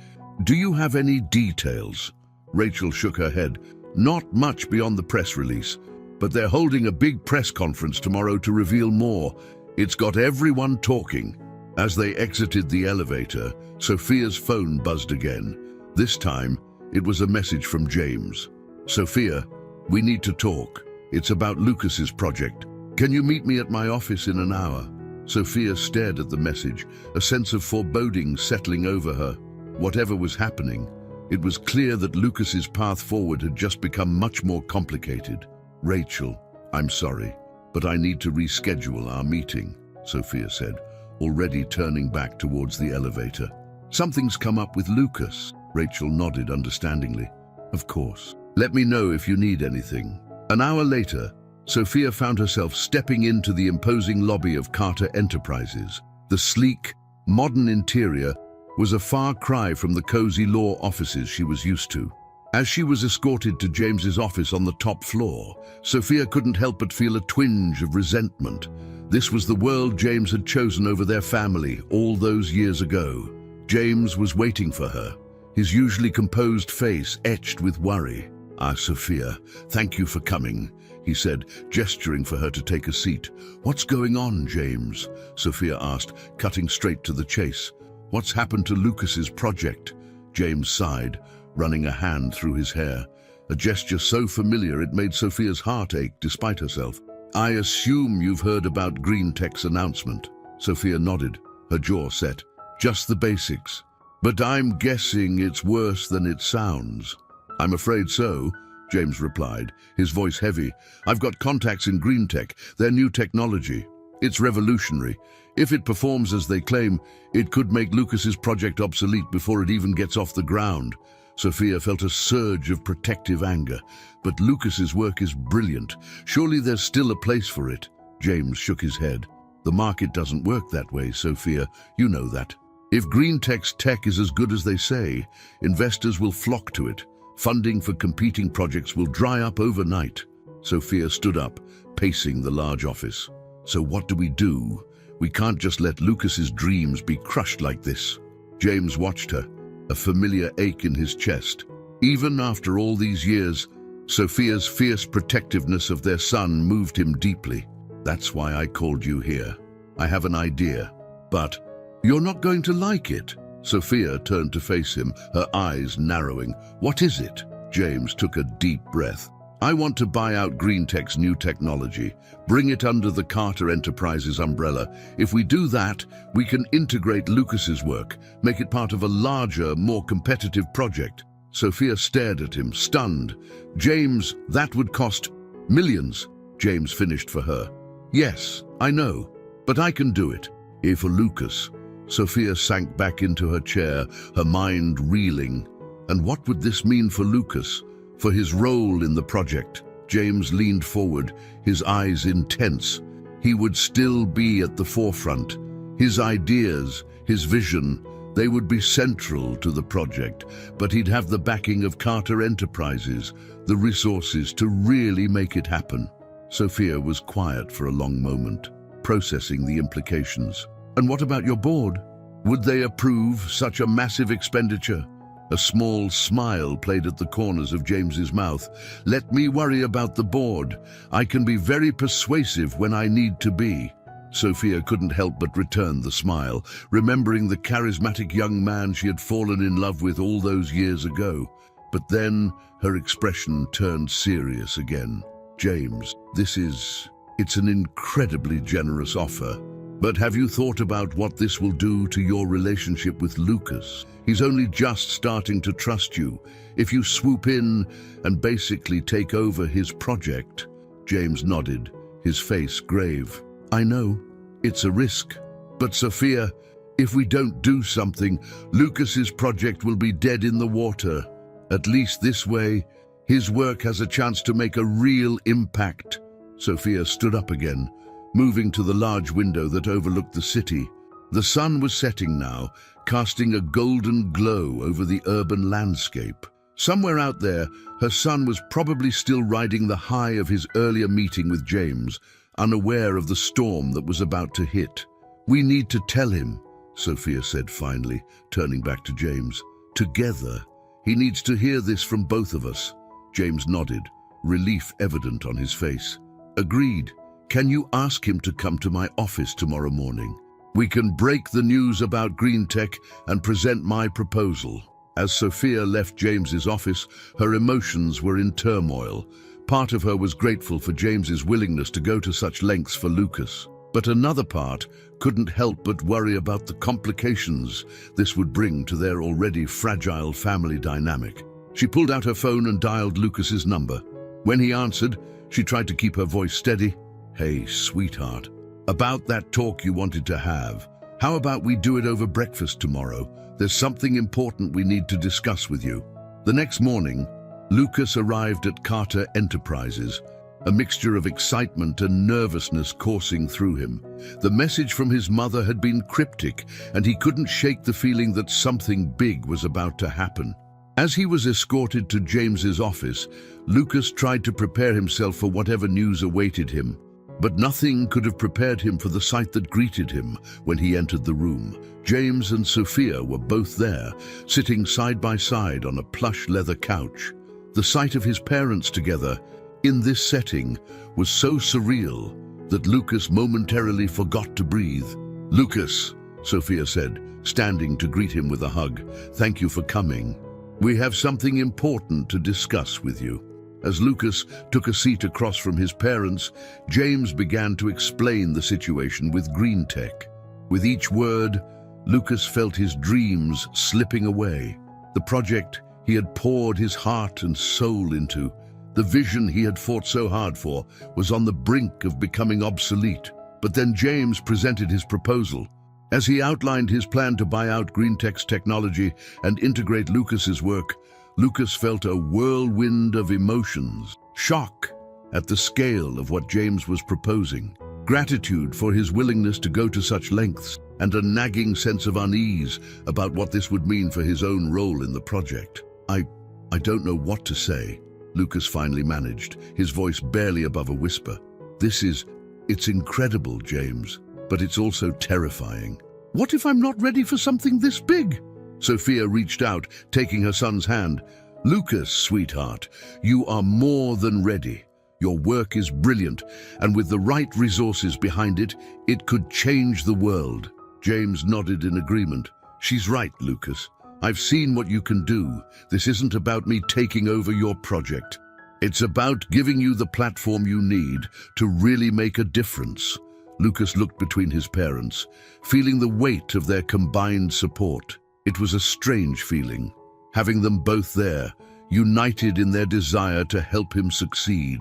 "Do you have any details?" Rachel shook her head. "Not much beyond the press release, but they're holding a big press conference tomorrow to reveal more. It's got everyone talking." As they exited the elevator, Sophia's phone buzzed again. This time, it was a message from James. "Sophia, we need to talk. It's about Lucas's project. Can you meet me at my office in an hour?" Sophia stared at the message, a sense of foreboding settling over her. Whatever was happening, it was clear that Lucas's path forward had just become much more complicated. "Rachel, I'm sorry, but I need to reschedule our meeting," Sophia said, already turning back towards the elevator. "Something's come up with Lucas," Rachel nodded understandingly. "Of course. Let me know if you need anything." An hour later, Sophia found herself stepping into the imposing lobby of Carter Enterprises. The sleek, modern interior was a far cry from the cozy law offices she was used to. As she was escorted to James's office on the top floor, Sophia couldn't help but feel a twinge of resentment. This was the world James had chosen over their family all those years ago. James was waiting for her, his usually composed face etched with worry. "Ah, Sophia, thank you for coming," he said, gesturing for her to take a seat. "What's going on, James?" Sophia asked, cutting straight to the chase. "What's happened to Lucas's project?" James sighed, running a hand through his hair, a gesture so familiar it made Sophia's heart ache despite herself. "I assume you've heard about Green Tech's announcement." Sophia nodded, her jaw set. "Just the basics. But I'm guessing it's worse than it sounds." "I'm afraid so," James replied, his voice heavy. "I've got contacts in Green Tech, their new technology. It's revolutionary. If it performs as they claim, it could make Lucas's project obsolete before it even gets off the ground." Sophia felt a surge of protective anger. "But Lucas's work is brilliant. Surely there's still a place for it." James shook his head. "The market doesn't work that way, Sophia. You know that. If Green Tech's tech is as good as they say, investors will flock to it. Funding for competing projects will dry up overnight." Sophia stood up, pacing the large office. "So what do we do? We can't just let Lucas's dreams be crushed like this." James watched her, a familiar ache in his chest. Even after all these years, Sophia's fierce protectiveness of their son moved him deeply. "That's why I called you here. I have an idea. But you're not going to like it. Sophia turned to face him, her eyes narrowing. What is it? James took a deep breath. I want to buy out GreenTech's new technology, bring it under the Carter Enterprises umbrella. If we do that, we can integrate Lucas's work, make it part of a larger, more competitive project. Sophia stared at him, stunned. James, that would cost millions. James finished for her. Yes, I know, but I can do it. For Lucas. Sophia sank back into her chair, her mind reeling. And what would this mean for Lucas? For his role in the project? James leaned forward, his eyes intense. He would still be at the forefront. His ideas, his vision, they would be central to the project, but he'd have the backing of Carter Enterprises, the resources to really make it happen. Sophia was quiet for a long moment, processing the implications. And what about your board? Would they approve such a massive expenditure? A small smile played at the corners of James's mouth. Let me worry about the board. I can be very persuasive when I need to be. Sophia couldn't help but return the smile, remembering the charismatic young man she had fallen in love with all those years ago. But then her expression turned serious again. James, it's an incredibly generous offer. But have you thought about what this will do to your relationship with Lucas? He's only just starting to trust you. If you swoop in and basically take over his project. James nodded, his face grave. I know, it's a risk. But Sophia, if we don't do something, Lucas's project will be dead in the water. At least this way, his work has a chance to make a real impact. Sophia stood up again, moving to the large window that overlooked the city. The sun was setting now, casting a golden glow over the urban landscape. Somewhere out there, her son was probably still riding the high of his earlier meeting with James, unaware of the storm that was about to hit. We need to tell him, Sophia said finally, turning back to James. Together. He needs to hear this from both of us. James nodded, relief evident on his face. Agreed. Can you ask him to come to my office tomorrow morning? We can break the news about GreenTech and present my proposal. As Sophia left James's office, her emotions were in turmoil. Part of her was grateful for James's willingness to go to such lengths for Lucas. But another part couldn't help but worry about the complications this would bring to their already fragile family dynamic. She pulled out her phone and dialed Lucas's number. When he answered, she tried to keep her voice steady. Hey, sweetheart, about that talk you wanted to have, how about we do it over breakfast tomorrow? There's something important we need to discuss with you. The next morning, Lucas arrived at Carter Enterprises, a mixture of excitement and nervousness coursing through him. The message from his mother had been cryptic, and he couldn't shake the feeling that something big was about to happen. As he was escorted to James's office, Lucas tried to prepare himself for whatever news awaited him. But nothing could have prepared him for the sight that greeted him when he entered the room. James and Sophia were both there, sitting side by side on a plush leather couch. The sight of his parents together, in this setting, was so surreal that Lucas momentarily forgot to breathe. Lucas, Sophia said, standing to greet him with a hug, thank you for coming. We have something important to discuss with you. As Lucas took a seat across from his parents, James began to explain the situation with GreenTech. With each word, Lucas felt his dreams slipping away. The project he had poured his heart and soul into, the vision he had fought so hard for, was on the brink of becoming obsolete. But then James presented his proposal. As he outlined his plan to buy out GreenTech's technology and integrate Lucas's work, Lucas felt a whirlwind of emotions. Shock at the scale of what James was proposing, gratitude for his willingness to go to such lengths, and a nagging sense of unease about what this would mean for his own role in the project. I don't know what to say, Lucas finally managed, his voice barely above a whisper. It's incredible, James, but it's also terrifying. What if I'm not ready for something this big? Sophia reached out, taking her son's hand. Lucas, sweetheart, you are more than ready. Your work is brilliant, and with the right resources behind it, it could change the world." James nodded in agreement. "She's right, Lucas. I've seen what you can do. This isn't about me taking over your project. It's about giving you the platform you need to really make a difference." Lucas looked between his parents, feeling the weight of their combined support. It was a strange feeling, having them both there, united in their desire to help him succeed.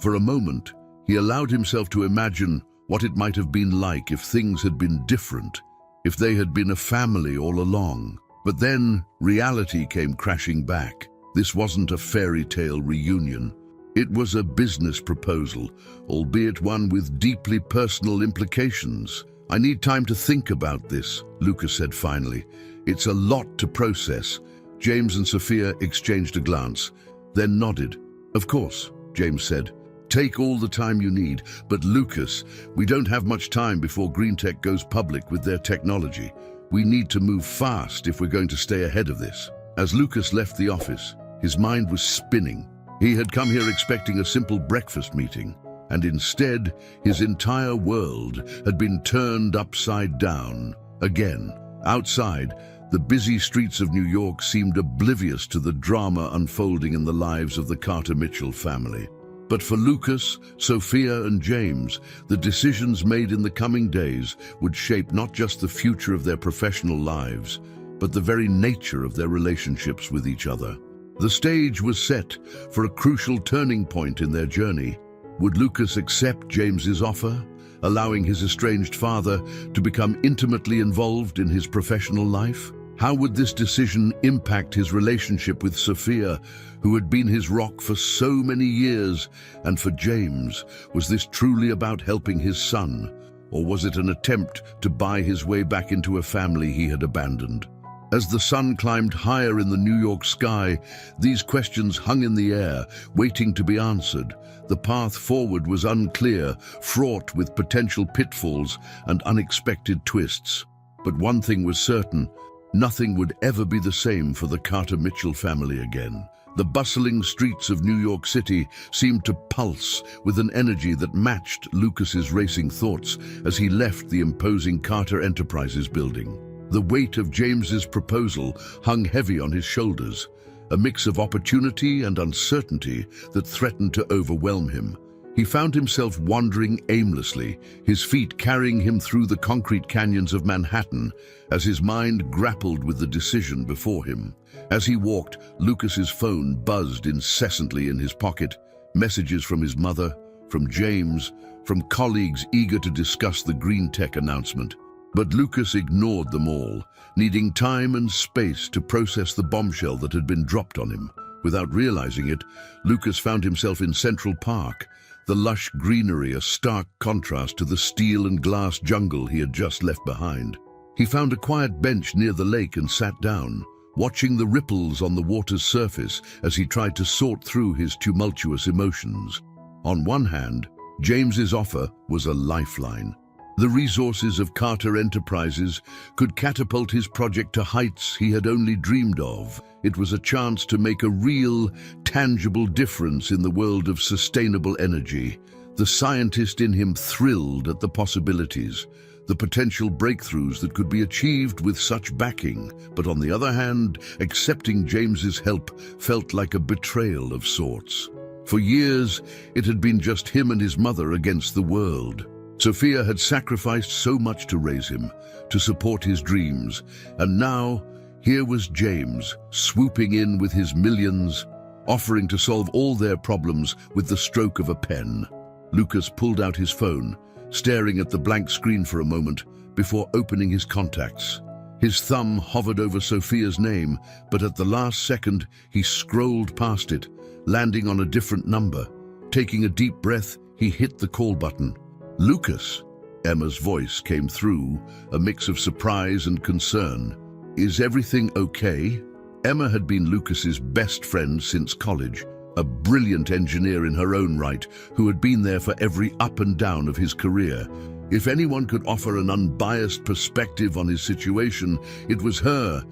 For a moment, he allowed himself to imagine what it might have been like if things had been different, if they had been a family all along. But then reality came crashing back. This wasn't a fairy tale reunion. It was a business proposal, albeit one with deeply personal implications. "I need time to think about this," Lucas said finally. "It's a lot to process." James and Sophia exchanged a glance, then nodded. "Of course," James said. "Take all the time you need. But Lucas, we don't have much time before Green Tech goes public with their technology. We need to move fast if we're going to stay ahead of this." As Lucas left the office, his mind was spinning. He had come here expecting a simple breakfast meeting, and instead, his entire world had been turned upside down again. Outside, the busy streets of New York seemed oblivious to the drama unfolding in the lives of the Carter Mitchell family. But for Lucas, Sophia, and James, the decisions made in the coming days would shape not just the future of their professional lives, but the very nature of their relationships with each other. The stage was set for a crucial turning point in their journey. Would Lucas accept James's offer, allowing his estranged father to become intimately involved in his professional life? How would this decision impact his relationship with Sophia, who had been his rock for so many years? And for James, was this truly about helping his son, or was it an attempt to buy his way back into a family he had abandoned? As the sun climbed higher in the New York sky, these questions hung in the air, waiting to be answered. The path forward was unclear, fraught with potential pitfalls and unexpected twists. But one thing was certain: nothing would ever be the same for the Carter Mitchell family again. The bustling streets of New York City seemed to pulse with an energy that matched Lucas's racing thoughts as he left the imposing Carter Enterprises building. The weight of James's proposal hung heavy on his shoulders, a mix of opportunity and uncertainty that threatened to overwhelm him. He found himself wandering aimlessly, his feet carrying him through the concrete canyons of Manhattan as his mind grappled with the decision before him. As he walked, Lucas's phone buzzed incessantly in his pocket, messages from his mother, from James, from colleagues eager to discuss the Green Tech announcement. But Lucas ignored them all, needing time and space to process the bombshell that had been dropped on him. Without realizing it, Lucas found himself in Central Park, the lush greenery a stark contrast to the steel and glass jungle he had just left behind. He found a quiet bench near the lake and sat down, watching the ripples on the water's surface as he tried to sort through his tumultuous emotions. On one hand, James's offer was a lifeline. The resources of Carter Enterprises could catapult his project to heights he had only dreamed of. It was a chance to make a real, tangible difference in the world of sustainable energy. The scientist in him thrilled at the possibilities, the potential breakthroughs that could be achieved with such backing. But on the other hand, accepting James's help felt like a betrayal of sorts. For years, it had been just him and his mother against the world. Sophia had sacrificed so much to raise him, to support his dreams, and now, here was James, swooping in with his millions, offering to solve all their problems with the stroke of a pen. Lucas pulled out his phone, staring at the blank screen for a moment before opening his contacts. His thumb hovered over Sophia's name, but at the last second, he scrolled past it, landing on a different number. Taking a deep breath, he hit the call button. "Lucas," Emma's voice came through, a mix of surprise and concern. "Is everything okay?" Emma had been Lucas's best friend since college, a brilliant engineer in her own right who had been there for every up and down of his career. If anyone could offer an unbiased perspective on his situation, it was her.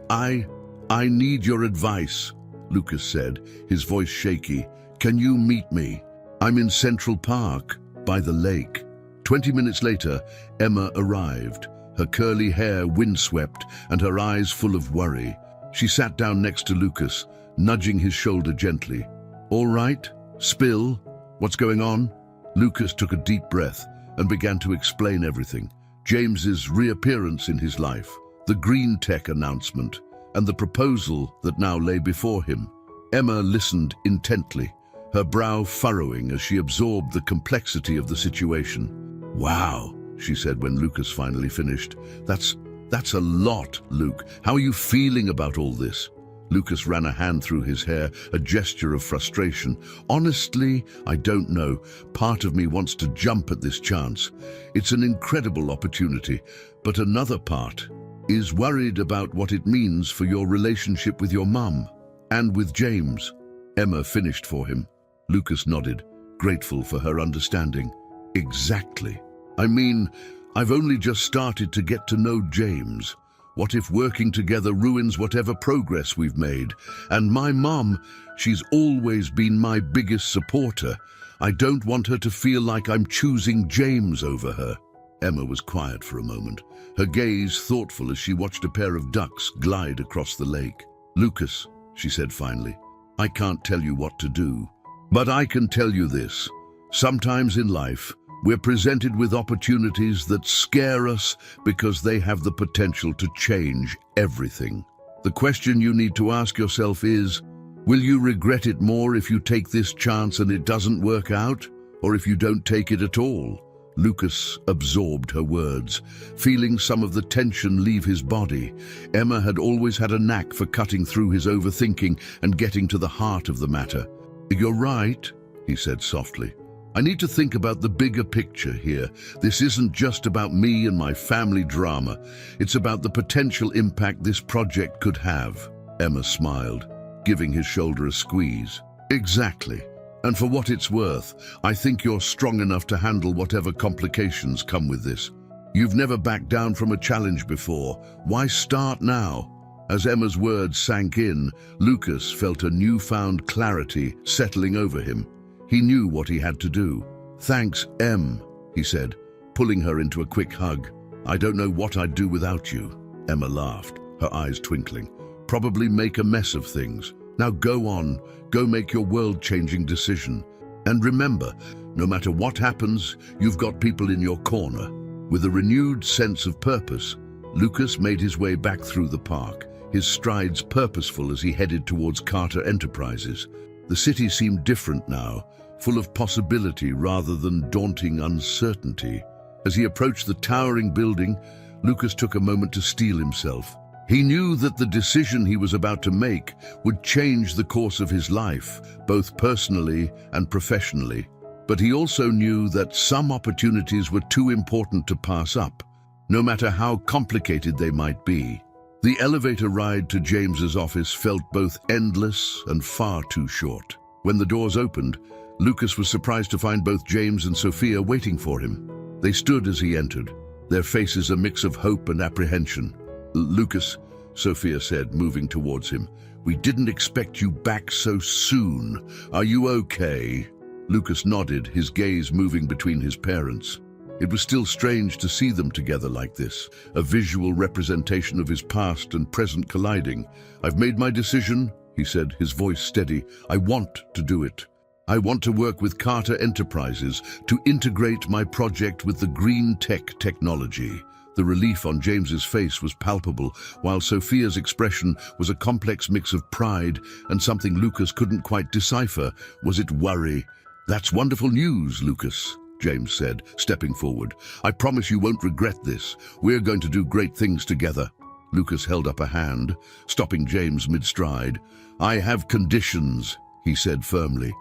I need your advice," Lucas said, his voice shaky. Can you meet me? I'm in Central Park, by the lake." 20 minutes later, Emma arrived, her curly hair windswept and her eyes full of worry. She sat down next to Lucas, nudging his shoulder gently. "All right? Spill? What's going on?" Lucas took a deep breath and began to explain everything. James's reappearance in his life, the green tech announcement, and the proposal that now lay before him. Emma listened intently, her brow furrowing as she absorbed the complexity of the situation. "Wow," she said when Lucas finally finished. That's a lot, Luke. How are you feeling about all this?" Lucas ran a hand through his hair, a gesture of frustration. "Honestly, I don't know. Part of me wants to jump at this chance. It's an incredible opportunity, but another part is worried about what it means for your relationship with your mum and with James." Emma finished for him. Lucas nodded, grateful for her understanding. "Exactly. I mean, I've only just started to get to know James. What if working together ruins whatever progress we've made? And my mum, she's always been my biggest supporter. I don't want her to feel like I'm choosing James over her." Emma was quiet for a moment, her gaze thoughtful as she watched a pair of ducks glide across the lake. "Lucas," she said finally, "I can't tell you what to do, but I can tell you this. Sometimes in life, we're presented with opportunities that scare us because they have the potential to change everything. The question you need to ask yourself is, will you regret it more if you take this chance and it doesn't work out, or if you don't take it at all?" Lucas absorbed her words, feeling some of the tension leave his body. Emma had always had a knack for cutting through his overthinking and getting to the heart of the matter. "You're right," he said softly. "I need to think about the bigger picture here. This isn't just about me and my family drama. It's about the potential impact this project could have." Emma smiled, giving his shoulder a squeeze. "Exactly. And for what it's worth, I think you're strong enough to handle whatever complications come with this. You've never backed down from a challenge before. Why start now?" As Emma's words sank in, Lucas felt a newfound clarity settling over him. He knew what he had to do. "Thanks, Em," he said, pulling her into a quick hug. "I don't know what I'd do without you." Emma laughed, her eyes twinkling. "Probably make a mess of things. Now go on, go make your world-changing decision. And remember, no matter what happens, you've got people in your corner." With a renewed sense of purpose, Lucas made his way back through the park, his strides purposeful as he headed towards Carter Enterprises. The city seemed different now, full of possibility rather than daunting uncertainty. As he approached the towering building, Lucas took a moment to steel himself. He knew that the decision he was about to make would change the course of his life, both personally and professionally. But he also knew that some opportunities were too important to pass up, no matter how complicated they might be. The elevator ride to James's office felt both endless and far too short. When the doors opened, Lucas was surprised to find both James and Sophia waiting for him. They stood as he entered, their faces a mix of hope and apprehension. "Lucas," Sophia said, moving towards him, "we didn't expect you back so soon. Are you okay?" Lucas nodded, his gaze moving between his parents. It was still strange to see them together like this, a visual representation of his past and present colliding. "I've made my decision," he said, his voice steady. "I want to do it. I want to work with Carter Enterprises to integrate my project with the green tech technology." The relief on James's face was palpable, while Sophia's expression was a complex mix of pride and something Lucas couldn't quite decipher. Was it worry? "That's wonderful news, Lucas," James said, stepping forward. "I promise you won't regret this. We're going to do great things together." Lucas held up a hand, stopping James mid-stride. "I have conditions," he said firmly.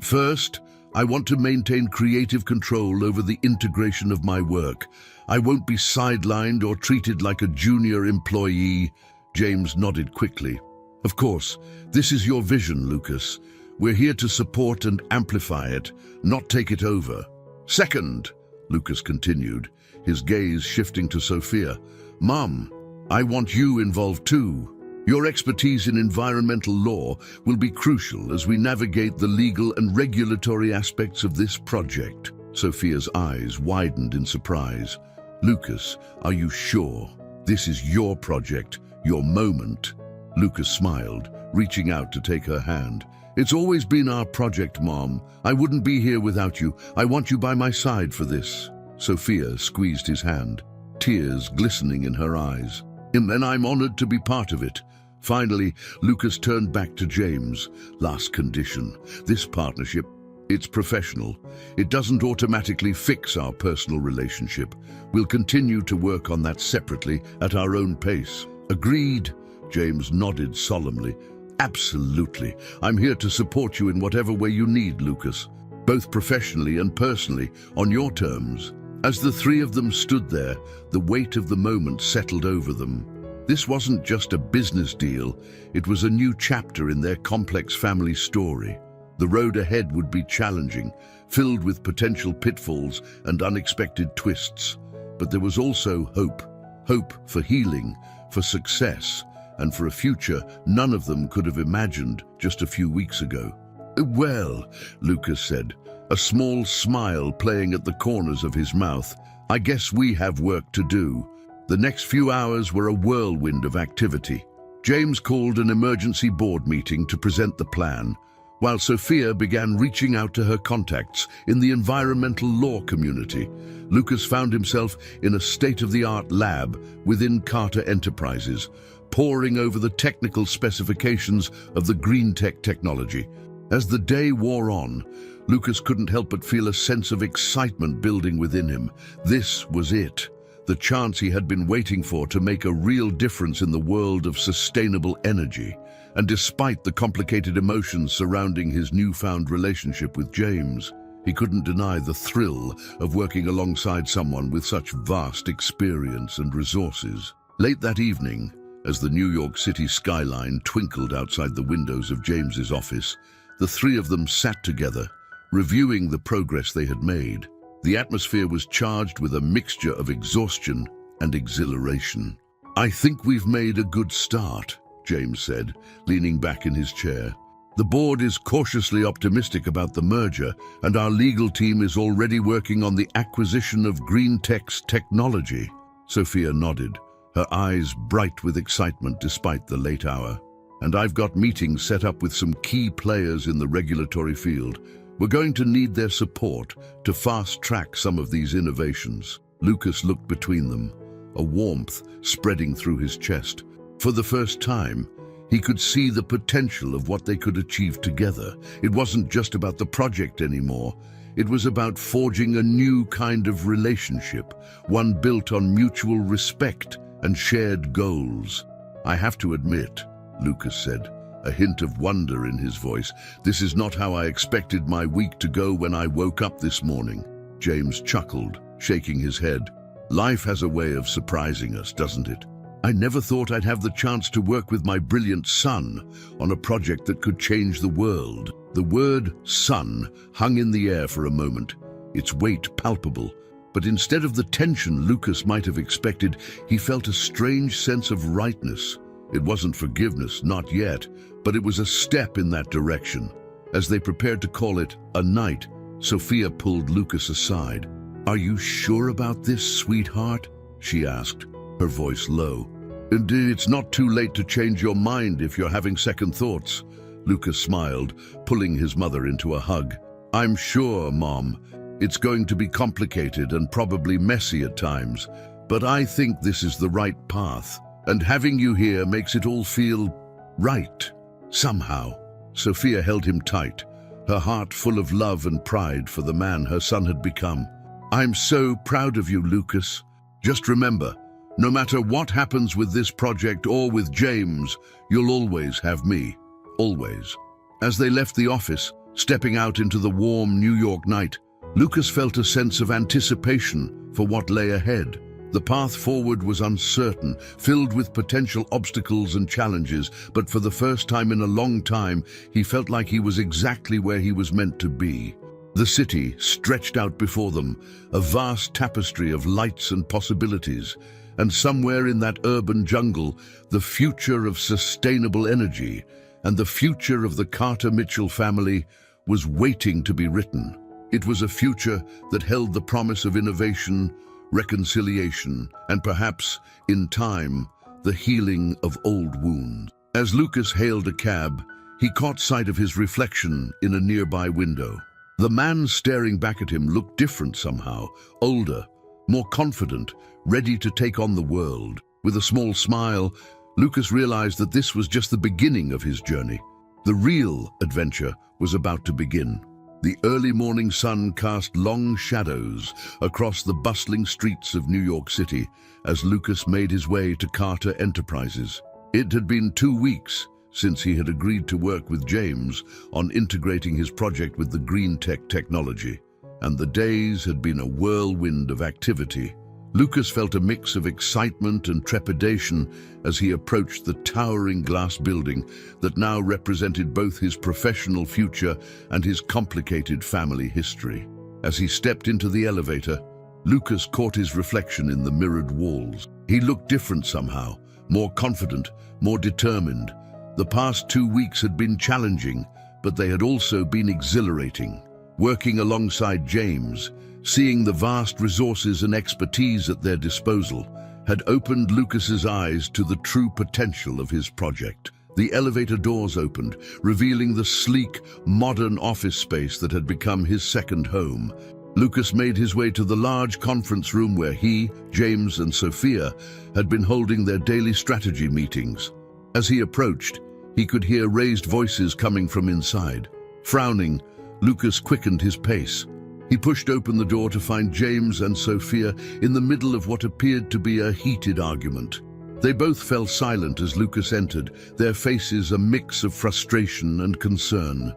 First, I want to maintain creative control over the integration of my work. I won't be sidelined or treated like a junior employee." James nodded quickly. "Of course, this is your vision, Lucas. We're here to support and amplify it, not take it over." "Second," Lucas continued, his gaze shifting to Sophia, "Mum, I want you involved too." Your expertise in environmental law will be crucial as we navigate the legal and regulatory aspects of this project." Sophia's eyes widened in surprise. "Lucas, are you sure? This is your project, your moment." Lucas smiled, reaching out to take her hand. "It's always been our project, Mom. I wouldn't be here without you. I want you by my side for this." Sophia squeezed his hand, tears glistening in her eyes. "And I'm honored to be part of it." Finally, Lucas turned back to James. "Last condition. This partnership, it's professional. It doesn't automatically fix our personal relationship. We'll continue to work on that separately at our own pace." "Agreed," James nodded solemnly. "Absolutely. I'm here to support you in whatever way you need, Lucas, both professionally and personally, on your terms." As the three of them stood there, the weight of the moment settled over them. This wasn't just a business deal, it was a new chapter in their complex family story. The road ahead would be challenging, filled with potential pitfalls and unexpected twists. But there was also hope. Hope for healing, for success, and for a future none of them could have imagined just a few weeks ago. "Well," Lucas said, a small smile playing at the corners of his mouth, "I guess we have work to do." The next few hours were a whirlwind of activity. James called an emergency board meeting to present the plan, while Sophia began reaching out to her contacts in the environmental law community. Lucas found himself in a state-of-the-art lab within Carter Enterprises, poring over the technical specifications of the green tech technology. As the day wore on, Lucas couldn't help but feel a sense of excitement building within him. This was it, the chance he had been waiting for to make a real difference in the world of sustainable energy. And despite the complicated emotions surrounding his newfound relationship with James, he couldn't deny the thrill of working alongside someone with such vast experience and resources. Late that evening, as the New York City skyline twinkled outside the windows of James's office, the three of them sat together, reviewing the progress they had made. The atmosphere was charged with a mixture of exhaustion and exhilaration. "I think we've made a good start," James said, leaning back in his chair. "The board is cautiously optimistic about the merger, and our legal team is already working on the acquisition of Green Tech's technology." Sophia nodded, her eyes bright with excitement despite the late hour. "And I've got meetings set up with some key players in the regulatory field. We're going to need their support to fast-track some of these innovations." Lucas looked between them, a warmth spreading through his chest. For the first time, he could see the potential of what they could achieve together. It wasn't just about the project anymore. It was about forging a new kind of relationship, one built on mutual respect and shared goals. "I have to admit," Lucas said, a hint of wonder in his voice, "this is not how I expected my week to go when I woke up this morning." James chuckled, shaking his head. "Life has a way of surprising us, doesn't it? I never thought I'd have the chance to work with my brilliant son on a project that could change the world." The word son hung in the air for a moment, its weight palpable. But instead of the tension Lucas might have expected, he felt a strange sense of rightness. It wasn't forgiveness, not yet, but it was a step in that direction. As they prepared to call it a night, Sophia pulled Lucas aside. "Are you sure about this, sweetheart?" she asked, her voice low. "It's not too late to change your mind if you're having second thoughts." Lucas smiled, pulling his mother into a hug. "I'm sure, Mom, it's going to be complicated and probably messy at times, but I think this is the right path. And having you here makes it all feel right, somehow." Sophia held him tight, her heart full of love and pride for the man her son had become. "I'm so proud of you, Lucas. Just remember, no matter what happens with this project or with James, you'll always have me. Always." As they left the office, stepping out into the warm New York night, Lucas felt a sense of anticipation for what lay ahead. The path forward was uncertain, filled with potential obstacles and challenges, but for the first time in a long time, he felt like he was exactly where he was meant to be. The city stretched out before them, a vast tapestry of lights and possibilities, And somewhere in that urban jungle, the future of sustainable energy and the future of the Carter-Mitchell family was waiting to be written. It was a future that held the promise of innovation, reconciliation, and perhaps, in time, the healing of old wounds. As Lucas hailed a cab, he caught sight of his reflection in a nearby window. The man staring back at him looked different somehow, older, more confident, ready to take on the world. With a small smile, Lucas realized that this was just the beginning of his journey. The real adventure was about to begin. The early morning sun cast long shadows across the bustling streets of New York City as Lucas made his way to Carter Enterprises. It had been 2 weeks since he had agreed to work with James on integrating his project with the green tech technology, and the days had been a whirlwind of activity. Lucas felt a mix of excitement and trepidation as he approached the towering glass building that now represented both his professional future and his complicated family history. As he stepped into the elevator, Lucas caught his reflection in the mirrored walls. He looked different somehow, more confident, more determined. The past 2 weeks had been challenging, but they had also been exhilarating. Working alongside James, seeing the vast resources and expertise at their disposal, had opened Lucas's eyes to the true potential of his project. The elevator doors opened, revealing the sleek, modern office space that had become his second home. Lucas made his way to the large conference room where he, James, and Sophia had been holding their daily strategy meetings. As he approached, he could hear raised voices coming from inside. Frowning, Lucas quickened his pace. He pushed open the door to find James and Sophia in the middle of what appeared to be a heated argument. They both fell silent as Lucas entered, their faces a mix of frustration and concern.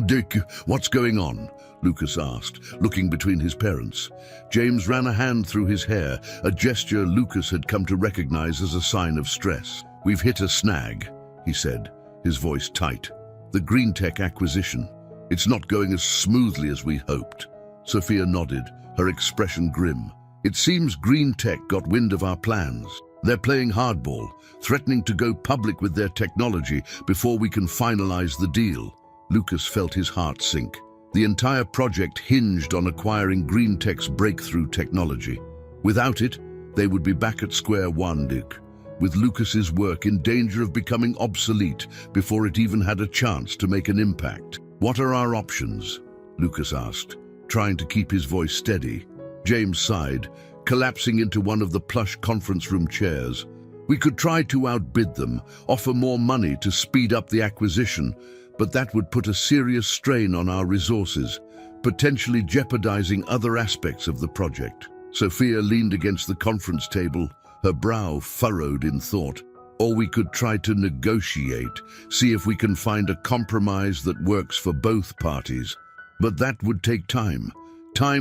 "Dick, what's going on?" Lucas asked, looking between his parents. James ran a hand through his hair, a gesture Lucas had come to recognize as a sign of stress. "We've hit a snag," he said, his voice tight. "The green tech acquisition. It's not going as smoothly as we hoped." Sophia nodded, her expression grim. "It seems green tech got wind of our plans. They're playing hardball, threatening to go public with their technology before we can finalize the deal." Lucas felt his heart sink. The entire project hinged on acquiring green tech's breakthrough technology. Without it, they would be back at square one, Dick, with Lucas's work in danger of becoming obsolete before it even had a chance to make an impact. "What are our options?" Lucas asked, trying to keep his voice steady. James sighed, collapsing into one of the plush conference room chairs. "We could try to outbid them, offer more money to speed up the acquisition, but that would put a serious strain on our resources, potentially jeopardizing other aspects of the project." Sophia leaned against the conference table, her brow furrowed in thought. "Or we could try to negotiate, see if we can find a compromise that works for both parties. But that would take time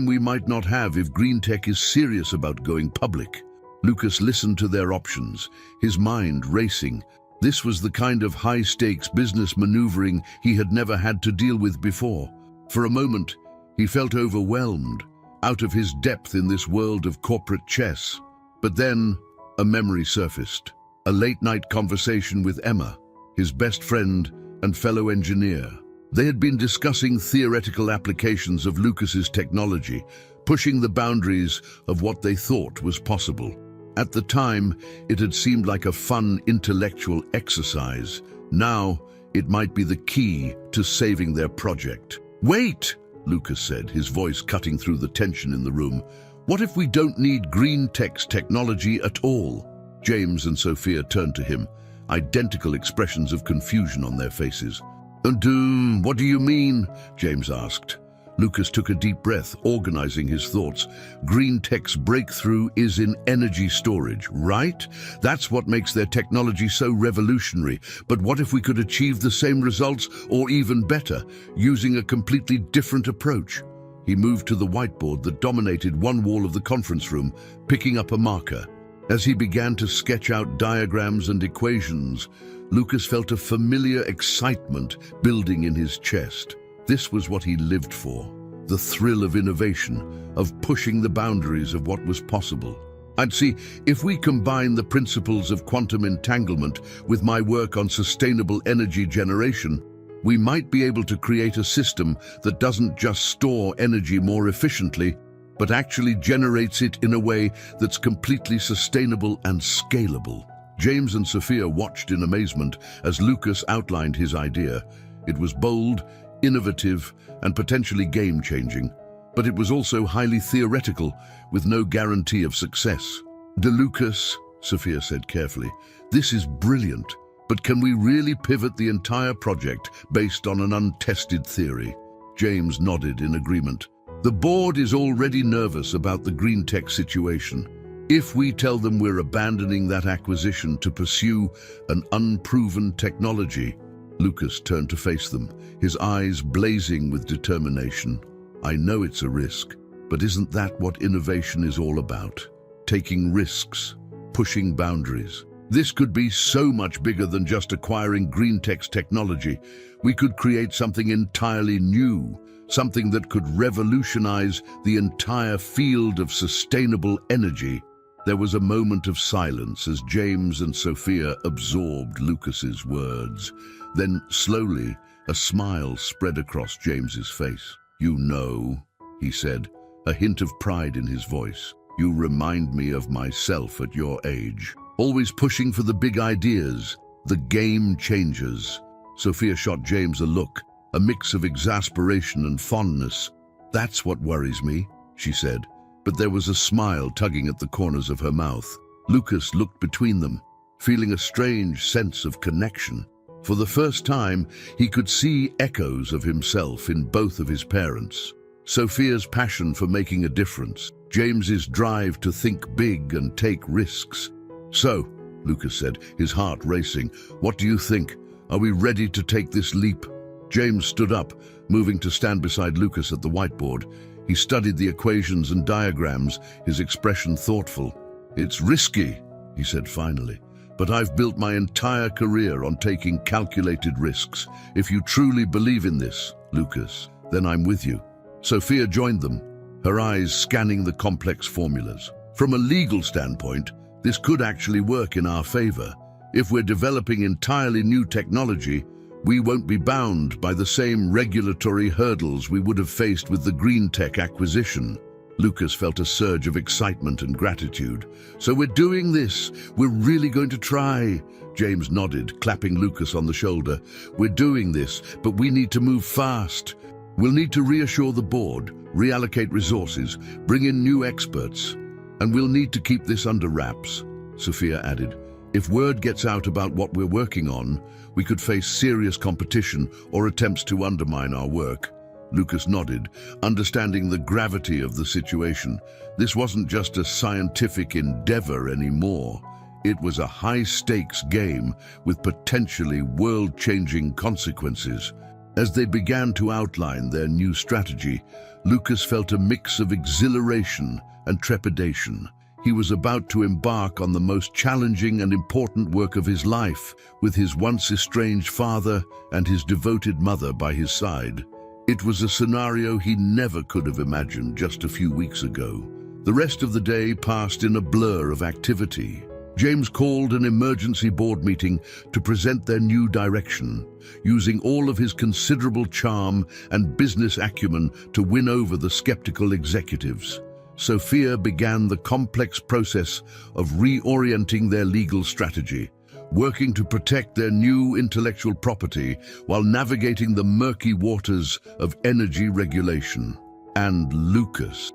we might not have if green tech is serious about going public." Lucas listened to their options, his mind racing. This was the kind of high-stakes business maneuvering he had never had to deal with before. For a moment, he felt overwhelmed, out of his depth in this world of corporate chess. But then, a memory surfaced. A late-night conversation with Emma, his best friend and fellow engineer. They had been discussing theoretical applications of Lucas's technology, pushing the boundaries of what they thought was possible. At the time, it had seemed like a fun intellectual exercise. Now, it might be the key to saving their project. "Wait!" Lucas said, his voice cutting through the tension in the room. "What if we don't need green tech's technology at all?" James and Sophia turned to him, identical expressions of confusion on their faces. "And what do you mean?" James asked. Lucas took a deep breath, organizing his thoughts. "Green tech's breakthrough is in energy storage, right? That's what makes their technology so revolutionary. But what if we could achieve the same results, or even better, using a completely different approach?" He moved to the whiteboard that dominated one wall of the conference room, picking up a marker. As he began to sketch out diagrams and equations, Lucas felt a familiar excitement building in his chest. This was what he lived for, the thrill of innovation, of pushing the boundaries of what was possible. I'd see, if we combine the principles of quantum entanglement with my work on sustainable energy generation, we might be able to create a system that doesn't just store energy more efficiently, but actually generates it in a way that's completely sustainable and scalable. James and Sophia watched in amazement as Lucas outlined his idea. It was bold, innovative, and potentially game-changing, but it was also highly theoretical, with no guarantee of success. Lucas, Sophia said carefully, this is brilliant, but can we really pivot the entire project based on an untested theory? James nodded in agreement. The board is already nervous about the green tech situation. If we tell them we're abandoning that acquisition to pursue an unproven technology, Lucas turned to face them, his eyes blazing with determination. I know it's a risk, but isn't that what innovation is all about? Taking risks, pushing boundaries. This could be so much bigger than just acquiring green tech's technology. We could create something entirely new, something that could revolutionize the entire field of sustainable energy. There was a moment of silence as James and Sophia absorbed Lucas's words. Then, slowly, a smile spread across James's face. You know, he said, a hint of pride in his voice. You remind me of myself at your age. Always pushing for the big ideas, the game changers. Sophia shot James a look, a mix of exasperation and fondness. That's what worries me, she said, but there was a smile tugging at the corners of her mouth. Lucas looked between them, feeling a strange sense of connection. For the first time, he could see echoes of himself in both of his parents. Sophia's passion for making a difference, James's drive to think big and take risks. So, Lucas said, his heart racing, what do you think? Are we ready to take this leap? James stood up, moving to stand beside Lucas at the whiteboard. He studied the equations and diagrams, his expression thoughtful. It's risky, he said finally, but I've built my entire career on taking calculated risks. If you truly believe in this, Lucas, then I'm with you. Sophia joined them, her eyes scanning the complex formulas. From a legal standpoint, this could actually work in our favor. If we're developing entirely new technology, we won't be bound by the same regulatory hurdles we would have faced with the green tech acquisition. Lucas felt a surge of excitement and gratitude. So we're doing this. We're really going to try. James nodded, clapping Lucas on the shoulder. We're doing this, but we need to move fast. We'll need to reassure the board, reallocate resources, bring in new experts. And we'll need to keep this under wraps, Sophia added. If word gets out about what we're working on, we could face serious competition or attempts to undermine our work. Lucas nodded, understanding the gravity of the situation. This wasn't just a scientific endeavor anymore. It was a high-stakes game with potentially world-changing consequences. As they began to outline their new strategy, Lucas felt a mix of exhilaration and trepidation. He was about to embark on the most challenging and important work of his life, with his once estranged father and his devoted mother by his side. It was a scenario he never could have imagined just a few weeks ago. The rest of the day passed in a blur of activity. James called an emergency board meeting to present their new direction, using all of his considerable charm and business acumen to win over the skeptical executives. Sophia began the complex process of reorienting their legal strategy, working to protect their new intellectual property while navigating the murky waters of energy regulation. And Lucas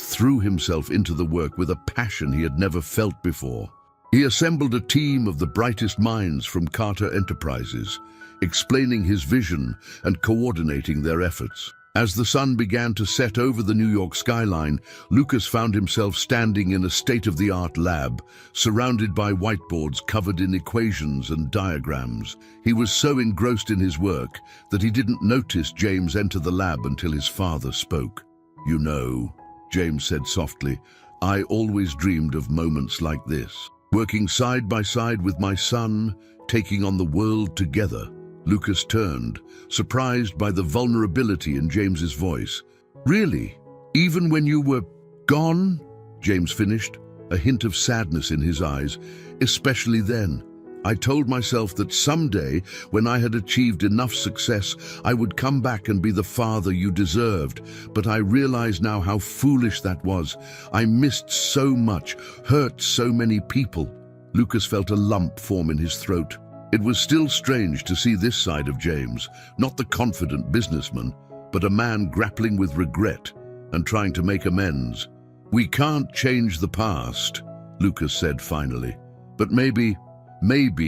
threw himself into the work with a passion he had never felt before. He assembled a team of the brightest minds from Carter Enterprises, explaining his vision and coordinating their efforts. As the sun began to set over the New York skyline, Lucas found himself standing in a state-of-the-art lab, surrounded by whiteboards covered in equations and diagrams. He was so engrossed in his work that he didn't notice James enter the lab until his father spoke. You know, James said softly, I always dreamed of moments like this, working side by side with my son, taking on the world together. Lucas turned, surprised by the vulnerability in James's voice. Really? Even when you were gone? James finished, a hint of sadness in his eyes, especially then. I told myself that someday, when I had achieved enough success, I would come back and be the father you deserved. But I realize now how foolish that was. I missed so much, hurt so many people. Lucas felt a lump form in his throat. It was still strange to see this side of James, not the confident businessman, but a man grappling with regret and trying to make amends. "We can't change the past," Lucas said finally, "but maybe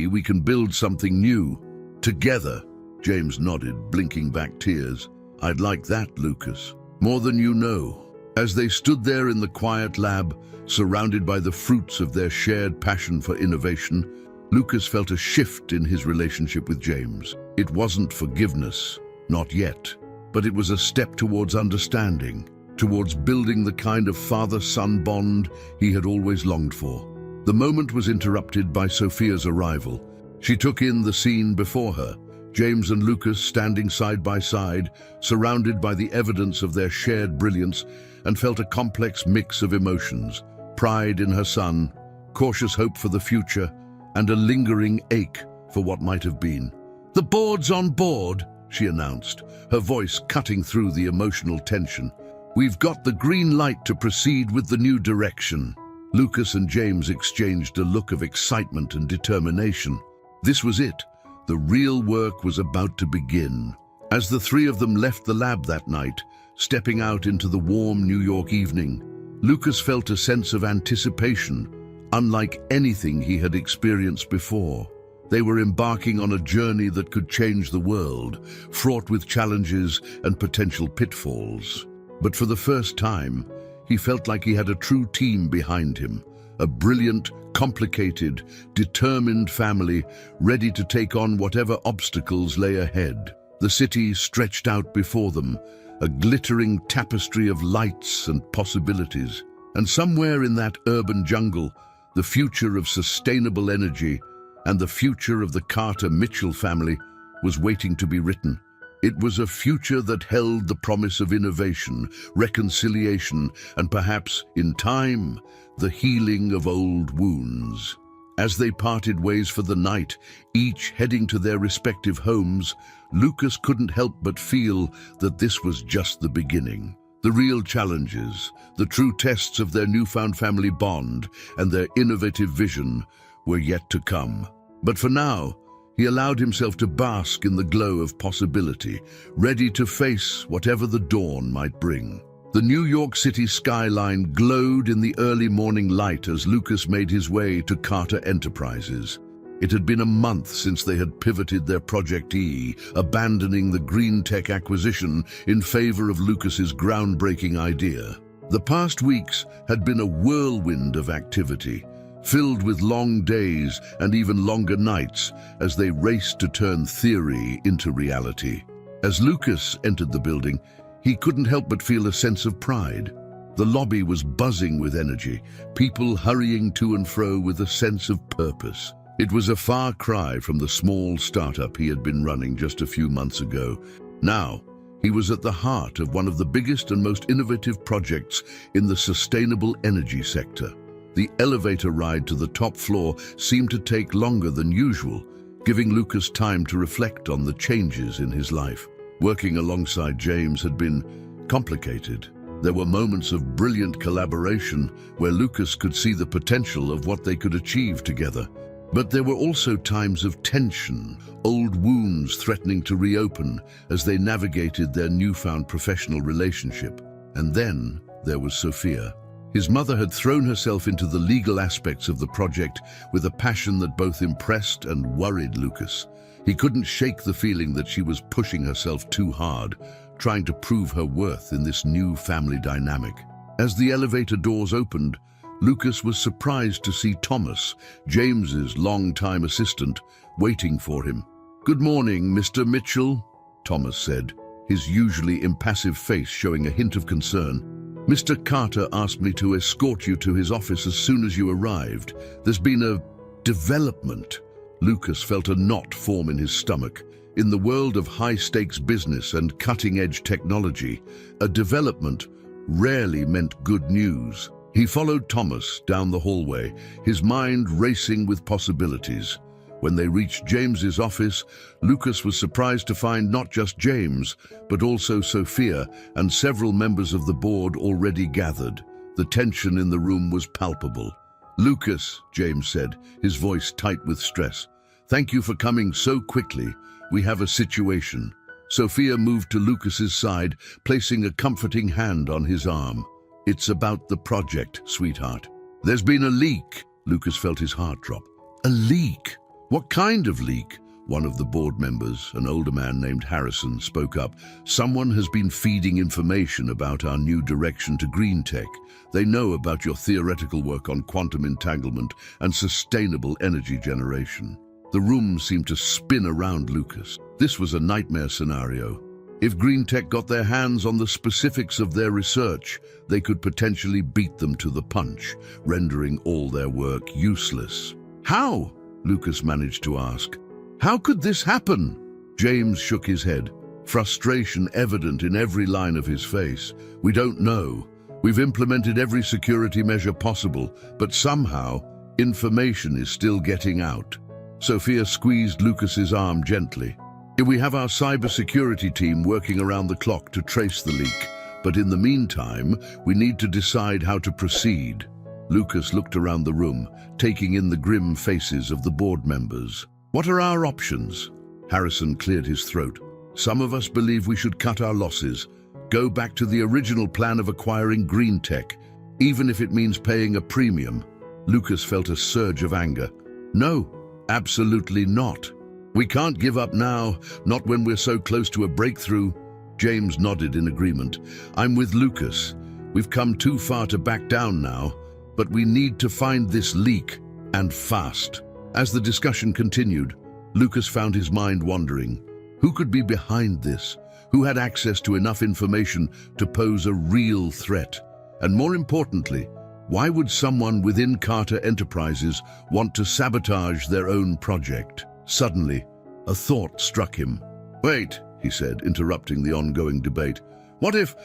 we can build something new. Together." James nodded, blinking back tears. "I'd like that, Lucas. More than you know." As they stood there in the quiet lab, surrounded by the fruits of their shared passion for innovation, Lucas felt a shift in his relationship with James. It wasn't forgiveness, not yet, but it was a step towards understanding, towards building the kind of father-son bond he had always longed for. The moment was interrupted by Sophia's arrival. She took in the scene before her, James and Lucas standing side by side, surrounded by the evidence of their shared brilliance, and felt a complex mix of emotions: pride in her son, cautious hope for the future, and a lingering ache for what might have been. "The board's on board," she announced, her voice cutting through the emotional tension. "We've got the green light to proceed with the new direction." Lucas and James exchanged a look of excitement and determination. This was it. The real work was about to begin. As the three of them left the lab that night, stepping out into the warm New York evening, Lucas felt a sense of anticipation, unlike anything he had experienced before. They were embarking on a journey that could change the world, fraught with challenges and potential pitfalls. But for the first time, he felt like he had a true team behind him, a brilliant, complicated, determined family ready to take on whatever obstacles lay ahead. The city stretched out before them, a glittering tapestry of lights and possibilities. And somewhere in that urban jungle, the future of sustainable energy and the future of the Carter-Mitchell family was waiting to be written. It was a future that held the promise of innovation, reconciliation, and perhaps, in time, the healing of old wounds. As they parted ways for the night, each heading to their respective homes, Lucas couldn't help but feel that this was just the beginning. The real challenges, the true tests of their newfound family bond and their innovative vision were yet to come. But for now, he allowed himself to bask in the glow of possibility, ready to face whatever the dawn might bring. The New York City skyline glowed in the early morning light as Lucas made his way to Carter Enterprises. It had been a month since they had pivoted their Project E, abandoning the green tech acquisition in favor of Lucas's groundbreaking idea. The past weeks had been a whirlwind of activity, filled with long days and even longer nights as they raced to turn theory into reality. As Lucas entered the building, he couldn't help but feel a sense of pride. The lobby was buzzing with energy, people hurrying to and fro with a sense of purpose. It was a far cry from the small startup he had been running just a few months ago. Now, he was at the heart of one of the biggest and most innovative projects in the sustainable energy sector. The elevator ride to the top floor seemed to take longer than usual, giving Lucas time to reflect on the changes in his life. Working alongside James had been complicated. There were moments of brilliant collaboration where Lucas could see the potential of what they could achieve together. But there were also times of tension, old wounds threatening to reopen as they navigated their newfound professional relationship. And then there was Sophia. His mother had thrown herself into the legal aspects of the project with a passion that both impressed and worried Lucas. He couldn't shake the feeling that she was pushing herself too hard, trying to prove her worth in this new family dynamic. As the elevator doors opened, Lucas was surprised to see Thomas, James's longtime assistant, waiting for him. "Good morning, Mr. Mitchell," Thomas said, his usually impassive face showing a hint of concern. "Mr. Carter asked me to escort you to his office as soon as you arrived. There's been a development." Lucas felt a knot form in his stomach. In the world of high-stakes business and cutting-edge technology, a development rarely meant good news. He followed Thomas down the hallway, his mind racing with possibilities. When they reached James's office, Lucas was surprised to find not just James, but also Sophia and several members of the board already gathered. The tension in the room was palpable. "Lucas," James said, his voice tight with stress, "thank you for coming so quickly. We have a situation." Sophia moved to Lucas's side, placing a comforting hand on his arm. "It's about the project, sweetheart." "There's been a leak." Lucas felt his heart drop. "A leak? What kind of leak?" One of the board members, an older man named Harrison, spoke up. "Someone has been feeding information about our new direction to green tech. They know about your theoretical work on quantum entanglement and sustainable energy generation." The room seemed to spin around Lucas. This was a nightmare scenario. If green tech got their hands on the specifics of their research, they could potentially beat them to the punch, rendering all their work useless. "How?" Lucas managed to ask. "How could this happen?" James shook his head, frustration evident in every line of his face. "We don't know. We've implemented every security measure possible, but somehow, information is still getting out." Sophia squeezed Lucas's arm gently. "We have our cybersecurity team working around the clock to trace the leak, but in the meantime, we need to decide how to proceed." Lucas looked around the room, taking in the grim faces of the board members. "What are our options?" Harrison cleared his throat. "Some of us believe we should cut our losses, go back to the original plan of acquiring green tech, even if it means paying a premium." Lucas felt a surge of anger. "No, absolutely not. We can't give up now, not when we're so close to a breakthrough." James nodded in agreement. "I'm with Lucas. We've come too far to back down now, but we need to find this leak, and fast." As the discussion continued, Lucas found his mind wandering. Who could be behind this? Who had access to enough information to pose a real threat? And more importantly, why would someone within Carter Enterprises want to sabotage their own project? Suddenly, a thought struck him. "Wait," he said, interrupting the ongoing debate. What if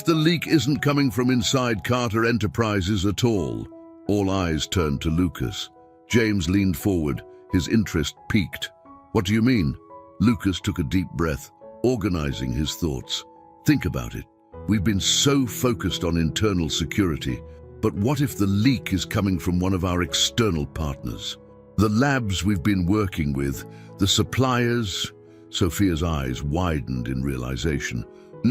the leak isn't coming from inside Carter Enterprises at all?" All eyes turned to Lucas. James leaned forward, his interest piqued. "What do you mean?" Lucas took a deep breath, organizing his thoughts. "Think about it. We've been so focused on internal security, but what if the leak is coming from one of our external partners? The labs we've been working with, the suppliers—" Sophia's eyes widened in realization.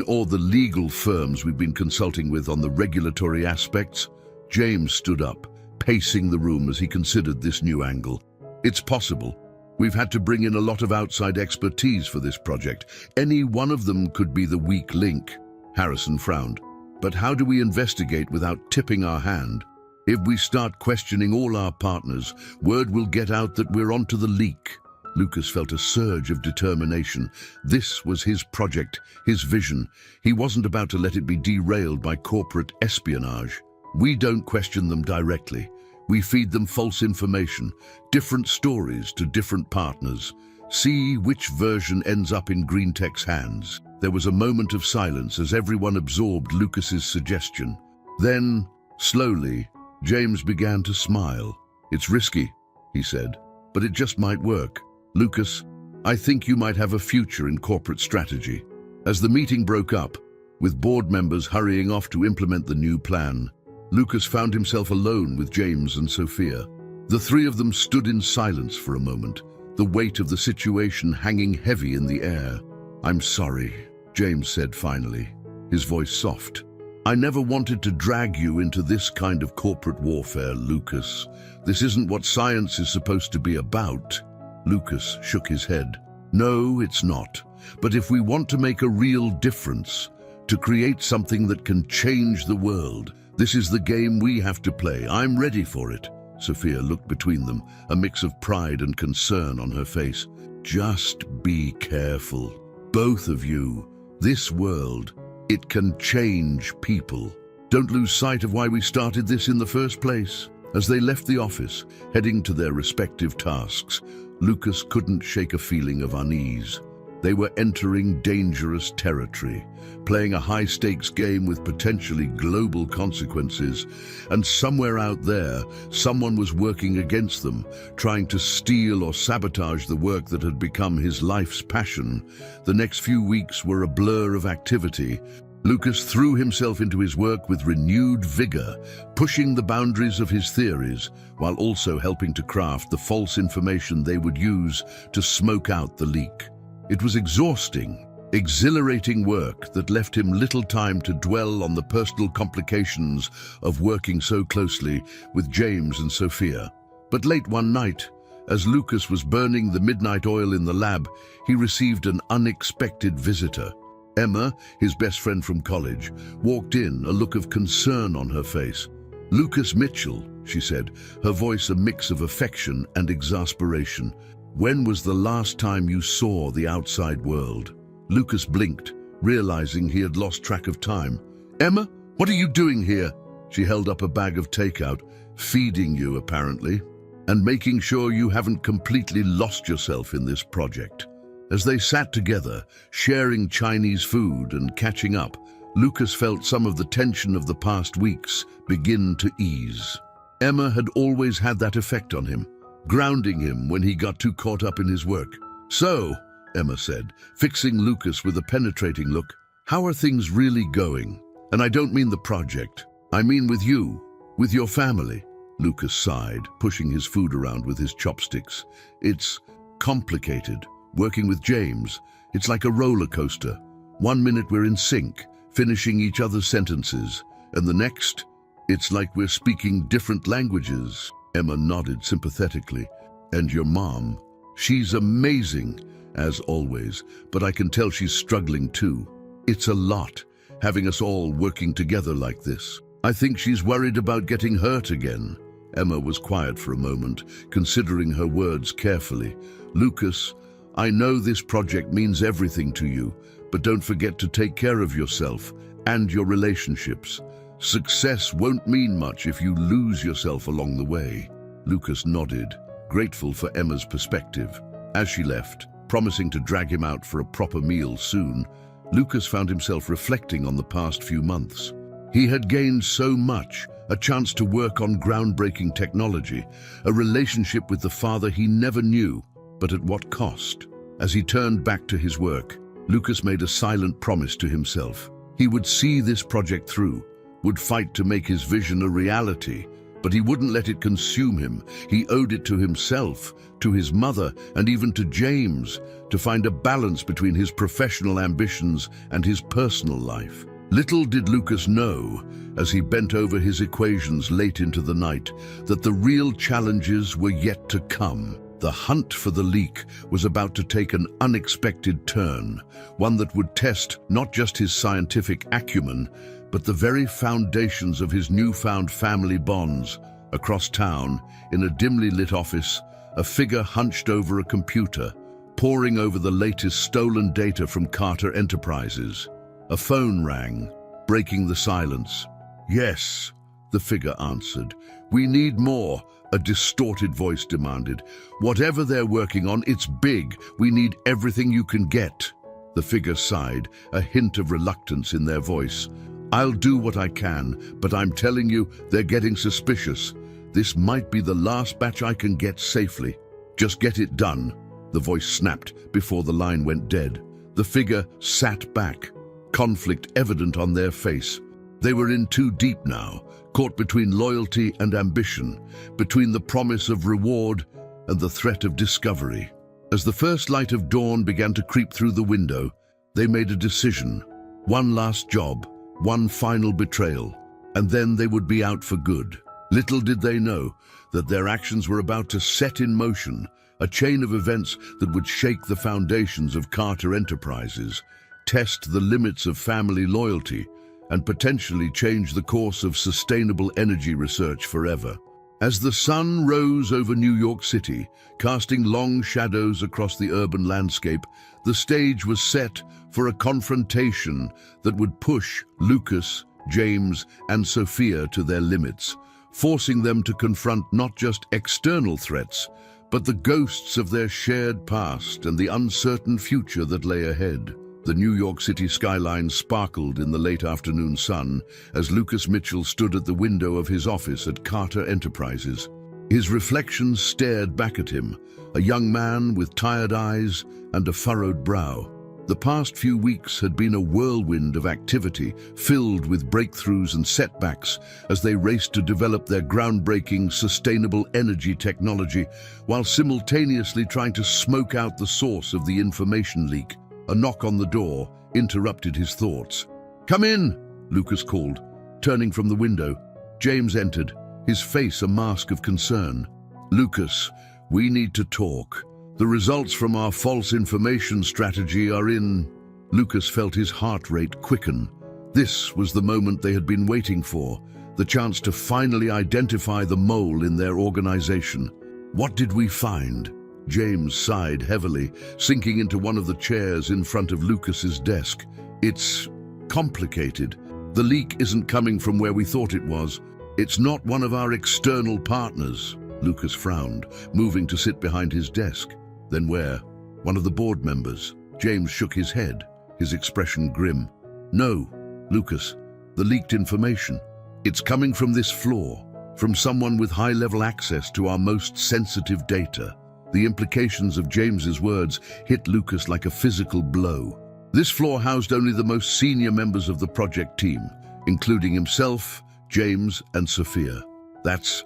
"Or the legal firms we've been consulting with on the regulatory aspects?" James stood up, pacing the room as he considered this new angle. "It's possible. We've had to bring in a lot of outside expertise for this project. Any one of them could be the weak link." Harrison frowned. "But how do we investigate without tipping our hand? If we start questioning all our partners, word will get out that we're onto the leak." Lucas felt a surge of determination. This was his project, his vision. He wasn't about to let it be derailed by corporate espionage. "We don't question them directly. We feed them false information, different stories to different partners. See which version ends up in green tech's hands." There was a moment of silence as everyone absorbed Lucas's suggestion. Then, slowly, James began to smile. "It's risky," he said, "but it just might work. Lucas, I think you might have a future in corporate strategy." As the meeting broke up, with board members hurrying off to implement the new plan, Lucas found himself alone with James and Sophia. The three of them stood in silence for a moment, the weight of the situation hanging heavy in the air. "I'm sorry," James said finally, his voice soft. "I never wanted to drag you into this kind of corporate warfare, Lucas. This isn't what science is supposed to be about." Lucas shook his head. "No, it's not. But if we want to make a real difference, to create something that can change the world, this is the game we have to play. I'm ready for it." Sophia looked between them, a mix of pride and concern on her face. "Just be careful. Both of you. This world, it can change people. Don't lose sight of why we started this in the first place." As they left the office, heading to their respective tasks, Lucas couldn't shake a feeling of unease. They were entering dangerous territory, playing a high-stakes game with potentially global consequences, and somewhere out there, someone was working against them, trying to steal or sabotage the work that had become his life's passion. The next few weeks were a blur of activity. Lucas threw himself into his work with renewed vigor, pushing the boundaries of his theories, while also helping to craft the false information they would use to smoke out the leak. It was exhausting, exhilarating work that left him little time to dwell on the personal complications of working so closely with James and Sophia. But late one night, as Lucas was burning the midnight oil in the lab, he received an unexpected visitor. Emma, his best friend from college, walked in, a look of concern on her face. "Lucas Mitchell," she said, her voice a mix of affection and exasperation. "When was the last time you saw the outside world?" Lucas blinked, realizing he had lost track of time. "Emma, what are you doing here?" She held up a bag of takeout. "Feeding you, apparently, and making sure you haven't completely lost yourself in this project." As they sat together, sharing Chinese food and catching up, Lucas felt some of the tension of the past weeks begin to ease. Emma had always had that effect on him, grounding him when he got too caught up in his work. "So," Emma said, fixing Lucas with a penetrating look, "how are things really going? And I don't mean the project. I mean with you, with your family." Lucas sighed, pushing his food around with his chopsticks. "It's complicated. Working with James, it's like a roller coaster. One minute we're in sync, finishing each other's sentences, and the next, it's like we're speaking different languages." Emma nodded sympathetically. "And your mom? She's amazing, as always, but I can tell she's struggling too. It's a lot, having us all working together like this. I think she's worried about getting hurt again." Emma was quiet for a moment, considering her words carefully. "Lucas, I know this project means everything to you, but don't forget to take care of yourself and your relationships. Success won't mean much if you lose yourself along the way." Lucas nodded, grateful for Emma's perspective. As she left, promising to drag him out for a proper meal soon, Lucas found himself reflecting on the past few months. He had gained so much, a chance to work on groundbreaking technology, a relationship with the father he never knew, but at what cost? As he turned back to his work, Lucas made a silent promise to himself. He would see this project through, would fight to make his vision a reality, but he wouldn't let it consume him. He owed it to himself, to his mother, and even to James, to find a balance between his professional ambitions and his personal life. Little did Lucas know, as he bent over his equations late into the night, that the real challenges were yet to come. The hunt for the leak was about to take an unexpected turn, one that would test not just his scientific acumen, but the very foundations of his newfound family bonds. Across town, in a dimly lit office, a figure hunched over a computer, poring over the latest stolen data from Carter Enterprises. A phone rang, breaking the silence. "Yes," the figure answered. "We need more," a distorted voice demanded. "Whatever they're working on, it's big. We need everything you can get." The figure sighed, a hint of reluctance in their voice. "I'll do what I can, but I'm telling you, they're getting suspicious. This might be the last batch I can get safely. Just get it done." The voice snapped before the line went dead. The figure sat back, conflict evident on their face. They were in too deep now, caught between loyalty and ambition, between the promise of reward and the threat of discovery. As the first light of dawn began to creep through the window, they made a decision. One last job, one final betrayal, and then they would be out for good. Little did they know that their actions were about to set in motion a chain of events that would shake the foundations of Carter Enterprises, test the limits of family loyalty, and potentially change the course of sustainable energy research forever. As the sun rose over New York City, casting long shadows across the urban landscape, the stage was set for a confrontation that would push Lucas, James, and Sophia to their limits, forcing them to confront not just external threats, but the ghosts of their shared past and the uncertain future that lay ahead. The New York City skyline sparkled in the late afternoon sun as Lucas Mitchell stood at the window of his office at Carter Enterprises. His reflection stared back at him, a young man with tired eyes and a furrowed brow. The past few weeks had been a whirlwind of activity, filled with breakthroughs and setbacks as they raced to develop their groundbreaking sustainable energy technology while simultaneously trying to smoke out the source of the information leak. A knock on the door interrupted his thoughts. "Come in," Lucas called. Turning from the window, James entered, his face a mask of concern. "Lucas, we need to talk. The results from our false information strategy are in." Lucas felt his heart rate quicken. This was the moment they had been waiting for, the chance to finally identify the mole in their organization. "What did we find?" James sighed heavily, sinking into one of the chairs in front of Lucas's desk. "It's complicated. The leak isn't coming from where we thought it was. It's not one of our external partners." Lucas frowned, moving to sit behind his desk. "Then where?" "One of the board members." James shook his head, his expression grim. "No, Lucas, the leaked information. It's coming from this floor, from someone with high-level access to our most sensitive data." The implications of James's words hit Lucas like a physical blow. This floor housed only the most senior members of the project team, including himself, James, and Sophia. That's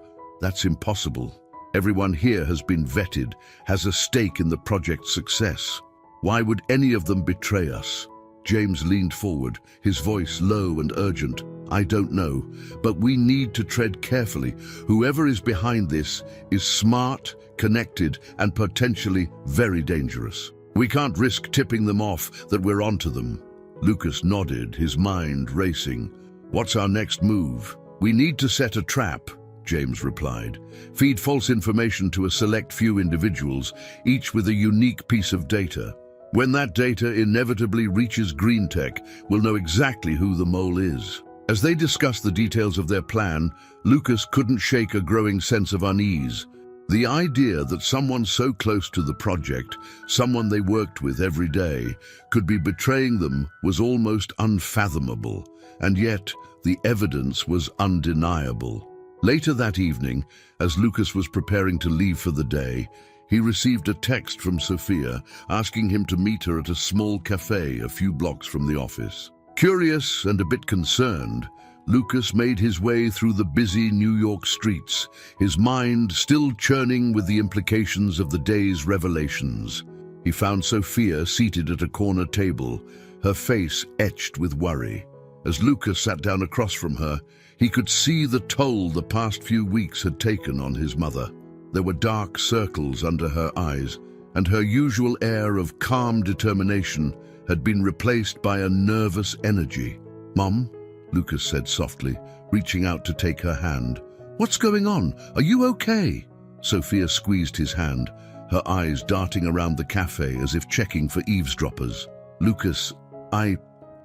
impossible. Everyone here has been vetted, has a stake in the project's success. Why would any of them betray us? James leaned forward, his voice low and urgent. "I don't know, but we need to tread carefully. Whoever is behind this is smart, connected, and potentially very dangerous. We can't risk tipping them off that we're onto them." Lucas nodded, his mind racing. "What's our next move?" "We need to set a trap," James replied. "Feed false information to a select few individuals, each with a unique piece of data. When that data inevitably reaches Green Tech, we'll know exactly who the mole is." As they discussed the details of their plan, Lucas couldn't shake a growing sense of unease. The idea that someone so close to the project, someone they worked with every day, could be betraying them was almost unfathomable, and yet the evidence was undeniable. Later that evening, as Lucas was preparing to leave for the day, he received a text from Sophia asking him to meet her at a small cafe a few blocks from the office. Curious and a bit concerned, Lucas made his way through the busy New York streets, his mind still churning with the implications of the day's revelations. He found Sophia seated at a corner table, her face etched with worry. As Lucas sat down across from her, he could see the toll the past few weeks had taken on his mother. There were dark circles under her eyes, and her usual air of calm determination had been replaced by a nervous energy. "Mom," Lucas said softly, reaching out to take her hand. "What's going on? Are you okay?" Sophia squeezed his hand, her eyes darting around the cafe as if checking for eavesdroppers. "Lucas, I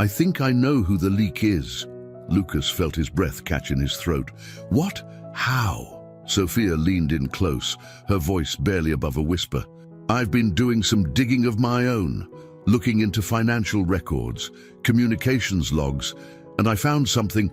think I know who the leak is." Lucas felt his breath catch in his throat. "What? How?" Sophia leaned in close, her voice barely above a whisper. "I've been doing some digging of my own, looking into financial records, communications logs, and I found something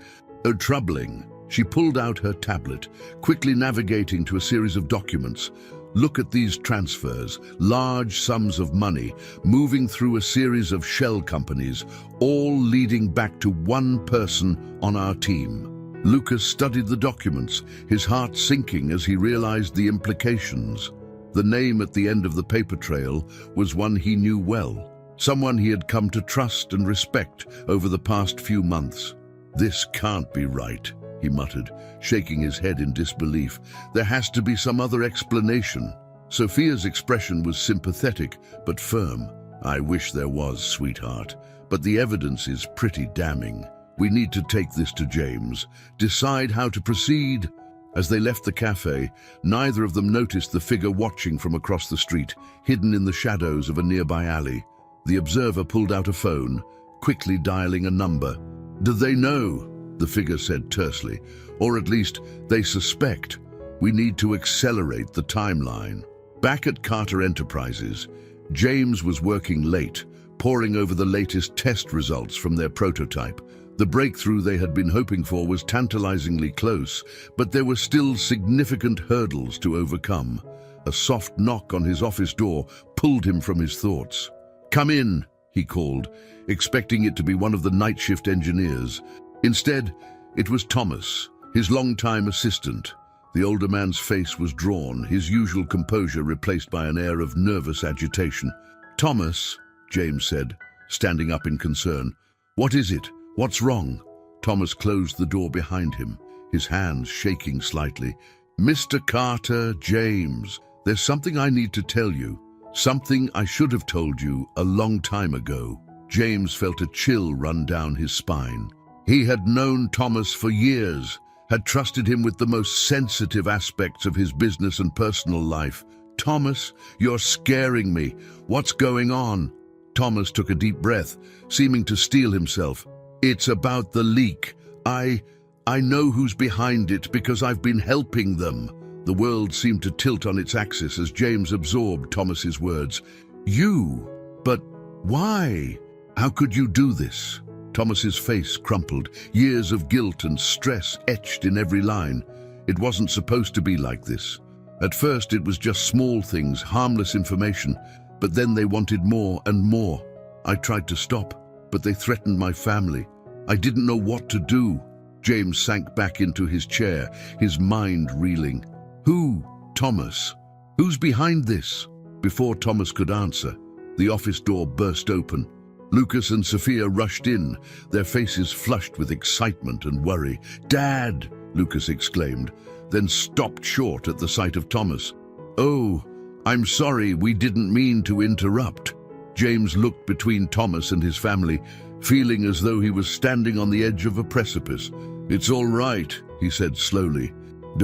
troubling." She pulled out her tablet, quickly navigating to a series of documents. "Look at these transfers, large sums of money, moving through a series of shell companies, all leading back to one person on our team." Lucas studied the documents, his heart sinking as he realized the implications. The name at the end of the paper trail was one he knew well, someone he had come to trust and respect over the past few months. "This can't be right," he muttered, shaking his head in disbelief. "There has to be some other explanation." Sophia's expression was sympathetic but firm. "I wish there was, sweetheart, but the evidence is pretty damning. We need to take this to James, decide how to proceed." As they left the cafe, neither of them noticed the figure watching from across the street, hidden in the shadows of a nearby alley. The observer pulled out a phone, quickly dialing a number. "Do they know?" the figure said tersely. "Or at least, they suspect. We need to accelerate the timeline." Back at Carter Enterprises, James was working late, poring over the latest test results from their prototype. The breakthrough they had been hoping for was tantalizingly close, but there were still significant hurdles to overcome. A soft knock on his office door pulled him from his thoughts. "Come in," he called, expecting it to be one of the night shift engineers. Instead, it was Thomas, his longtime assistant. The older man's face was drawn, his usual composure replaced by an air of nervous agitation. "Thomas," James said, standing up in concern. "What is it? What's wrong?" Thomas closed the door behind him, his hands shaking slightly. "Mr. Carter, James, there's something I need to tell you. Something I should have told you a long time ago." James felt a chill run down his spine. He had known Thomas for years, had trusted him with the most sensitive aspects of his business and personal life. "Thomas, you're scaring me. What's going on?" Thomas took a deep breath, seeming to steel himself. "It's about the leak. I know who's behind it because I've been helping them." The world seemed to tilt on its axis as James absorbed Thomas's words. "You? But why? How could you do this?" Thomas's face crumpled, years of guilt and stress etched in every line. It wasn't supposed to be like this. At first it was just small things, harmless information, but then they wanted more and more. "I tried to stop, but they threatened my family. I didn't know what to do." James sank back into his chair, his mind reeling. "Who? Thomas? Who's behind this?" Before Thomas could answer, the office door burst open. Lucas and Sophia rushed in, their faces flushed with excitement and worry. "Dad!" Lucas exclaimed, then stopped short at the sight of Thomas. "Oh, I'm sorry, we didn't mean to interrupt." James looked between Thomas and his family, feeling as though he was standing on the edge of a precipice. "It's all right," he said slowly.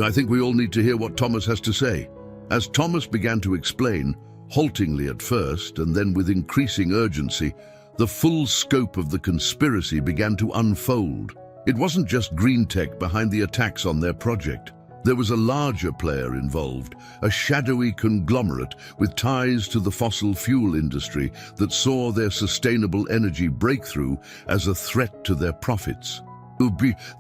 "I think we all need to hear what Thomas has to say." As Thomas began to explain, haltingly at first and then with increasing urgency, the full scope of the conspiracy began to unfold. It wasn't just green tech behind the attacks on their project. There was a larger player involved, a shadowy conglomerate with ties to the fossil fuel industry that saw their sustainable energy breakthrough as a threat to their profits.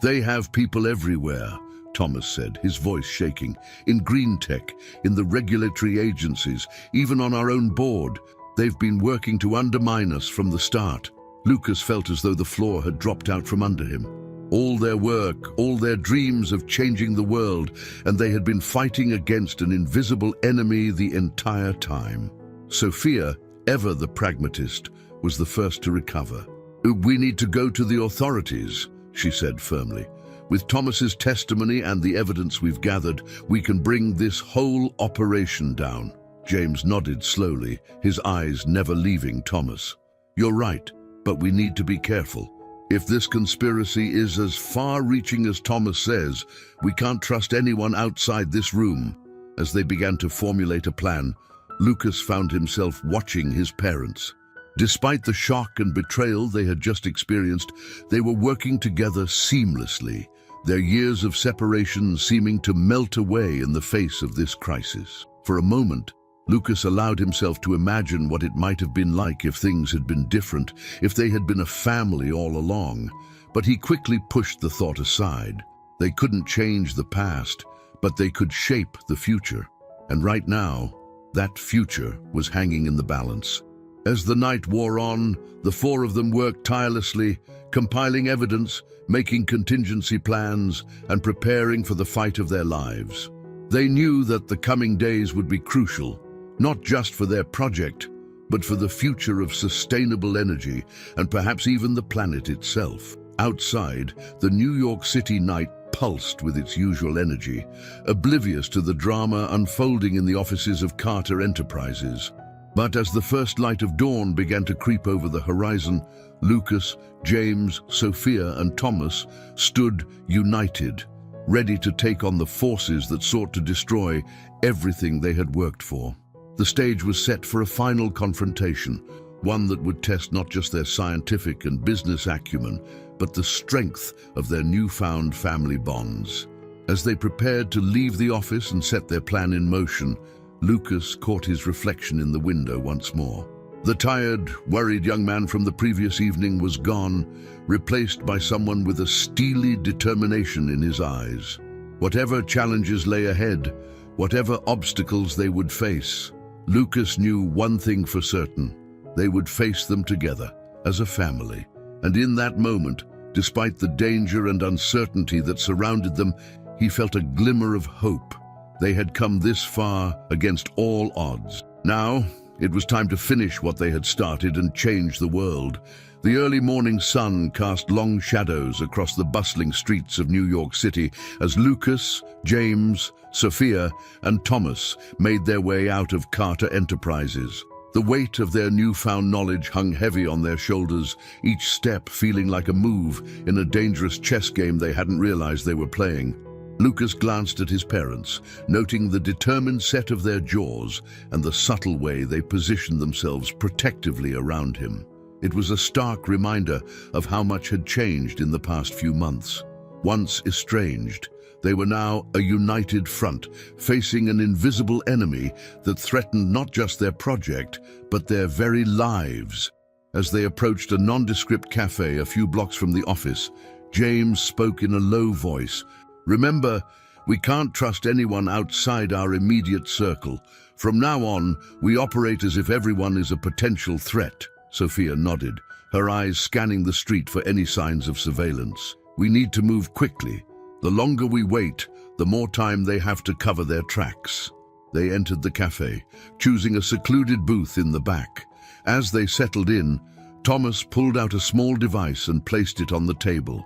"They have people everywhere," Thomas said, his voice shaking. "In green tech, in the regulatory agencies, even on our own board. They've been working to undermine us from the start." Lucas felt as though the floor had dropped out from under him. All their work, all their dreams of changing the world, and they had been fighting against an invisible enemy the entire time. Sophia, ever the pragmatist, was the first to recover. "We need to go to the authorities," she said firmly. "With Thomas's testimony and the evidence we've gathered, we can bring this whole operation down." James nodded slowly, his eyes never leaving Thomas. "You're right, but we need to be careful. If this conspiracy is as far-reaching as Thomas says, we can't trust anyone outside this room." As they began to formulate a plan, Lucas found himself watching his parents. Despite the shock and betrayal they had just experienced, they were working together seamlessly, their years of separation seeming to melt away in the face of this crisis. For a moment, Lucas allowed himself to imagine what it might have been like if things had been different, if they had been a family all along. But he quickly pushed the thought aside. They couldn't change the past, but they could shape the future. And right now, that future was hanging in the balance. As the night wore on, the four of them worked tirelessly, compiling evidence, making contingency plans, and preparing for the fight of their lives. They knew that the coming days would be crucial, not just for their project, but for the future of sustainable energy and perhaps even the planet itself. Outside, the New York City night pulsed with its usual energy, oblivious to the drama unfolding in the offices of Carter Enterprises. But as the first light of dawn began to creep over the horizon, Lucas, James, Sophia, and Thomas stood united, ready to take on the forces that sought to destroy everything they had worked for. The stage was set for a final confrontation, one that would test not just their scientific and business acumen, but the strength of their newfound family bonds. As they prepared to leave the office and set their plan in motion, Lucas caught his reflection in the window once more. The tired, worried young man from the previous evening was gone, replaced by someone with a steely determination in his eyes. Whatever challenges lay ahead, whatever obstacles they would face, Lucas knew one thing for certain: they would face them together, as a family. And in that moment, despite the danger and uncertainty that surrounded them, he felt a glimmer of hope. They had come this far against all odds. Now, it was time to finish what they had started and change the world. The early morning sun cast long shadows across the bustling streets of New York City as Lucas, James, Sophia, and Thomas made their way out of Carter Enterprises. The weight of their newfound knowledge hung heavy on their shoulders, each step feeling like a move in a dangerous chess game they hadn't realized they were playing. Lucas glanced at his parents, noting the determined set of their jaws and the subtle way they positioned themselves protectively around him. It was a stark reminder of how much had changed in the past few months. Once estranged, they were now a united front, facing an invisible enemy that threatened not just their project, but their very lives. As they approached a nondescript cafe a few blocks from the office, James spoke in a low voice. "Remember, we can't trust anyone outside our immediate circle. From now on, we operate as if everyone is a potential threat." Sophia nodded, her eyes scanning the street for any signs of surveillance. "We need to move quickly. The longer we wait, the more time they have to cover their tracks." They entered the cafe, choosing a secluded booth in the back. As they settled in, Thomas pulled out a small device and placed it on the table.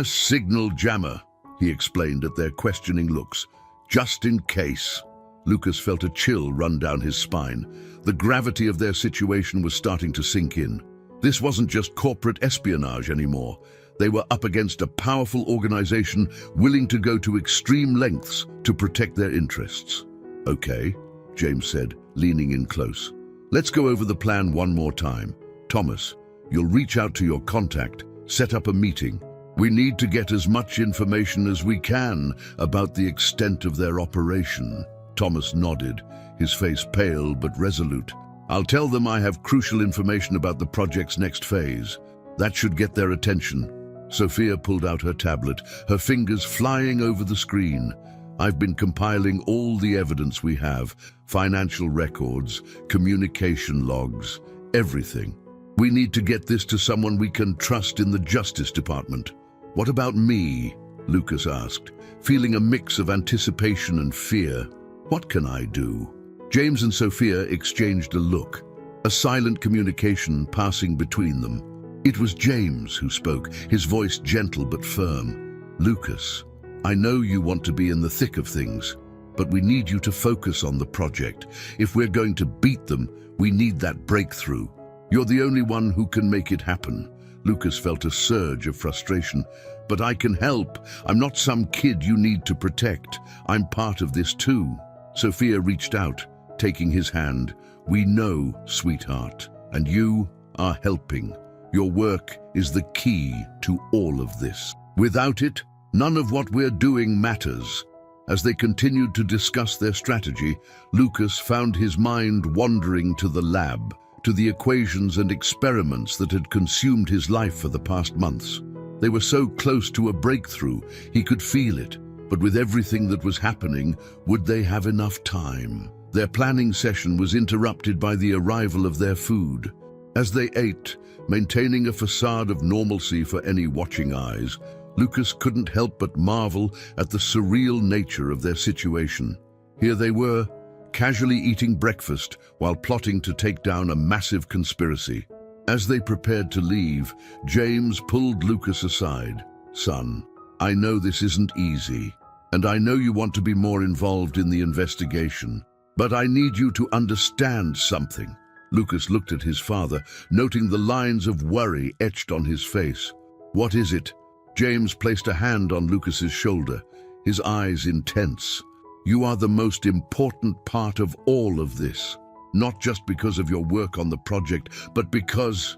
Signal jammer," he explained at their questioning looks. "Just in case." Lucas felt a chill run down his spine. The gravity of their situation was starting to sink in. This wasn't just corporate espionage anymore. They were up against a powerful organization willing to go to extreme lengths to protect their interests. "Okay," James said, leaning in close. "Let's go over the plan one more time. Thomas, you'll reach out to your contact, set up a meeting. We need to get as much information as we can about the extent of their operation." Thomas nodded, his face pale but resolute. "I'll tell them I have crucial information about the project's next phase. That should get their attention." Sophia pulled out her tablet, her fingers flying over the screen. "I've been compiling all the evidence we have, financial records, communication logs, everything. We need to get this to someone we can trust in the Justice Department." "What about me?" Lucas asked, feeling a mix of anticipation and fear. "What can I do?" James and Sophia exchanged a look, a silent communication passing between them. It was James who spoke, his voice gentle but firm. "Lucas, I know you want to be in the thick of things, but we need you to focus on the project. If we're going to beat them, we need that breakthrough. You're the only one who can make it happen." Lucas felt a surge of frustration. "But I can help. I'm not some kid you need to protect. I'm part of this too." Sophia reached out, taking his hand. "We know, sweetheart, and you are helping. Your work is the key to all of this. Without it, none of what we're doing matters." As they continued to discuss their strategy, Lucas found his mind wandering to the lab, to the equations and experiments that had consumed his life for the past months. They were so close to a breakthrough, he could feel it. But with everything that was happening, would they have enough time? Their planning session was interrupted by the arrival of their food. As they ate, maintaining a facade of normalcy for any watching eyes, Lucas couldn't help but marvel at the surreal nature of their situation. Here they were, casually eating breakfast while plotting to take down a massive conspiracy. As they prepared to leave, James pulled Lucas aside. "Son, I know this isn't easy, and I know you want to be more involved in the investigation, but I need you to understand something." Lucas looked at his father, noting the lines of worry etched on his face. "What is it?" James placed a hand on Lucas's shoulder, his eyes intense. "You are the most important part of all of this, not just because of your work on the project, but because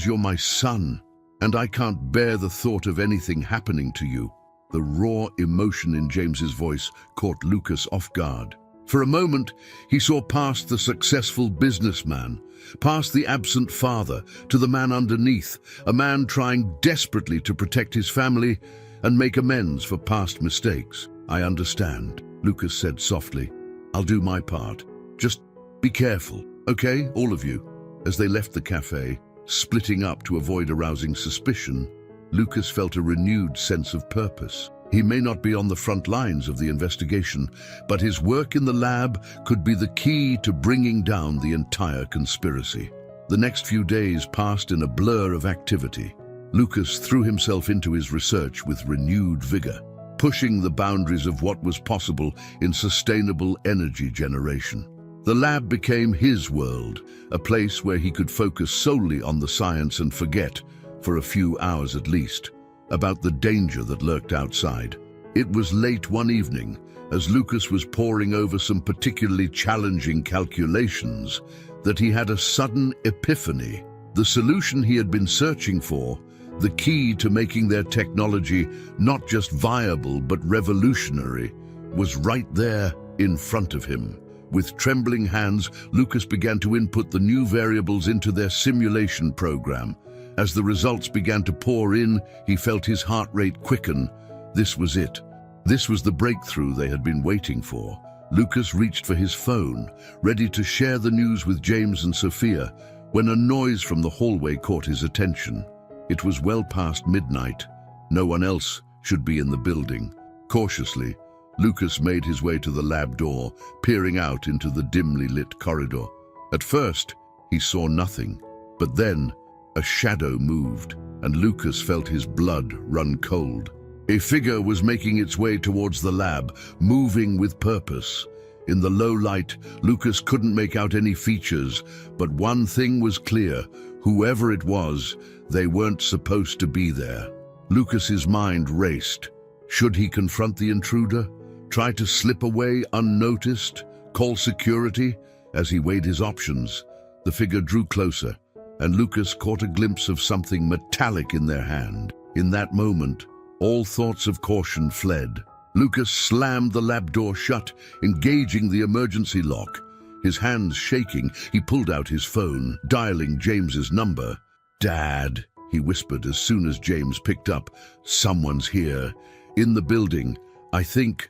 you're my son, and I can't bear the thought of anything happening to you." The raw emotion in James's voice caught Lucas off guard. For a moment, he saw past the successful businessman, past the absent father, to the man underneath, a man trying desperately to protect his family and make amends for past mistakes. "I understand," Lucas said softly. "I'll do my part. Just be careful, okay, all of you?" As they left the cafe, splitting up to avoid arousing suspicion, Lucas felt a renewed sense of purpose. He may not be on the front lines of the investigation, but his work in the lab could be the key to bringing down the entire conspiracy. The next few days passed in a blur of activity. Lucas threw himself into his research with renewed vigor, pushing the boundaries of what was possible in sustainable energy generation. The lab became his world, a place where he could focus solely on the science and forget, for a few hours at least, about the danger that lurked outside. It was late one evening, as Lucas was poring over some particularly challenging calculations, that he had a sudden epiphany. The solution he had been searching for, the key to making their technology not just viable but revolutionary, was right there in front of him. With trembling hands, Lucas began to input the new variables into their simulation program. As the results began to pour in, he felt his heart rate quicken. This was it. This was the breakthrough they had been waiting for. Lucas reached for his phone, ready to share the news with James and Sophia, when a noise from the hallway caught his attention. It was well past midnight. No one else should be in the building. Cautiously, Lucas made his way to the lab door, peering out into the dimly lit corridor. At first, he saw nothing, but then a shadow moved, and Lucas felt his blood run cold. A figure was making its way towards the lab, moving with purpose. In the low light, Lucas couldn't make out any features, but one thing was clear: whoever it was, they weren't supposed to be there. Lucas's mind raced. Should he confront the intruder? Try to slip away unnoticed? Call security? As he weighed his options, the figure drew closer, and Lucas caught a glimpse of something metallic in their hand. In that moment, all thoughts of caution fled. Lucas slammed the lab door shut, engaging the emergency lock. His hands shaking, he pulled out his phone, dialing James's number. "Dad," he whispered as soon as James picked up. "Someone's here. In the building. I think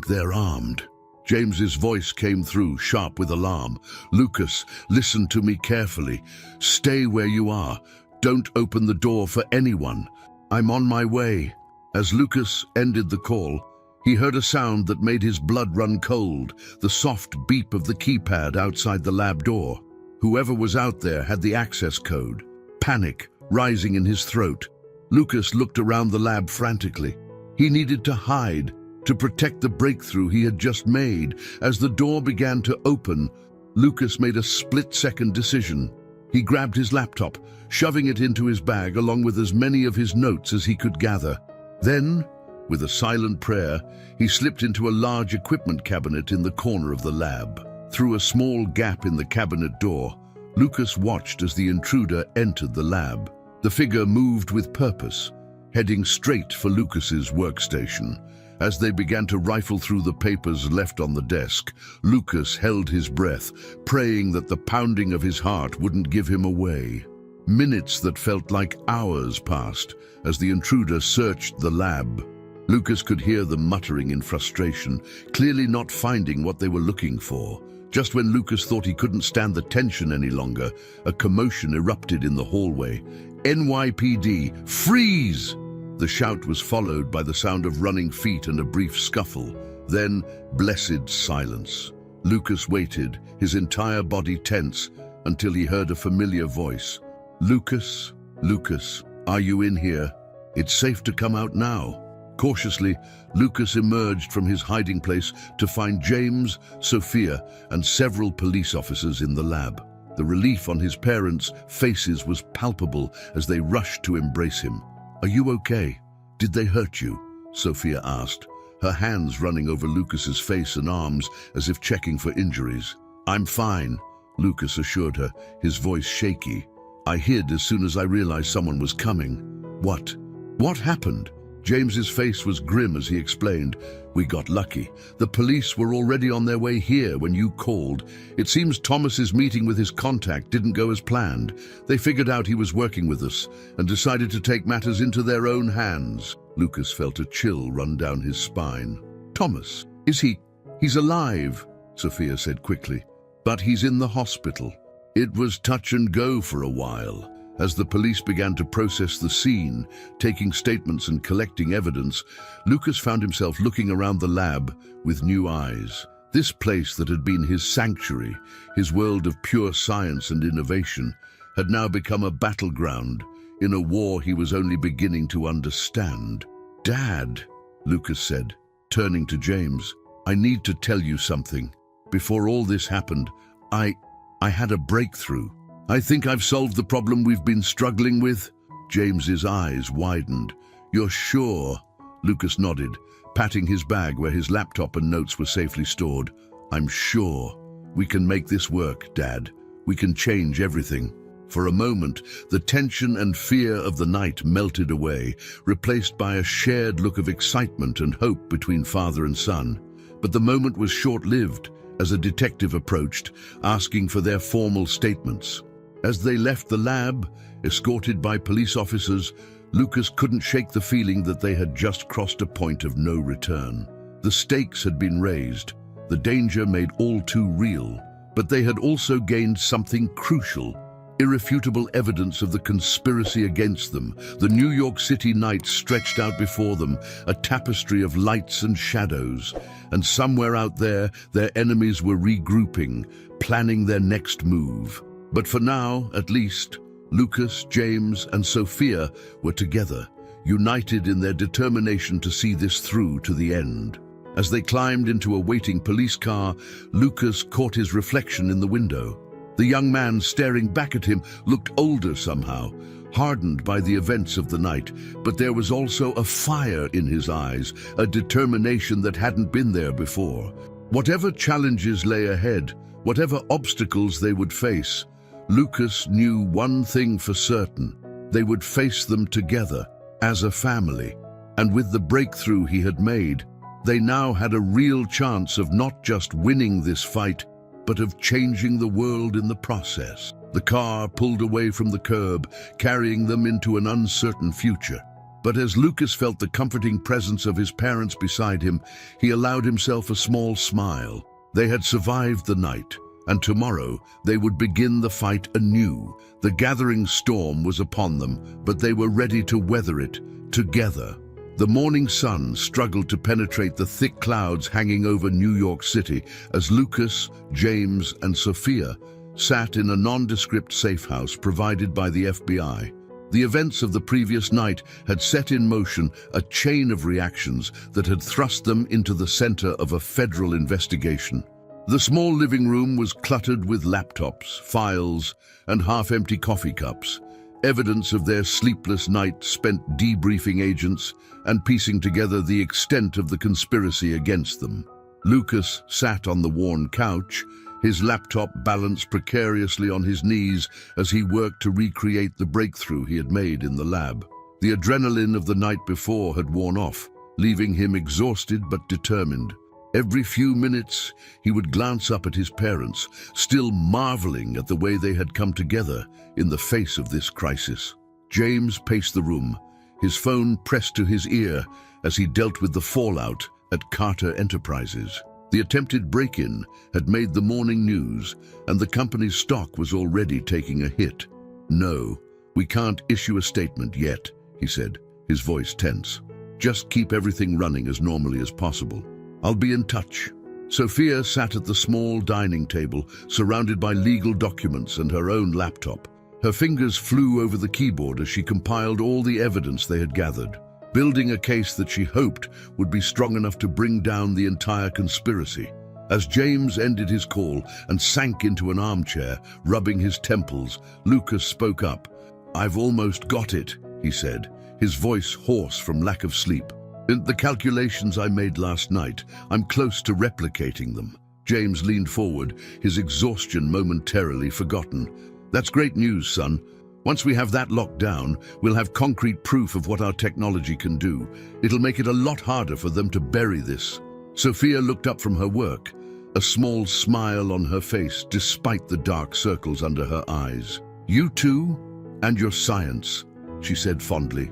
they're armed." James's voice came through, sharp with alarm. "Lucas, listen to me carefully. Stay where you are. Don't open the door for anyone. I'm on my way." As Lucas ended the call, he heard a sound that made his blood run cold, the soft beep of the keypad outside the lab door. Whoever was out there had the access code. Panic rising in his throat. Lucas looked around the lab frantically. He needed to hide, to protect the breakthrough he had just made. As the door began to open, Lucas made a split-second decision. He grabbed his laptop, shoving it into his bag along with as many of his notes as he could gather. Then, with a silent prayer, he slipped into a large equipment cabinet in the corner of the lab. Through a small gap in the cabinet door, Lucas watched as the intruder entered the lab. The figure moved with purpose, heading straight for Lucas's workstation. As they began to rifle through the papers left on the desk, Lucas held his breath, praying that the pounding of his heart wouldn't give him away. Minutes that felt like hours passed as the intruder searched the lab. Lucas could hear them muttering in frustration, clearly not finding what they were looking for. Just when Lucas thought he couldn't stand the tension any longer, a commotion erupted in the hallway. "NYPD, freeze!" The shout was followed by the sound of running feet and a brief scuffle. Then, blessed silence. Lucas waited, his entire body tense, until he heard a familiar voice. "Lucas, Lucas, are you in here? It's safe to come out now." Cautiously, Lucas emerged from his hiding place to find James, Sophia, and several police officers in the lab. The relief on his parents' faces was palpable as they rushed to embrace him. "Are you okay? Did they hurt you?" Sophia asked, her hands running over Lucas's face and arms as if checking for injuries. "I'm fine," Lucas assured her, his voice shaky. "I hid as soon as I realized someone was coming." What happened?" James's face was grim as he explained, "We got lucky. The police were already on their way here when you called. It seems Thomas's meeting with his contact didn't go as planned. They figured out he was working with us and decided to take matters into their own hands." Lucas felt a chill run down his spine. "Thomas, is he? He's alive," Sophia said quickly. "But he's in the hospital." It was touch and go for a while. As the police began to process the scene, taking statements and collecting evidence, Lucas found himself looking around the lab with new eyes. This place that had been his sanctuary, his world of pure science and innovation, had now become a battleground in a war he was only beginning to understand. "Dad," Lucas said, turning to James, "I need to tell you something. Before all this happened, I had a breakthrough. I think I've solved the problem we've been struggling with." James's eyes widened. "You're sure?" Lucas nodded, patting his bag where his laptop and notes were safely stored. "I'm sure. We can make this work, Dad. We can change everything." For a moment, the tension and fear of the night melted away, replaced by a shared look of excitement and hope between father and son. But the moment was short-lived as a detective approached, asking for their formal statements. As they left the lab, escorted by police officers, Lucas couldn't shake the feeling that they had just crossed a point of no return. The stakes had been raised, the danger made all too real, but they had also gained something crucial: irrefutable evidence of the conspiracy against them. The New York City night stretched out before them, a tapestry of lights and shadows, and somewhere out there, their enemies were regrouping, planning their next move. But for now, at least, Lucas, James, and Sophia were together, united in their determination to see this through to the end. As they climbed into a waiting police car, Lucas caught his reflection in the window. The young man staring back at him looked older somehow, hardened by the events of the night, but there was also a fire in his eyes, a determination that hadn't been there before. Whatever challenges lay ahead, whatever obstacles they would face, Lucas knew one thing for certain: they would face them together, as a family. And with the breakthrough he had made, they now had a real chance of not just winning this fight, but of changing the world in the process. The car pulled away from the curb, carrying them into an uncertain future. But as Lucas felt the comforting presence of his parents beside him, he allowed himself a small smile. They had survived the night, and tomorrow they would begin the fight anew. The gathering storm was upon them, but they were ready to weather it together. The morning sun struggled to penetrate the thick clouds hanging over New York City as Lucas, James, and Sophia sat in a nondescript safe house provided by the FBI. The events of the previous night had set in motion a chain of reactions that had thrust them into the center of a federal investigation. The small living room was cluttered with laptops, files, and half-empty coffee cups, evidence of their sleepless night spent debriefing agents and piecing together the extent of the conspiracy against them. Lucas sat on the worn couch, his laptop balanced precariously on his knees as he worked to recreate the breakthrough he had made in the lab. The adrenaline of the night before had worn off, leaving him exhausted but determined. Every few minutes, he would glance up at his parents, still marveling at the way they had come together in the face of this crisis. James paced the room, his phone pressed to his ear as he dealt with the fallout at Carter Enterprises. The attempted break-in had made the morning news, and the company's stock was already taking a hit. "No, we can't issue a statement yet," he said, his voice tense. "Just keep everything running as normally as possible. I'll be in touch." Sophia sat at the small dining table, surrounded by legal documents and her own laptop. Her fingers flew over the keyboard as she compiled all the evidence they had gathered, building a case that she hoped would be strong enough to bring down the entire conspiracy. As James ended his call and sank into an armchair, rubbing his temples, Lucas spoke up. "I've almost got it," he said, his voice hoarse from lack of sleep. "In the calculations I made last night, I'm close to replicating them." James leaned forward, his exhaustion momentarily forgotten. "That's great news, son. Once we have that locked down, we'll have concrete proof of what our technology can do. It'll make it a lot harder for them to bury this. Sophia looked up from her work, a small smile on her face despite the dark circles under her eyes. You too, and your science, she said fondly.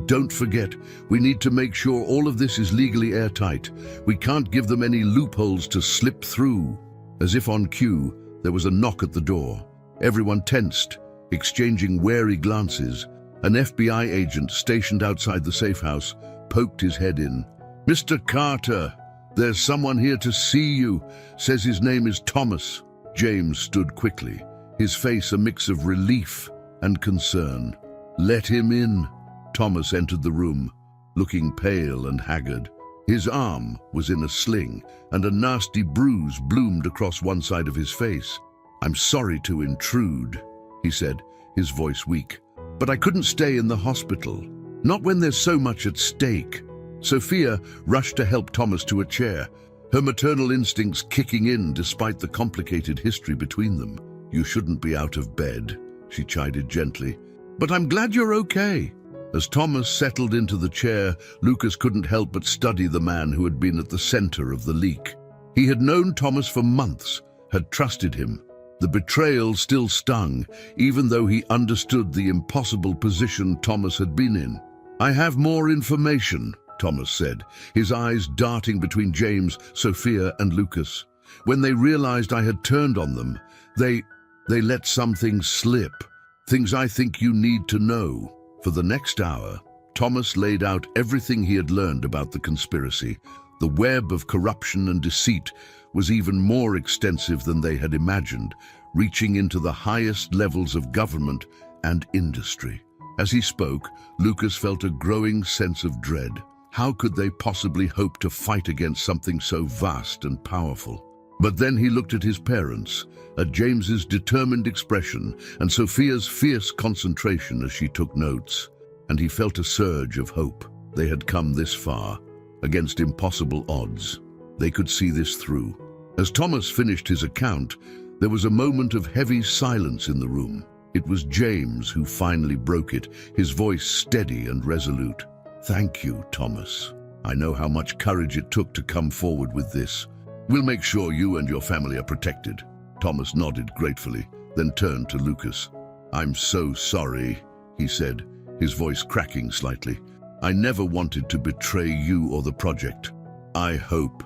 Don't forget, we need to make sure all of this is legally airtight. We can't give them any loopholes to slip through. As if on cue, there was a knock at the door. Everyone tensed, exchanging wary glances. An FBI agent stationed outside the safe house poked his head in. "Mr. Carter, there's someone here to see you. Says his name is Thomas." James stood quickly, his face a mix of relief and concern. "Let him in." Thomas entered the room, looking pale and haggard. His arm was in a sling, and a nasty bruise bloomed across one side of his face. "I'm sorry to intrude," he said, his voice weak, "but I couldn't stay in the hospital. Not when there's so much at stake." Sophia rushed to help Thomas to a chair, her maternal instincts kicking in despite the complicated history between them. "You shouldn't be out of bed," she chided gently. "But I'm glad you're okay." As Thomas settled into the chair, Lucas couldn't help but study the man who had been at the center of the leak. He had known Thomas for months, had trusted him. The betrayal still stung, even though he understood the impossible position Thomas had been in. "I have more information," Thomas said, his eyes darting between James, Sophia, and Lucas. "When they realized I had turned on them, they let some things slip. Things I think you need to know." For the next hour, Thomas laid out everything he had learned about the conspiracy. The web of corruption and deceit was even more extensive than they had imagined, reaching into the highest levels of government and industry. As he spoke, Lucas felt a growing sense of dread. How could they possibly hope to fight against something so vast and powerful? But then he looked at his parents, at James's determined expression and Sophia's fierce concentration as she took notes, and he felt a surge of hope. They had come this far, against impossible odds. They could see this through. As Thomas finished his account, there was a moment of heavy silence in the room. It was James who finally broke it, his voice steady and resolute. "Thank you, Thomas. I know how much courage it took to come forward with this. We'll make sure you and your family are protected." Thomas nodded gratefully, then turned to Lucas. "I'm so sorry," he said, his voice cracking slightly. "I never wanted to betray you or the project. I hope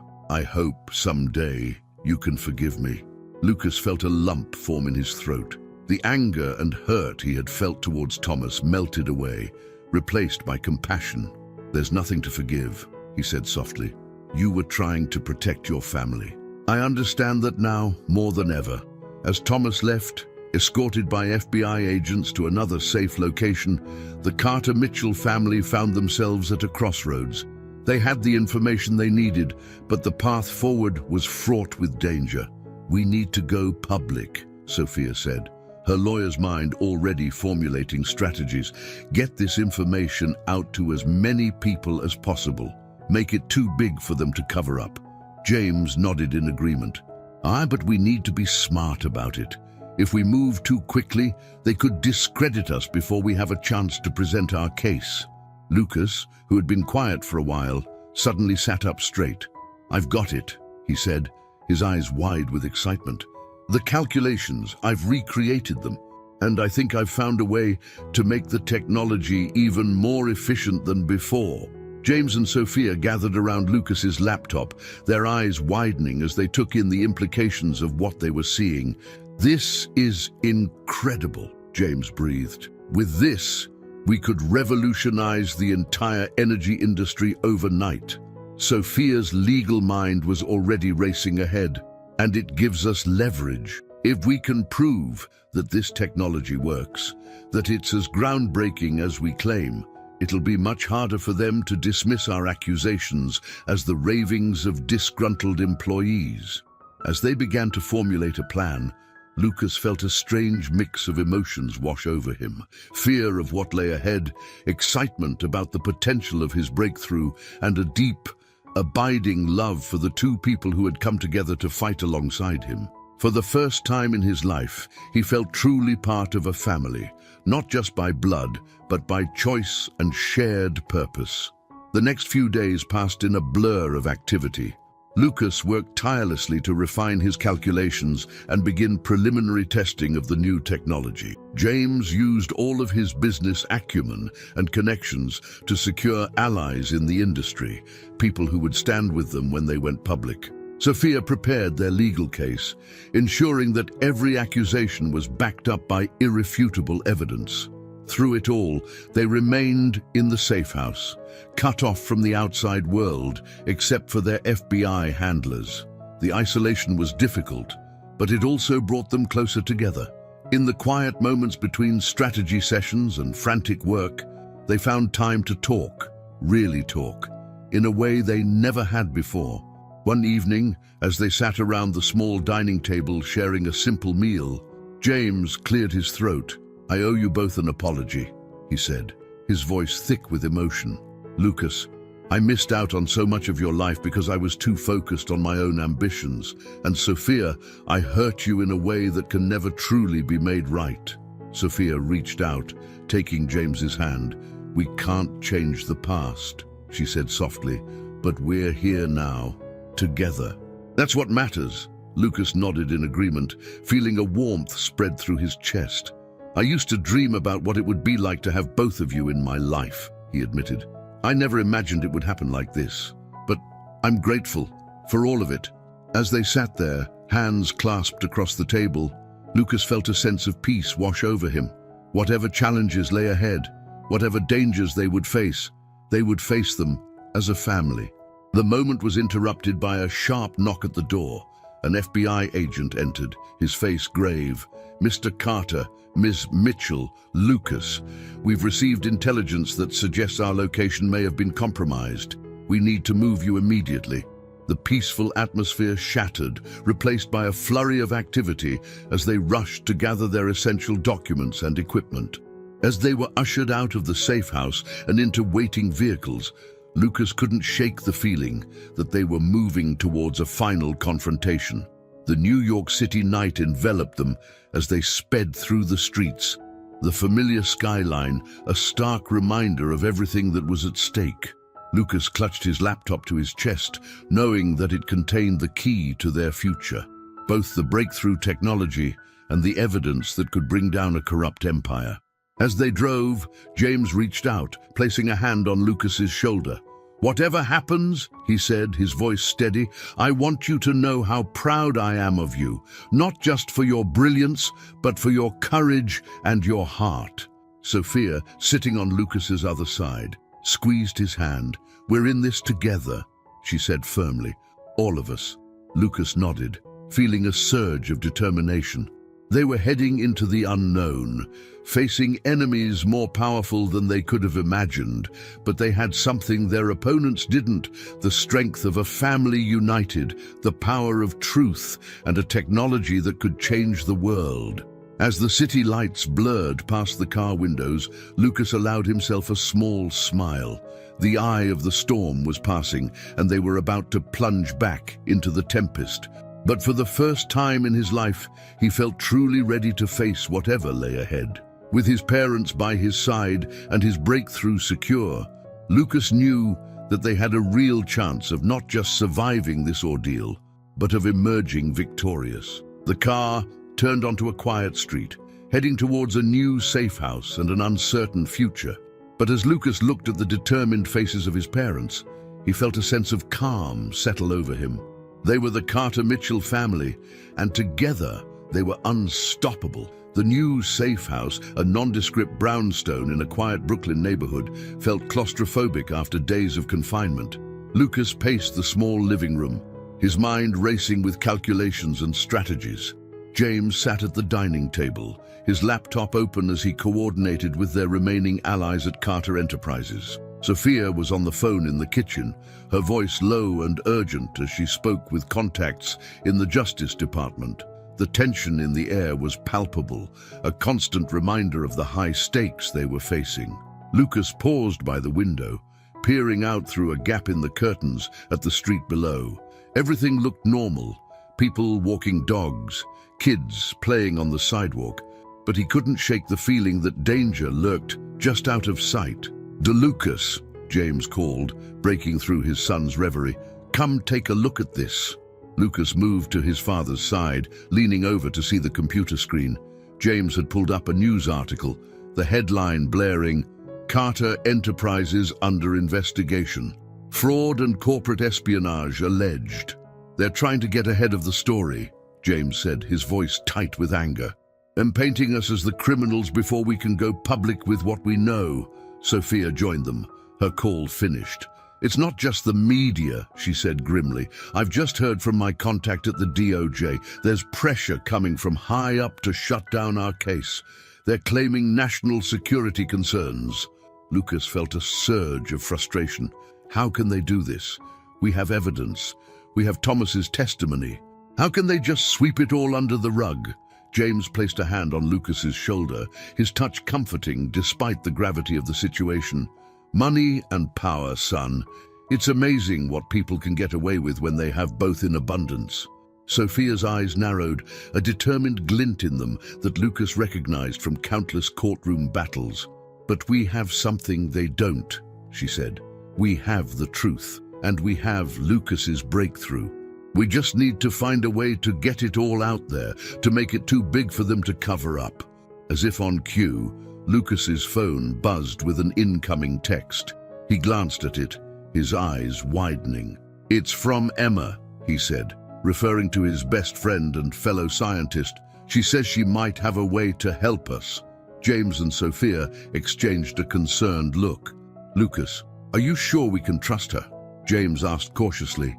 someday you can forgive me." Lucas felt a lump form in his throat. The anger and hurt he had felt towards Thomas melted away, replaced by compassion. "There's nothing to forgive," he said softly. "You were trying to protect your family. I understand that now more than ever." As Thomas left, escorted by FBI agents to another safe location, the Carter Mitchell family found themselves at a crossroads. They had the information they needed, but the path forward was fraught with danger. "We need to go public," Sophia said, her lawyer's mind already formulating strategies. "Get this information out to as many people as possible. Make it too big for them to cover up." James nodded in agreement. But we need to be smart about it. If we move too quickly, they could discredit us before we have a chance to present our case." Lucas, who had been quiet for a while, suddenly sat up straight. "I've got it," he said, his eyes wide with excitement. "The calculations, I've recreated them, and I think I've found a way to make the technology even more efficient than before." James and Sophia gathered around Lucas's laptop, their eyes widening as they took in the implications of what they were seeing. "This is incredible," James breathed. "With this, we could revolutionize the entire energy industry overnight." Sophia's legal mind was already racing ahead. "And it gives us leverage. If we can prove that this technology works, that it's as groundbreaking as we claim, it'll be much harder for them to dismiss our accusations as the ravings of disgruntled employees." As they began to formulate a plan, Lucas felt a strange mix of emotions wash over him. Fear of what lay ahead, excitement about the potential of his breakthrough, and a deep, abiding love for the two people who had come together to fight alongside him. For the first time in his life, he felt truly part of a family, not just by blood, but by choice and shared purpose. The next few days passed in a blur of activity. Lucas worked tirelessly to refine his calculations and begin preliminary testing of the new technology. James used all of his business acumen and connections to secure allies in the industry, people who would stand with them when they went public. Sophia prepared their legal case, ensuring that every accusation was backed up by irrefutable evidence. Through it all, they remained in the safe house, cut off from the outside world, except for their FBI handlers. The isolation was difficult, but it also brought them closer together. In the quiet moments between strategy sessions and frantic work, they found time to talk, really talk, in a way they never had before. One evening, as they sat around the small dining table sharing a simple meal, James cleared his throat. "I owe you both an apology," he said, his voice thick with emotion. "Lucas, I missed out on so much of your life because I was too focused on my own ambitions. And Sophia, I hurt you in a way that can never truly be made right." Sophia reached out, taking James's hand. "We can't change the past," she said softly, "but we're here now. Together. That's what matters." Lucas nodded in agreement, feeling a warmth spread through his chest. "I used to dream about what it would be like to have both of you in my life," he admitted. "I never imagined it would happen like this. But I'm grateful for all of it." As they sat there, hands clasped across the table, Lucas felt a sense of peace wash over him. Whatever challenges lay ahead, whatever dangers they would face them as a family. The moment was interrupted by a sharp knock at the door. An FBI agent entered, his face grave. "Mr. Carter, Ms. Mitchell, Lucas, we've received intelligence that suggests our location may have been compromised. We need to move you immediately." The peaceful atmosphere shattered, replaced by a flurry of activity as they rushed to gather their essential documents and equipment. As they were ushered out of the safe house and into waiting vehicles, Lucas couldn't shake the feeling that they were moving towards a final confrontation. The New York City night enveloped them as they sped through the streets, the familiar skyline a stark reminder of everything that was at stake. Lucas clutched his laptop to his chest, knowing that it contained the key to their future, both the breakthrough technology and the evidence that could bring down a corrupt empire. As they drove, James reached out, placing a hand on Lucas's shoulder. "Whatever happens," he said, his voice steady, "I want you to know how proud I am of you, not just for your brilliance, but for your courage and your heart." Sophia, sitting on Lucas's other side, squeezed his hand. "We're in this together," she said firmly. "All of us." Lucas nodded, feeling a surge of determination. They were heading into the unknown, facing enemies more powerful than they could have imagined, but they had something their opponents didn't: the strength of a family united, the power of truth, and a technology that could change the world. As the city lights blurred past the car windows, Lucas allowed himself a small smile. The eye of the storm was passing, and they were about to plunge back into the tempest. But for the first time in his life, he felt truly ready to face whatever lay ahead. With his parents by his side and his breakthrough secure, Lucas knew that they had a real chance of not just surviving this ordeal, but of emerging victorious. The car turned onto a quiet street, heading towards a new safe house and an uncertain future. But as Lucas looked at the determined faces of his parents, he felt a sense of calm settle over him. They were the Carter-Mitchell family, and together they were unstoppable. The new safe house, a nondescript brownstone in a quiet Brooklyn neighborhood, felt claustrophobic after days of confinement. Lucas paced the small living room, his mind racing with calculations and strategies. James sat at the dining table, his laptop open as he coordinated with their remaining allies at Carter Enterprises. Sophia was on the phone in the kitchen, her voice low and urgent as she spoke with contacts in the Justice Department. The tension in the air was palpable, a constant reminder of the high stakes they were facing. Lucas paused by the window, peering out through a gap in the curtains at the street below. Everything looked normal, People walking dogs, kids playing on the sidewalk, but he couldn't shake the feeling that danger lurked just out of sight. "DeLucas," James called, breaking through his son's reverie. "Come take a look at this." Lucas moved to his father's side, leaning over to see the computer screen. James had pulled up a news article, the headline blaring, "Carter Enterprises under investigation. Fraud and corporate espionage alleged." "They're trying to get ahead of the story," James said, his voice tight with anger. "And painting us as the criminals before we can go public with what we know." Sophia joined them, her call finished. "It's not just the media," she said grimly. "I've just heard from my contact at the DOJ. There's pressure coming from high up to shut down our case. They're claiming national security concerns." Lucas felt a surge of frustration. How can they do this? We have evidence. We have Thomas's testimony. How can they just sweep it all under the rug? James placed a hand on Lucas's shoulder, his touch comforting despite the gravity of the situation. "Money and power, son. It's amazing what people can get away with when they have both in abundance." Sophia's eyes narrowed, a determined glint in them that Lucas recognized from countless courtroom battles. "But we have something they don't," she said. "We have the truth, and we have Lucas's breakthrough. We just need to find a way to get it all out there, to make it too big for them to cover up." As if on cue, Lucas's phone buzzed with an incoming text. He glanced at it, his eyes widening. "It's from Emma," he said, referring to his best friend and fellow scientist. "She says she might have a way to help us." James and Sophia exchanged a concerned look. "Lucas, are you sure we can trust her?" James asked cautiously.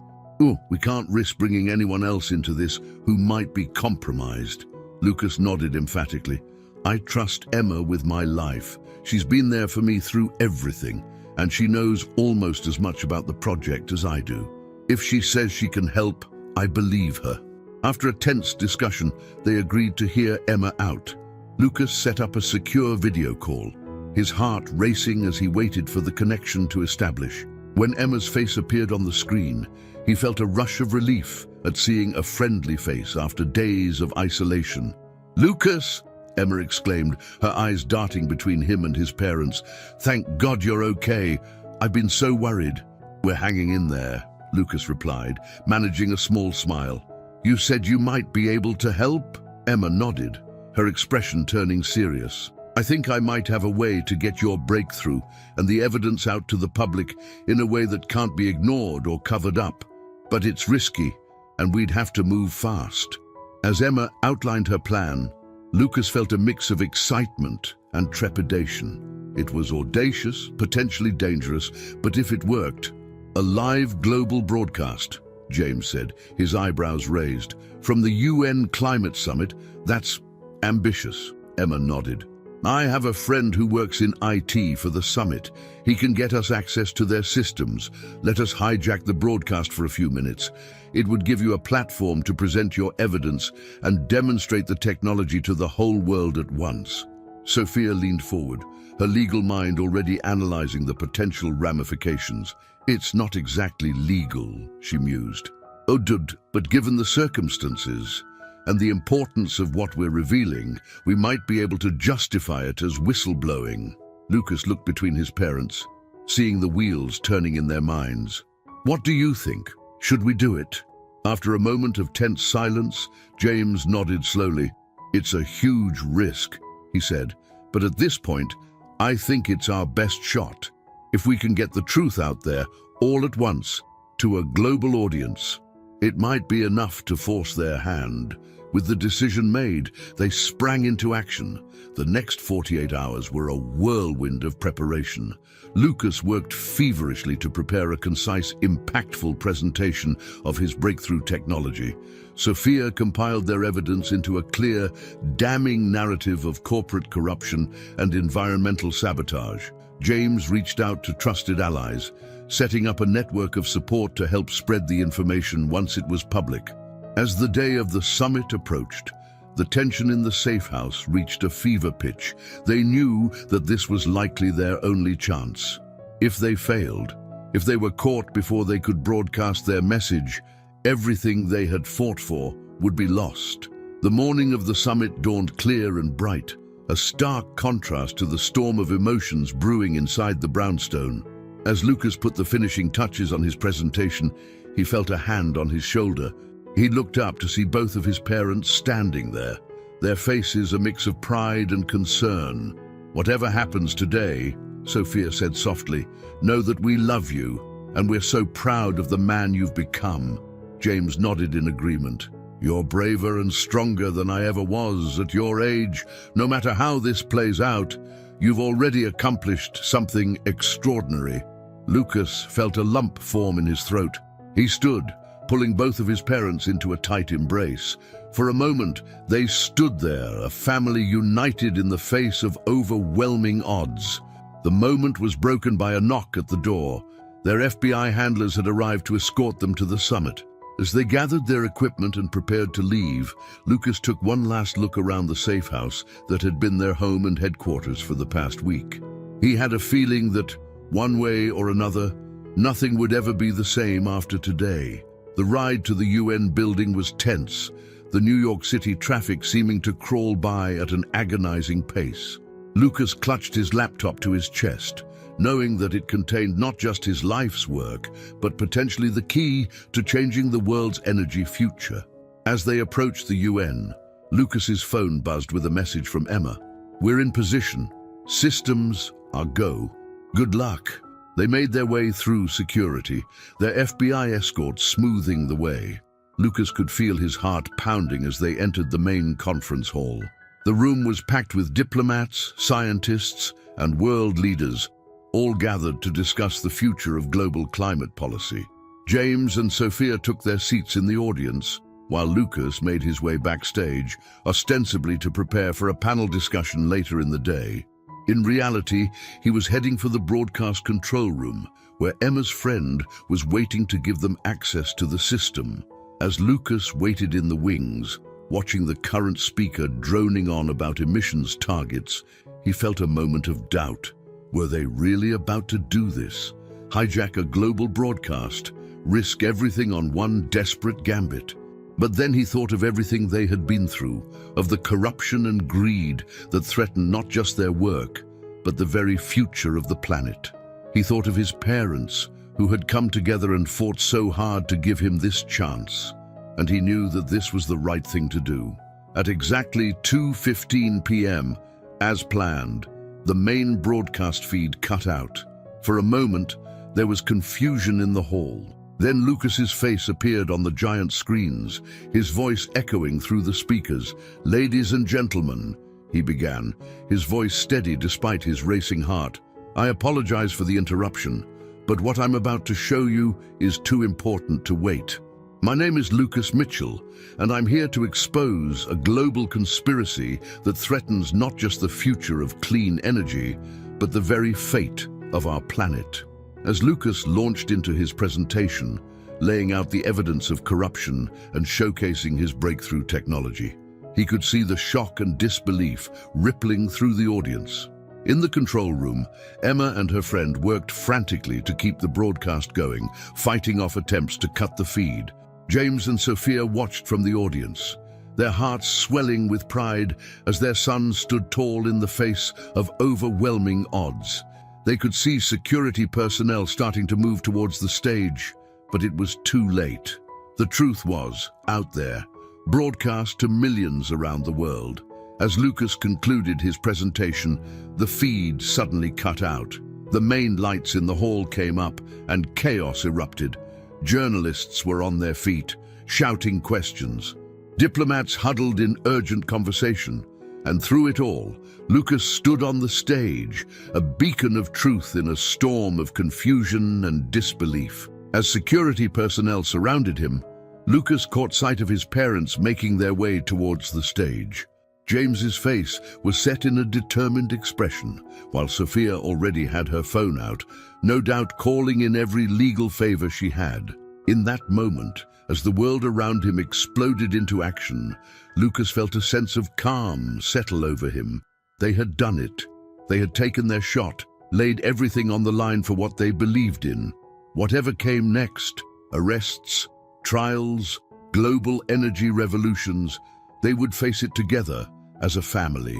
"We can't risk bringing anyone else into this who might be compromised." Lucas nodded emphatically. "I trust Emma with my life. She's been there for me through everything, and she knows almost as much about the project as I do. If she says she can help, I believe her." After a tense discussion, they agreed to hear Emma out. Lucas set up a secure video call, his heart racing as he waited for the connection to establish. When Emma's face appeared on the screen, he felt a rush of relief at seeing a friendly face after days of isolation. "Lucas!" Emma exclaimed, her eyes darting between him and his parents. "Thank God you're okay. I've been so worried." "We're hanging in there," Lucas replied, managing a small smile. "You said you might be able to help?" Emma nodded, her expression turning serious. "I think I might have a way to get your breakthrough and the evidence out to the public in a way that can't be ignored or covered up. But it's risky, and we'd have to move fast." As Emma outlined her plan, Lucas felt a mix of excitement and trepidation. It was audacious, potentially dangerous, but if it worked, "A live global broadcast," James said, his eyebrows raised. "From the UN Climate Summit, that's ambitious." Emma nodded. "I have a friend who works in IT for the summit. He can get us access to their systems. Let us hijack the broadcast for a few minutes. It would give you a platform to present your evidence and demonstrate the technology to the whole world at once." Sophia leaned forward, her legal mind already analyzing the potential ramifications. "It's not exactly legal," she mused. "Oh, but given the circumstances and the importance of what we're revealing, we might be able to justify it as whistleblowing." Lucas looked between his parents, seeing the wheels turning in their minds. "What do you think? Should we do it?" After a moment of tense silence, James nodded slowly. "It's a huge risk," he said, "but at this point, I think it's our best shot. If we can get the truth out there, all at once, to a global audience, it might be enough to force their hand." With the decision made, they sprang into action. The next 48 hours were a whirlwind of preparation. Lucas worked feverishly to prepare a concise, impactful presentation of his breakthrough technology. Sophia compiled their evidence into a clear, damning narrative of corporate corruption and environmental sabotage. James reached out to trusted allies, setting up a network of support to help spread the information once it was public. As the day of the summit approached, the tension in the safe house reached a fever pitch. They knew that this was likely their only chance. If they failed, if they were caught before they could broadcast their message, Everything they had fought for would be lost. The morning of the summit dawned clear and bright, a stark contrast to the storm of emotions brewing inside the brownstone. As Lucas put the finishing touches on his presentation, he felt a hand on his shoulder. He looked up to see both of his parents standing there, their faces a mix of pride and concern. "Whatever happens today," Sophia said softly, "know that we love you, and we're so proud of the man you've become." James nodded in agreement. "You're braver and stronger than I ever was at your age. No matter how this plays out, you've already accomplished something extraordinary." Lucas felt a lump form in his throat. He stood, pulling both of his parents into a tight embrace. For a moment, they stood there, a family united in the face of overwhelming odds. The moment was broken by a knock at the door. Their FBI handlers had arrived to escort them to the summit. As they gathered their equipment and prepared to leave, Lucas took one last look around the safe house that had been their home and headquarters for the past week. He had a feeling that, one way or another, nothing would ever be the same after today. The ride to the UN building was tense, the New York City traffic seeming to crawl by at an agonizing pace. Lucas clutched his laptop to his chest, knowing that it contained not just his life's work, but potentially the key to changing the world's energy future. As they approached the UN, Lucas's phone buzzed with a message from Emma. "We're in position. Systems are go. Good luck." They made their way through security, their FBI escort smoothing the way. Lucas could feel his heart pounding as they entered the main conference hall. The room was packed with diplomats, scientists, and world leaders, all gathered to discuss the future of global climate policy. James and Sophia took their seats in the audience, while Lucas made his way backstage, ostensibly to prepare for a panel discussion later in the day. In reality, he was heading for the broadcast control room, where Emma's friend was waiting to give them access to the system. As Lucas waited in the wings, watching the current speaker droning on about emissions targets, he felt a moment of doubt. Were they really about to do this? Hijack a global broadcast, risk everything on one desperate gambit? But then he thought of everything they had been through, of the corruption and greed that threatened not just their work, but the very future of the planet. He thought of his parents, who had come together and fought so hard to give him this chance, and he knew that this was the right thing to do. At exactly 2:15 p.m., as planned, the main broadcast feed cut out. For a moment, there was confusion in the hall. Then Lucas's face appeared on the giant screens, his voice echoing through the speakers. "Ladies and gentlemen," he began, his voice steady despite his racing heart. "I apologize for the interruption, but what I'm about to show you is too important to wait. My name is Lucas Mitchell, and I'm here to expose a global conspiracy that threatens not just the future of clean energy, but the very fate of our planet." As Lucas launched into his presentation, laying out the evidence of corruption and showcasing his breakthrough technology, he could see the shock and disbelief rippling through the audience. In the control room, Emma and her friend worked frantically to keep the broadcast going, fighting off attempts to cut the feed. James and Sophia watched from the audience, their hearts swelling with pride as their son stood tall in the face of overwhelming odds. They could see security personnel starting to move towards the stage, but it was too late. The truth was out there, broadcast to millions around the world. As Lucas concluded his presentation, the feed suddenly cut out. The main lights in the hall came up and chaos erupted. Journalists were on their feet, shouting questions. Diplomats huddled in urgent conversation. And through it all, Lucas stood on the stage, a beacon of truth in a storm of confusion and disbelief. As security personnel surrounded him, Lucas caught sight of his parents making their way towards the stage. James's face was set in a determined expression, while Sophia already had her phone out, no doubt calling in every legal favor she had. In that moment, as the world around him exploded into action, Lucas felt a sense of calm settle over him. They had done it. They had taken their shot, laid everything on the line for what they believed in. Whatever came next, arrests, trials, global energy revolutions, they would face it together as a family.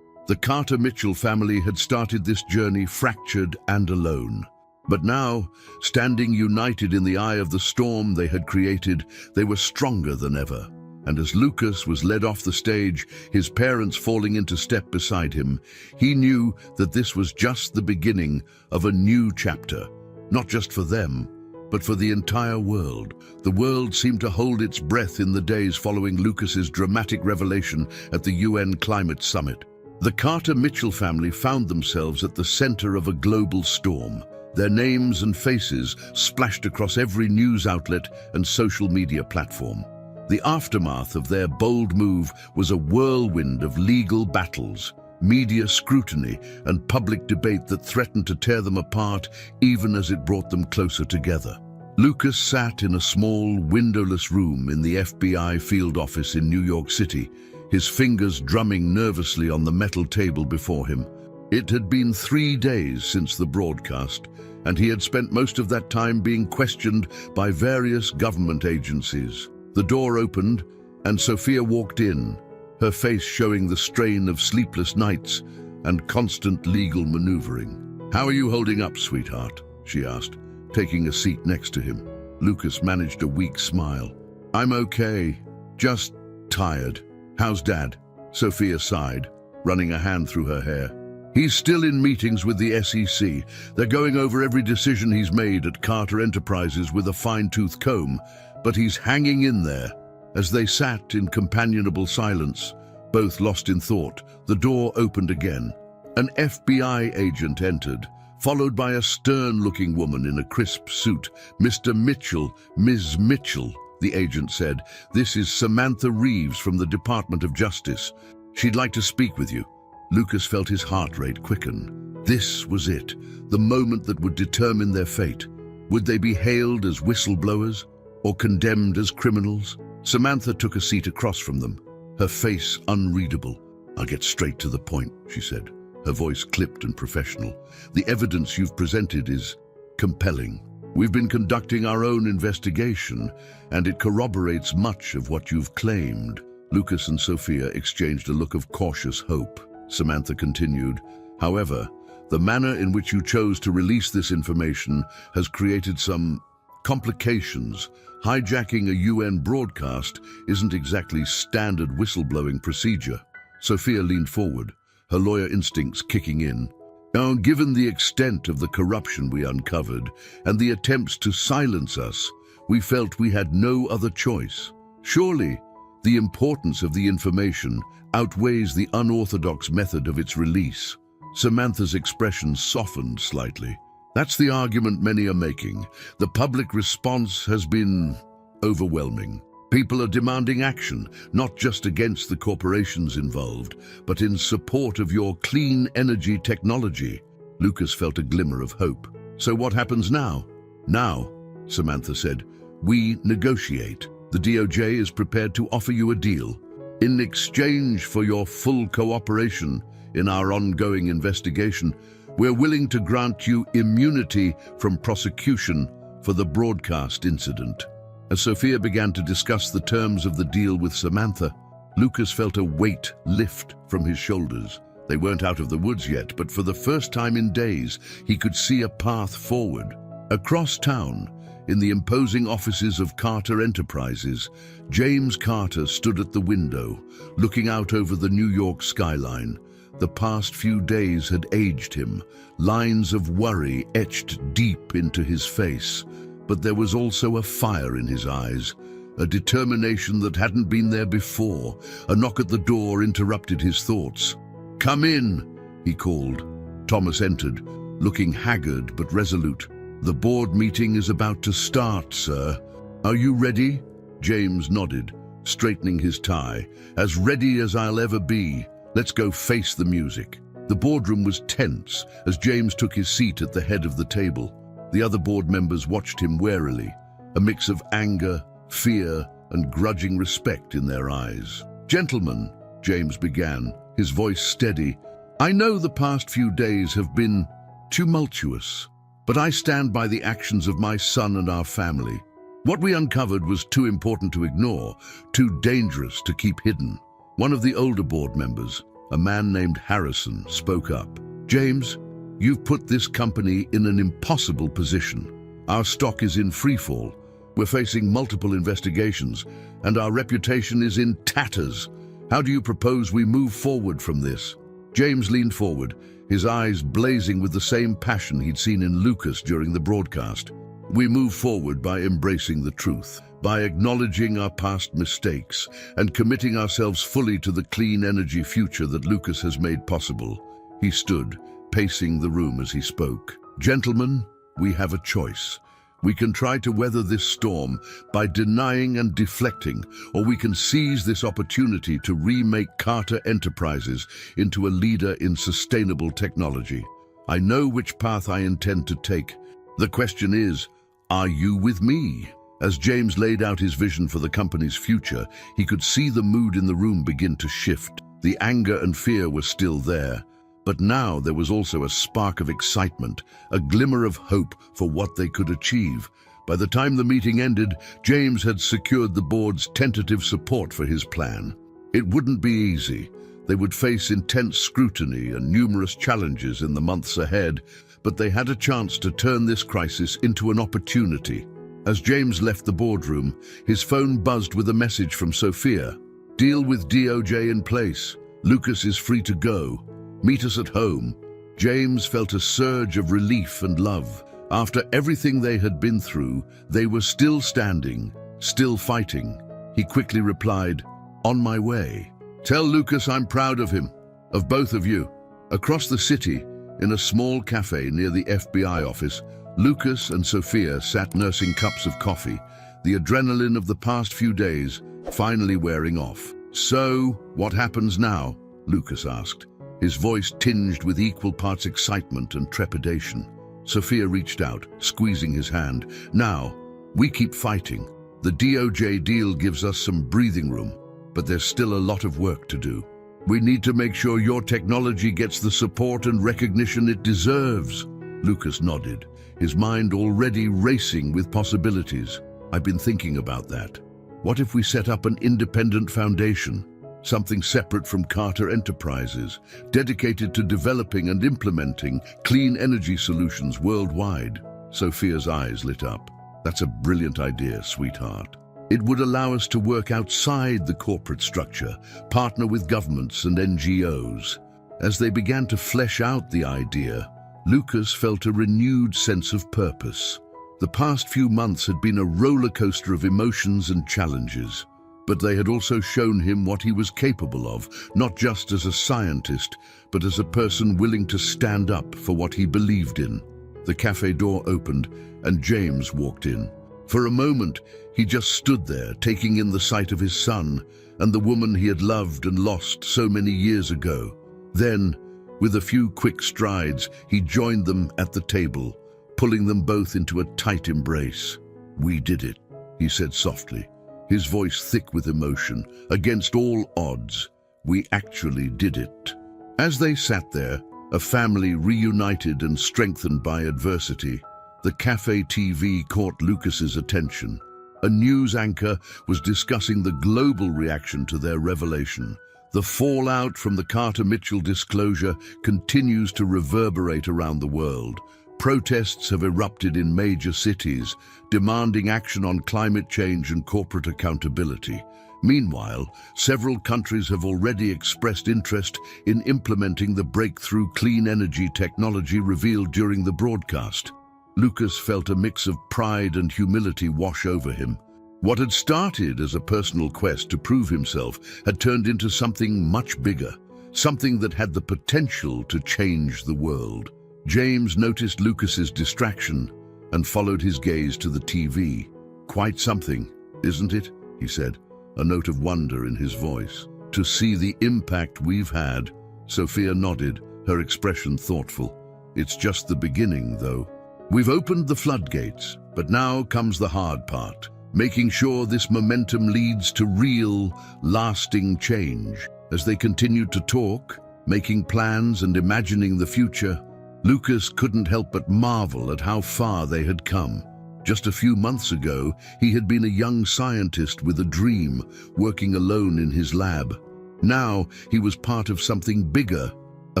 The Carter-Mitchell family had started this journey fractured and alone. But now, standing united in the eye of the storm they had created, they were stronger than ever. And as Lucas was led off the stage, his parents falling into step beside him, he knew that this was just the beginning of a new chapter, not just for them, but for the entire world. The world seemed to hold its breath in the days following Lucas's dramatic revelation at the UN Climate Summit. The Carter-Mitchell family found themselves at the center of a global storm. Their names and faces splashed across every news outlet and social media platform. The aftermath of their bold move was a whirlwind of legal battles, media scrutiny, and public debate that threatened to tear them apart even as it brought them closer together. Lucas sat in a small, windowless room in the FBI field office in New York City, his fingers drumming nervously on the metal table before him. It had been 3 days since the broadcast, and he had spent most of that time being questioned by various government agencies. The door opened, and Sophia walked in, her face showing the strain of sleepless nights and constant legal maneuvering. "How are you holding up, sweetheart?" she asked, taking a seat next to him. Lucas managed a weak smile. "I'm okay, just tired." "How's Dad?" Sophia sighed, running a hand through her hair. "He's still in meetings with the SEC. They're going over every decision he's made at Carter Enterprises with a fine-tooth comb, but he's hanging in there." As they sat in companionable silence, both lost in thought, the door opened again. An FBI agent entered, followed by a stern-looking woman in a crisp suit. "Mr. Mitchell, Ms. Mitchell," the agent said. "This is Samantha Reeves from the Department of Justice. She'd like to speak with you." Lucas felt his heart rate quicken. This was it, the moment that would determine their fate. Would they be hailed as whistleblowers or condemned as criminals? Samantha took a seat across from them, her face unreadable. "I'll get straight to the point," she said, her voice clipped and professional. "The evidence you've presented is compelling. We've been conducting our own investigation, and it corroborates much of what you've claimed." Lucas and Sophia exchanged a look of cautious hope. Samantha continued, "However, the manner in which you chose to release this information has created some complications. Hijacking a UN broadcast isn't exactly standard whistleblowing procedure." Sophia leaned forward, her lawyer instincts kicking in. "Now, given the extent of the corruption we uncovered and the attempts to silence us, we felt we had no other choice. Surely, the importance of the information outweighs the unorthodox method of its release." Samantha's expression softened slightly. "That's the argument many are making. The public response has been overwhelming. People are demanding action, not just against the corporations involved, but in support of your clean energy technology." Lucas felt a glimmer of hope. "So what happens now?" "Now," Samantha said, "we negotiate. The DOJ is prepared to offer you a deal. In exchange for your full cooperation in our ongoing investigation, we're willing to grant you immunity from prosecution for the broadcast incident." As Sophia began to discuss the terms of the deal with Samantha, Lucas felt a weight lift from his shoulders. They weren't out of the woods yet, but for the first time in days, he could see a path forward. Across town, in the imposing offices of Carter Enterprises, James Carter stood at the window, looking out over the New York skyline. The past few days had aged him, lines of worry etched deep into his face. But there was also a fire in his eyes, a determination that hadn't been there before. A knock at the door interrupted his thoughts. "Come in," he called. Thomas entered, looking haggard but resolute. "The board meeting is about to start, sir. Are you ready?" James nodded, straightening his tie. "As ready as I'll ever be. Let's go face the music." The boardroom was tense as James took his seat at the head of the table. The other board members watched him warily, a mix of anger, fear, and grudging respect in their eyes. "Gentlemen," James began, his voice steady, "I know the past few days have been tumultuous, but I stand by the actions of my son and our family. What we uncovered was too important to ignore, too dangerous to keep hidden. One of the older board members, a man named Harrison, spoke up. "James, you've put this company in an impossible position. Our stock is in freefall. We're facing multiple investigations, and our reputation is in tatters. How do you propose we move forward from this?" James leaned forward, his eyes blazing with the same passion he'd seen in Lucas during the broadcast. "We move forward by embracing the truth, by acknowledging our past mistakes, and committing ourselves fully to the clean energy future that Lucas has made possible." He stood, pacing the room as he spoke. "Gentlemen, we have a choice. We can try to weather this storm by denying and deflecting, or we can seize this opportunity to remake Carter Enterprises into a leader in sustainable technology. I know which path I intend to take. The question is, are you with me?" As James laid out his vision for the company's future, he could see the mood in the room begin to shift. The anger and fear were still there, but now there was also a spark of excitement, a glimmer of hope for what they could achieve. By the time the meeting ended, James had secured the board's tentative support for his plan. It wouldn't be easy. They would face intense scrutiny and numerous challenges in the months ahead, but they had a chance to turn this crisis into an opportunity. As James left the boardroom, his phone buzzed with a message from Sophia. "Deal with DOJ in place. Lucas is free to go. Meet us at home." James felt a surge of relief and love. After everything they had been through, they were still standing, still fighting. He quickly replied, "On my way. Tell Lucas I'm proud of him, of both of you." Across the city, in a small cafe near the FBI office, Lucas and Sophia sat nursing cups of coffee, the adrenaline of the past few days finally wearing off. "So, what happens now?" Lucas asked, his voice tinged with equal parts excitement and trepidation. Sophia reached out, squeezing his hand. "Now, we keep fighting. The DOJ deal gives us some breathing room, but there's still a lot of work to do. We need to make sure your technology gets the support and recognition it deserves." Lucas nodded, his mind already racing with possibilities. "I've been thinking about that. What if we set up an independent foundation? Something separate from Carter Enterprises, dedicated to developing and implementing clean energy solutions worldwide." Sophia's eyes lit up. "That's a brilliant idea, sweetheart. It would allow us to work outside the corporate structure, partner with governments and NGOs." As they began to flesh out the idea, Lucas felt a renewed sense of purpose. The past few months had been a roller coaster of emotions and challenges, but they had also shown him what he was capable of, not just as a scientist, but as a person willing to stand up for what he believed in. The cafe door opened, and James walked in. For a moment, he just stood there, taking in the sight of his son and the woman he had loved and lost so many years ago. Then, with a few quick strides, he joined them at the table, pulling them both into a tight embrace. "We did it," he said softly, his voice thick with emotion. "Against all odds, we actually did it." As they sat there, a family reunited and strengthened by adversity, the cafe TV caught Lucas's attention. A news anchor was discussing the global reaction to their revelation. The fallout from the Carter-Mitchell disclosure continues to reverberate around the world. Protests have erupted in major cities, demanding action on climate change and corporate accountability. Meanwhile, several countries have already expressed interest in implementing the breakthrough clean energy technology revealed during the broadcast. Lucas felt a mix of pride and humility wash over him. What had started as a personal quest to prove himself had turned into something much bigger, something that had the potential to change the world. James noticed Lucas's distraction and followed his gaze to the TV. "Quite something, isn't it?" he said, a note of wonder in his voice. "To see the impact we've had." Sophia nodded, her expression thoughtful. "It's just the beginning, though. We've opened the floodgates, but now comes the hard part, making sure this momentum leads to real, lasting change." As they continued to talk, making plans and imagining the future, Lucas couldn't help but marvel at how far they had come. Just a few months ago, he had been a young scientist with a dream, working alone in his lab. Now, he was part of something bigger, a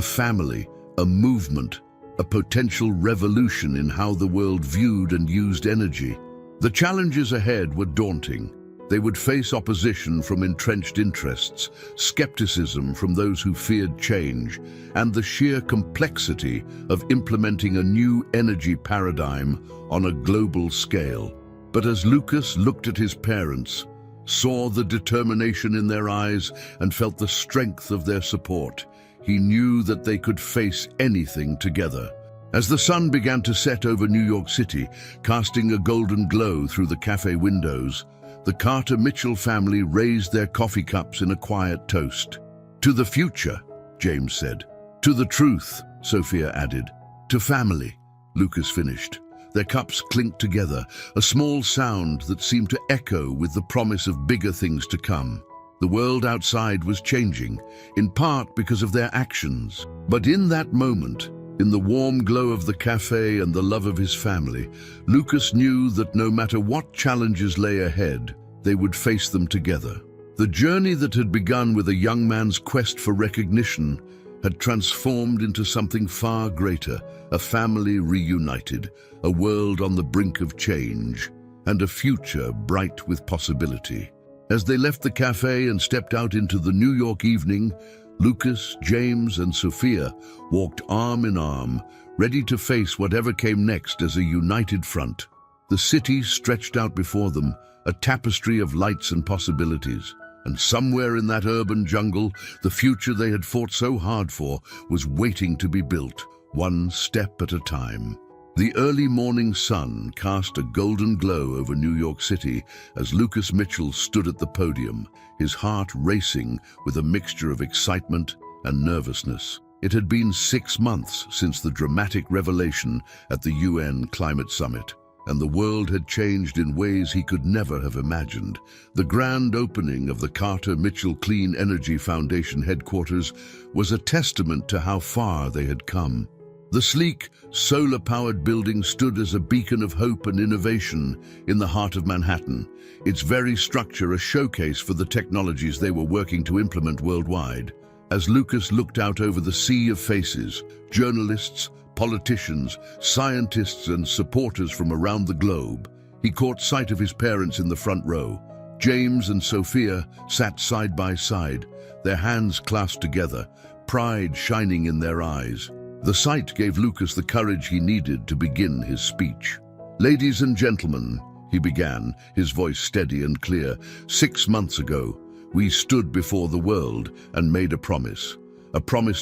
family, a movement, a potential revolution in how the world viewed and used energy. The challenges ahead were daunting. They would face opposition from entrenched interests, skepticism from those who feared change, and the sheer complexity of implementing a new energy paradigm on a global scale. But as Lucas looked at his parents, saw the determination in their eyes, and felt the strength of their support, he knew that they could face anything together. As the sun began to set over New York City, casting a golden glow through the cafe windows, the Carter Mitchell family raised their coffee cups in a quiet toast. "To the future," James said. "To the truth," Sophia added. "To family," Lucas finished. Their cups clinked together, a small sound that seemed to echo with the promise of bigger things to come. The world outside was changing, in part because of their actions. But in that moment, in the warm glow of the cafe and the love of his family, Lucas knew that no matter what challenges lay ahead, they would face them together. The journey that had begun with a young man's quest for recognition had transformed into something far greater, a family reunited, a world on the brink of change, and a future bright with possibility. As they left the cafe and stepped out into the New York evening, Lucas, James, and Sophia walked arm in arm, ready to face whatever came next as a united front. The city stretched out before them, a tapestry of lights and possibilities. And somewhere in that urban jungle, the future they had fought so hard for was waiting to be built, one step at a time. The early morning sun cast a golden glow over New York City as Lucas Mitchell stood at the podium, his heart racing with a mixture of excitement and nervousness. It had been 6 months since the dramatic revelation at the UN Climate Summit, and the world had changed in ways he could never have imagined. The grand opening of the Carter Mitchell Clean Energy Foundation headquarters was a testament to how far they had come. The sleek, solar-powered building stood as a beacon of hope and innovation in the heart of Manhattan, its very structure a showcase for the technologies they were working to implement worldwide. As Lucas looked out over the sea of faces, journalists, politicians, scientists, and supporters from around the globe, he caught sight of his parents in the front row. James and Sophia sat side by side, their hands clasped together, pride shining in their eyes. The sight gave Lucas the courage he needed to begin his speech. "Ladies and gentlemen," he began, his voice steady and clear, "6 months ago, we stood before the world and made a promise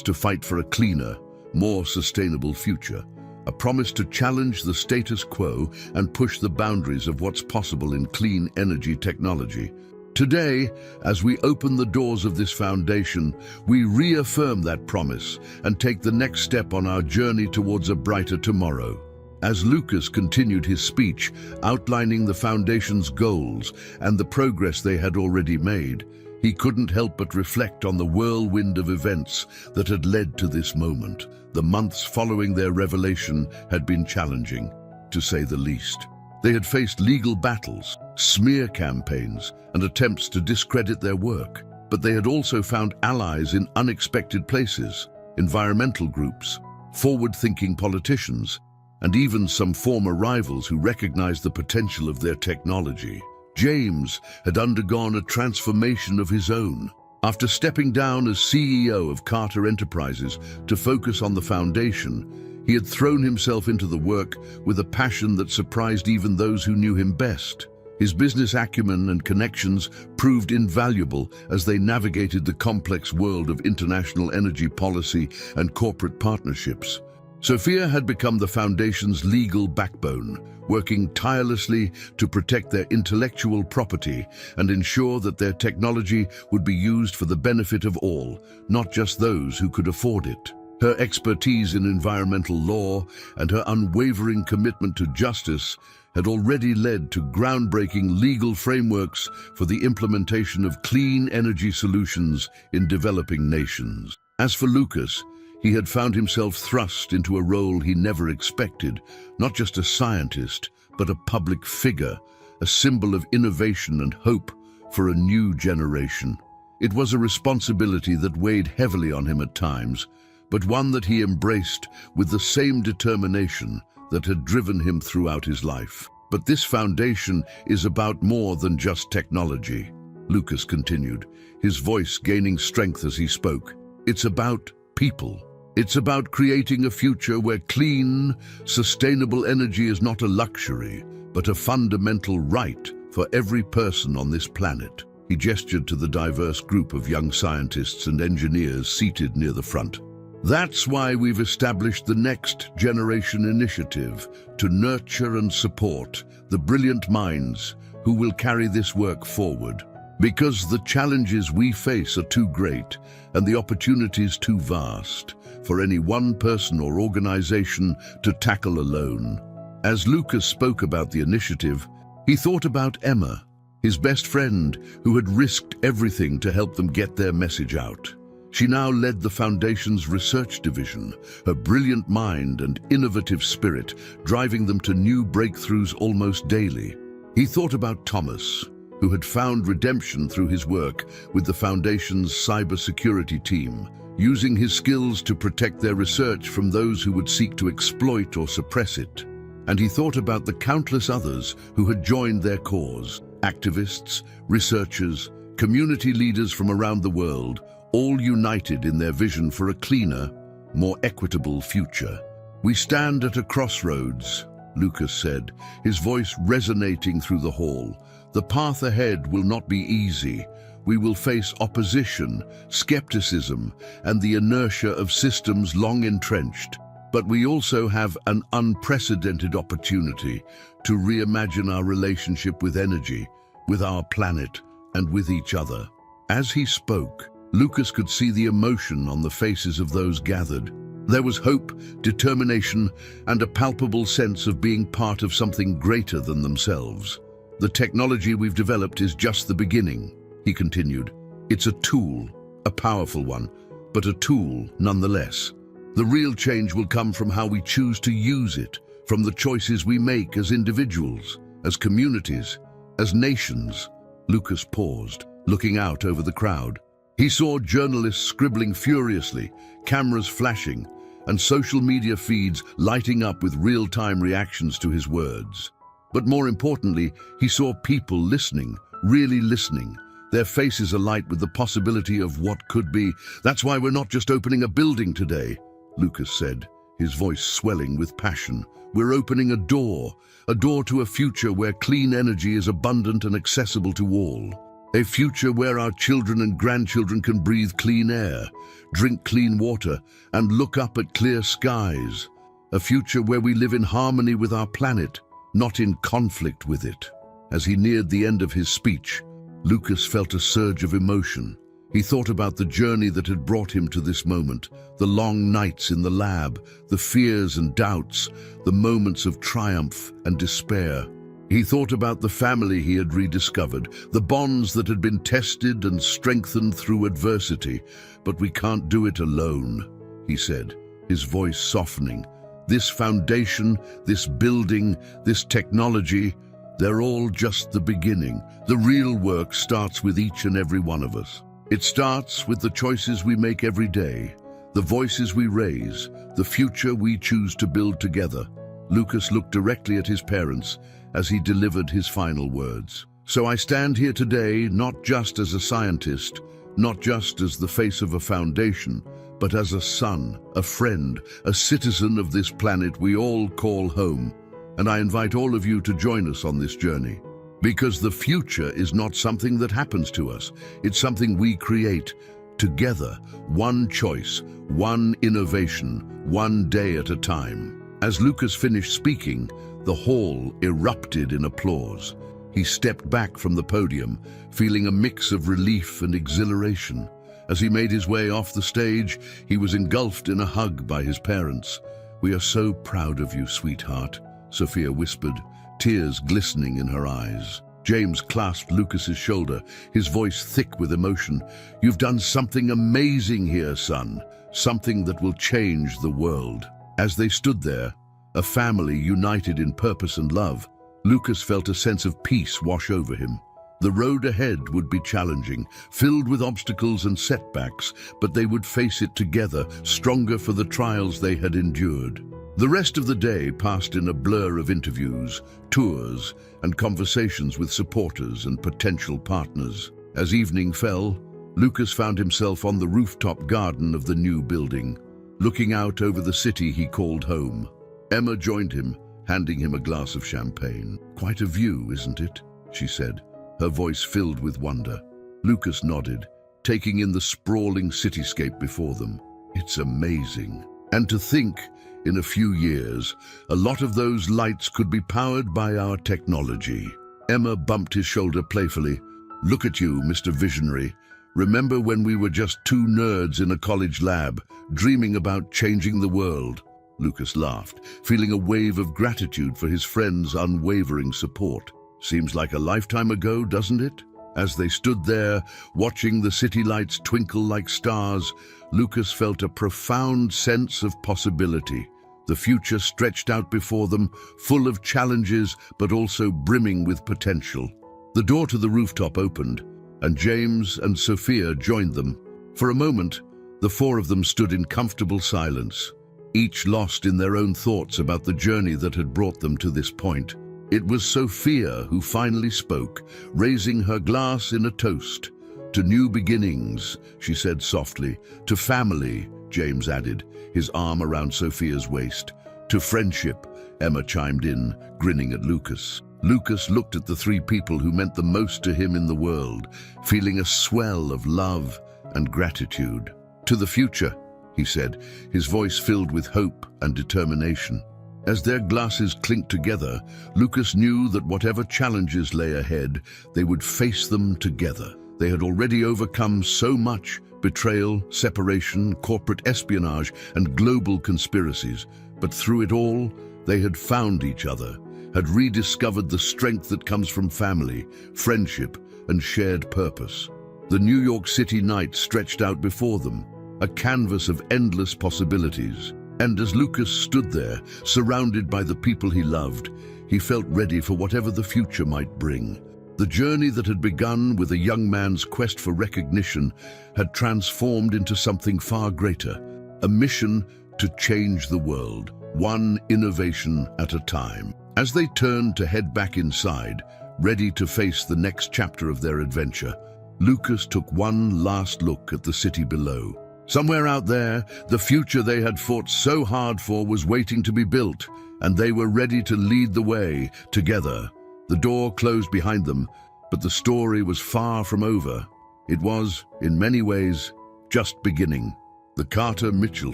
to fight for a cleaner, more sustainable future, a promise to challenge the status quo and push the boundaries of what's possible in clean energy technology. Today, as we open the doors of this foundation, we reaffirm that promise and take the next step on our journey towards a brighter tomorrow." As Lucas continued his speech, outlining the foundation's goals and the progress they had already made, he couldn't help but reflect on the whirlwind of events that had led to this moment. The months following their revelation had been challenging, to say the least. They had faced legal battles, smear campaigns, and attempts to discredit their work. But they had also found allies in unexpected places, environmental groups, forward-thinking politicians, and even some former rivals who recognized the potential of their technology. James had undergone a transformation of his own. After stepping down as CEO of Carter Enterprises to focus on the foundation, he had thrown himself into the work with a passion that surprised even those who knew him best. His business acumen and connections proved invaluable as they navigated the complex world of international energy policy and corporate partnerships. Sophia had become the foundation's legal backbone, working tirelessly to protect their intellectual property and ensure that their technology would be used for the benefit of all, not just those who could afford it. Her expertise in environmental law and her unwavering commitment to justice had already led to groundbreaking legal frameworks for the implementation of clean energy solutions in developing nations. As for Lucas, He had found himself thrust into a role he never expected, not just a scientist, but a public figure, a symbol of innovation and hope for a new generation. It was a responsibility that weighed heavily on him at times, but one that he embraced with the same determination that had driven him throughout his life. But this foundation is about more than just technology, Lucas continued, his voice gaining strength as he spoke. It's about people. It's about creating a future where clean, sustainable energy is not a luxury, but a fundamental right for every person on this planet. He gestured to the diverse group of young scientists and engineers seated near the front. That's why we've established the Next Generation Initiative to nurture and support the brilliant minds who will carry this work forward. Because the challenges we face are too great and the opportunities too vast for any one person or organization to tackle alone. As Lucas spoke about the initiative, he thought about Emma, his best friend who had risked everything to help them get their message out. She now led the Foundation's research division, her brilliant mind and innovative spirit driving them to new breakthroughs almost daily. He thought about Thomas, who had found redemption through his work with the Foundation's cybersecurity team, using his skills to protect their research from those who would seek to exploit or suppress it. And he thought about the countless others who had joined their cause, activists, researchers, community leaders from around the world, all united in their vision for a cleaner, more equitable future. We stand at a crossroads, Lucas said, his voice resonating through the hall. The path ahead will not be easy. We will face opposition, skepticism, and the inertia of systems long entrenched. But we also have an unprecedented opportunity to reimagine our relationship with energy, with our planet, and with each other. As he spoke, Lucas could see the emotion on the faces of those gathered. There was hope, determination, and a palpable sense of being part of something greater than themselves. The technology we've developed is just the beginning, he continued. It's a tool, a powerful one, but a tool nonetheless. The real change will come from how we choose to use it, from the choices we make as individuals, as communities, as nations. Lucas paused, looking out over the crowd. He saw journalists scribbling furiously, cameras flashing, and social media feeds lighting up with real-time reactions to his words. But more importantly, he saw people listening, really listening, their faces alight with the possibility of what could be. That's why we're not just opening a building today, Lucas said, his voice swelling with passion. We're opening a door to a future where clean energy is abundant and accessible to all. A future where our children and grandchildren can breathe clean air, drink clean water, and look up at clear skies. A future where we live in harmony with our planet, not in conflict with it. As he neared the end of his speech, Lucas felt a surge of emotion. He thought about the journey that had brought him to this moment, the long nights in the lab, the fears and doubts, the moments of triumph and despair. He thought about the family he had rediscovered, the bonds that had been tested and strengthened through adversity. But we can't do it alone, he said, his voice softening. This foundation, this building, this technology, they're all just the beginning. The real work starts with each and every one of us. It starts with the choices we make every day, the voices we raise, the future we choose to build together. Lucas looked directly at his parents as he delivered his final words. So I stand here today not just as a scientist, not just as the face of a foundation, but as a son, a friend, a citizen of this planet we all call home. And I invite all of you to join us on this journey. Because the future is not something that happens to us. It's something we create together, one choice, one innovation, one day at a time. As Lucas finished speaking, the hall erupted in applause. He stepped back from the podium, feeling a mix of relief and exhilaration. As he made his way off the stage, he was engulfed in a hug by his parents. "We are so proud of you, sweetheart," Sophia whispered, tears glistening in her eyes. James clasped Lucas's shoulder, his voice thick with emotion. "You've done something amazing here, son. something that will change the world. As they stood there, a family united in purpose and love, Lucas felt a sense of peace wash over him. The road ahead would be challenging, filled with obstacles and setbacks, but they would face it together, stronger for the trials they had endured. The rest of the day passed in a blur of interviews, tours, and conversations with supporters and potential partners. As evening fell, Lucas found himself on the rooftop garden of the new building, looking out over the city he called home. Emma joined him, handing him a glass of champagne. "Quite a view, isn't it?" she said, her voice filled with wonder. Lucas nodded, taking in the sprawling cityscape before them. "It's amazing. And to think, in a few years, a lot of those lights could be powered by our technology." Emma bumped his shoulder playfully. "Look at you, Mr. Visionary. Remember when we were just two nerds in a college lab, dreaming about changing the world?" Lucas laughed, feeling a wave of gratitude for his friend's unwavering support. "Seems like a lifetime ago, doesn't it?" As they stood there, watching the city lights twinkle like stars, Lucas felt a profound sense of possibility. The future stretched out before them, full of challenges, but also brimming with potential. The door to the rooftop opened, and James and Sophia joined them. For a moment, the four of them stood in comfortable silence, each lost in their own thoughts about the journey that had brought them to this point. It was Sophia who finally spoke, raising her glass in a toast. "To new beginnings," she said softly. "To family," James added, his arm around Sophia's waist. "To friendship," Emma chimed in, grinning at Lucas. Lucas looked at the three people who meant the most to him in the world, feeling a swell of love and gratitude. "To the future," he said, his voice filled with hope and determination. As their glasses clinked together, Lucas knew that whatever challenges lay ahead, they would face them together. They had already overcome so much: betrayal, separation, corporate espionage, and global conspiracies. But through it all, they had found each other, had rediscovered the strength that comes from family, friendship, and shared purpose. The New York City night stretched out before them, a canvas of endless possibilities. And as Lucas stood there, surrounded by the people he loved, he felt ready for whatever the future might bring. The journey that had begun with a young man's quest for recognition had transformed into something far greater, a mission to change the world, one innovation at a time. As they turned to head back inside, ready to face the next chapter of their adventure, Lucas took one last look at the city below. Somewhere out there, the future they had fought so hard for was waiting to be built, and they were ready to lead the way together. The door closed behind them, but the story was far from over. It was, in many ways, just beginning. The Carter Mitchell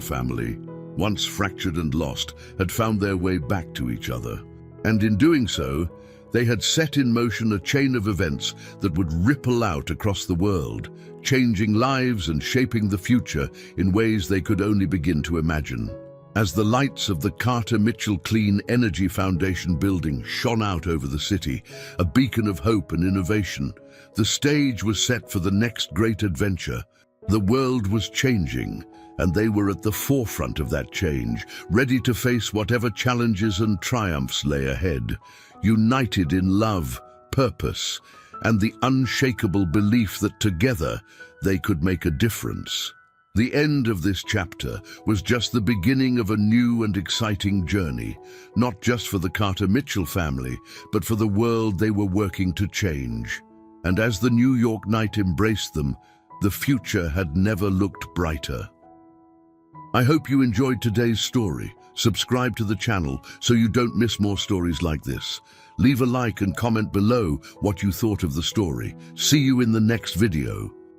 family, once fractured and lost, had found their way back to each other. And in doing so, they had set in motion a chain of events that would ripple out across the world, changing lives and shaping the future in ways they could only begin to imagine. As the lights of the Carter Mitchell Clean Energy Foundation building shone out over the city, a beacon of hope and innovation, the stage was set for the next great adventure. The world was changing, and they were at the forefront of that change, ready to face whatever challenges and triumphs lay ahead, united in love, purpose, and the unshakable belief that together they could make a difference. The end of this chapter was just the beginning of a new and exciting journey, not just for the Carter Mitchell family, but for the world they were working to change. And as the New York night embraced them, the future had never looked brighter. I hope you enjoyed today's story. Subscribe to the channel so you don't miss more stories like this. Leave a like and comment below what you thought of the story. See you in the next video.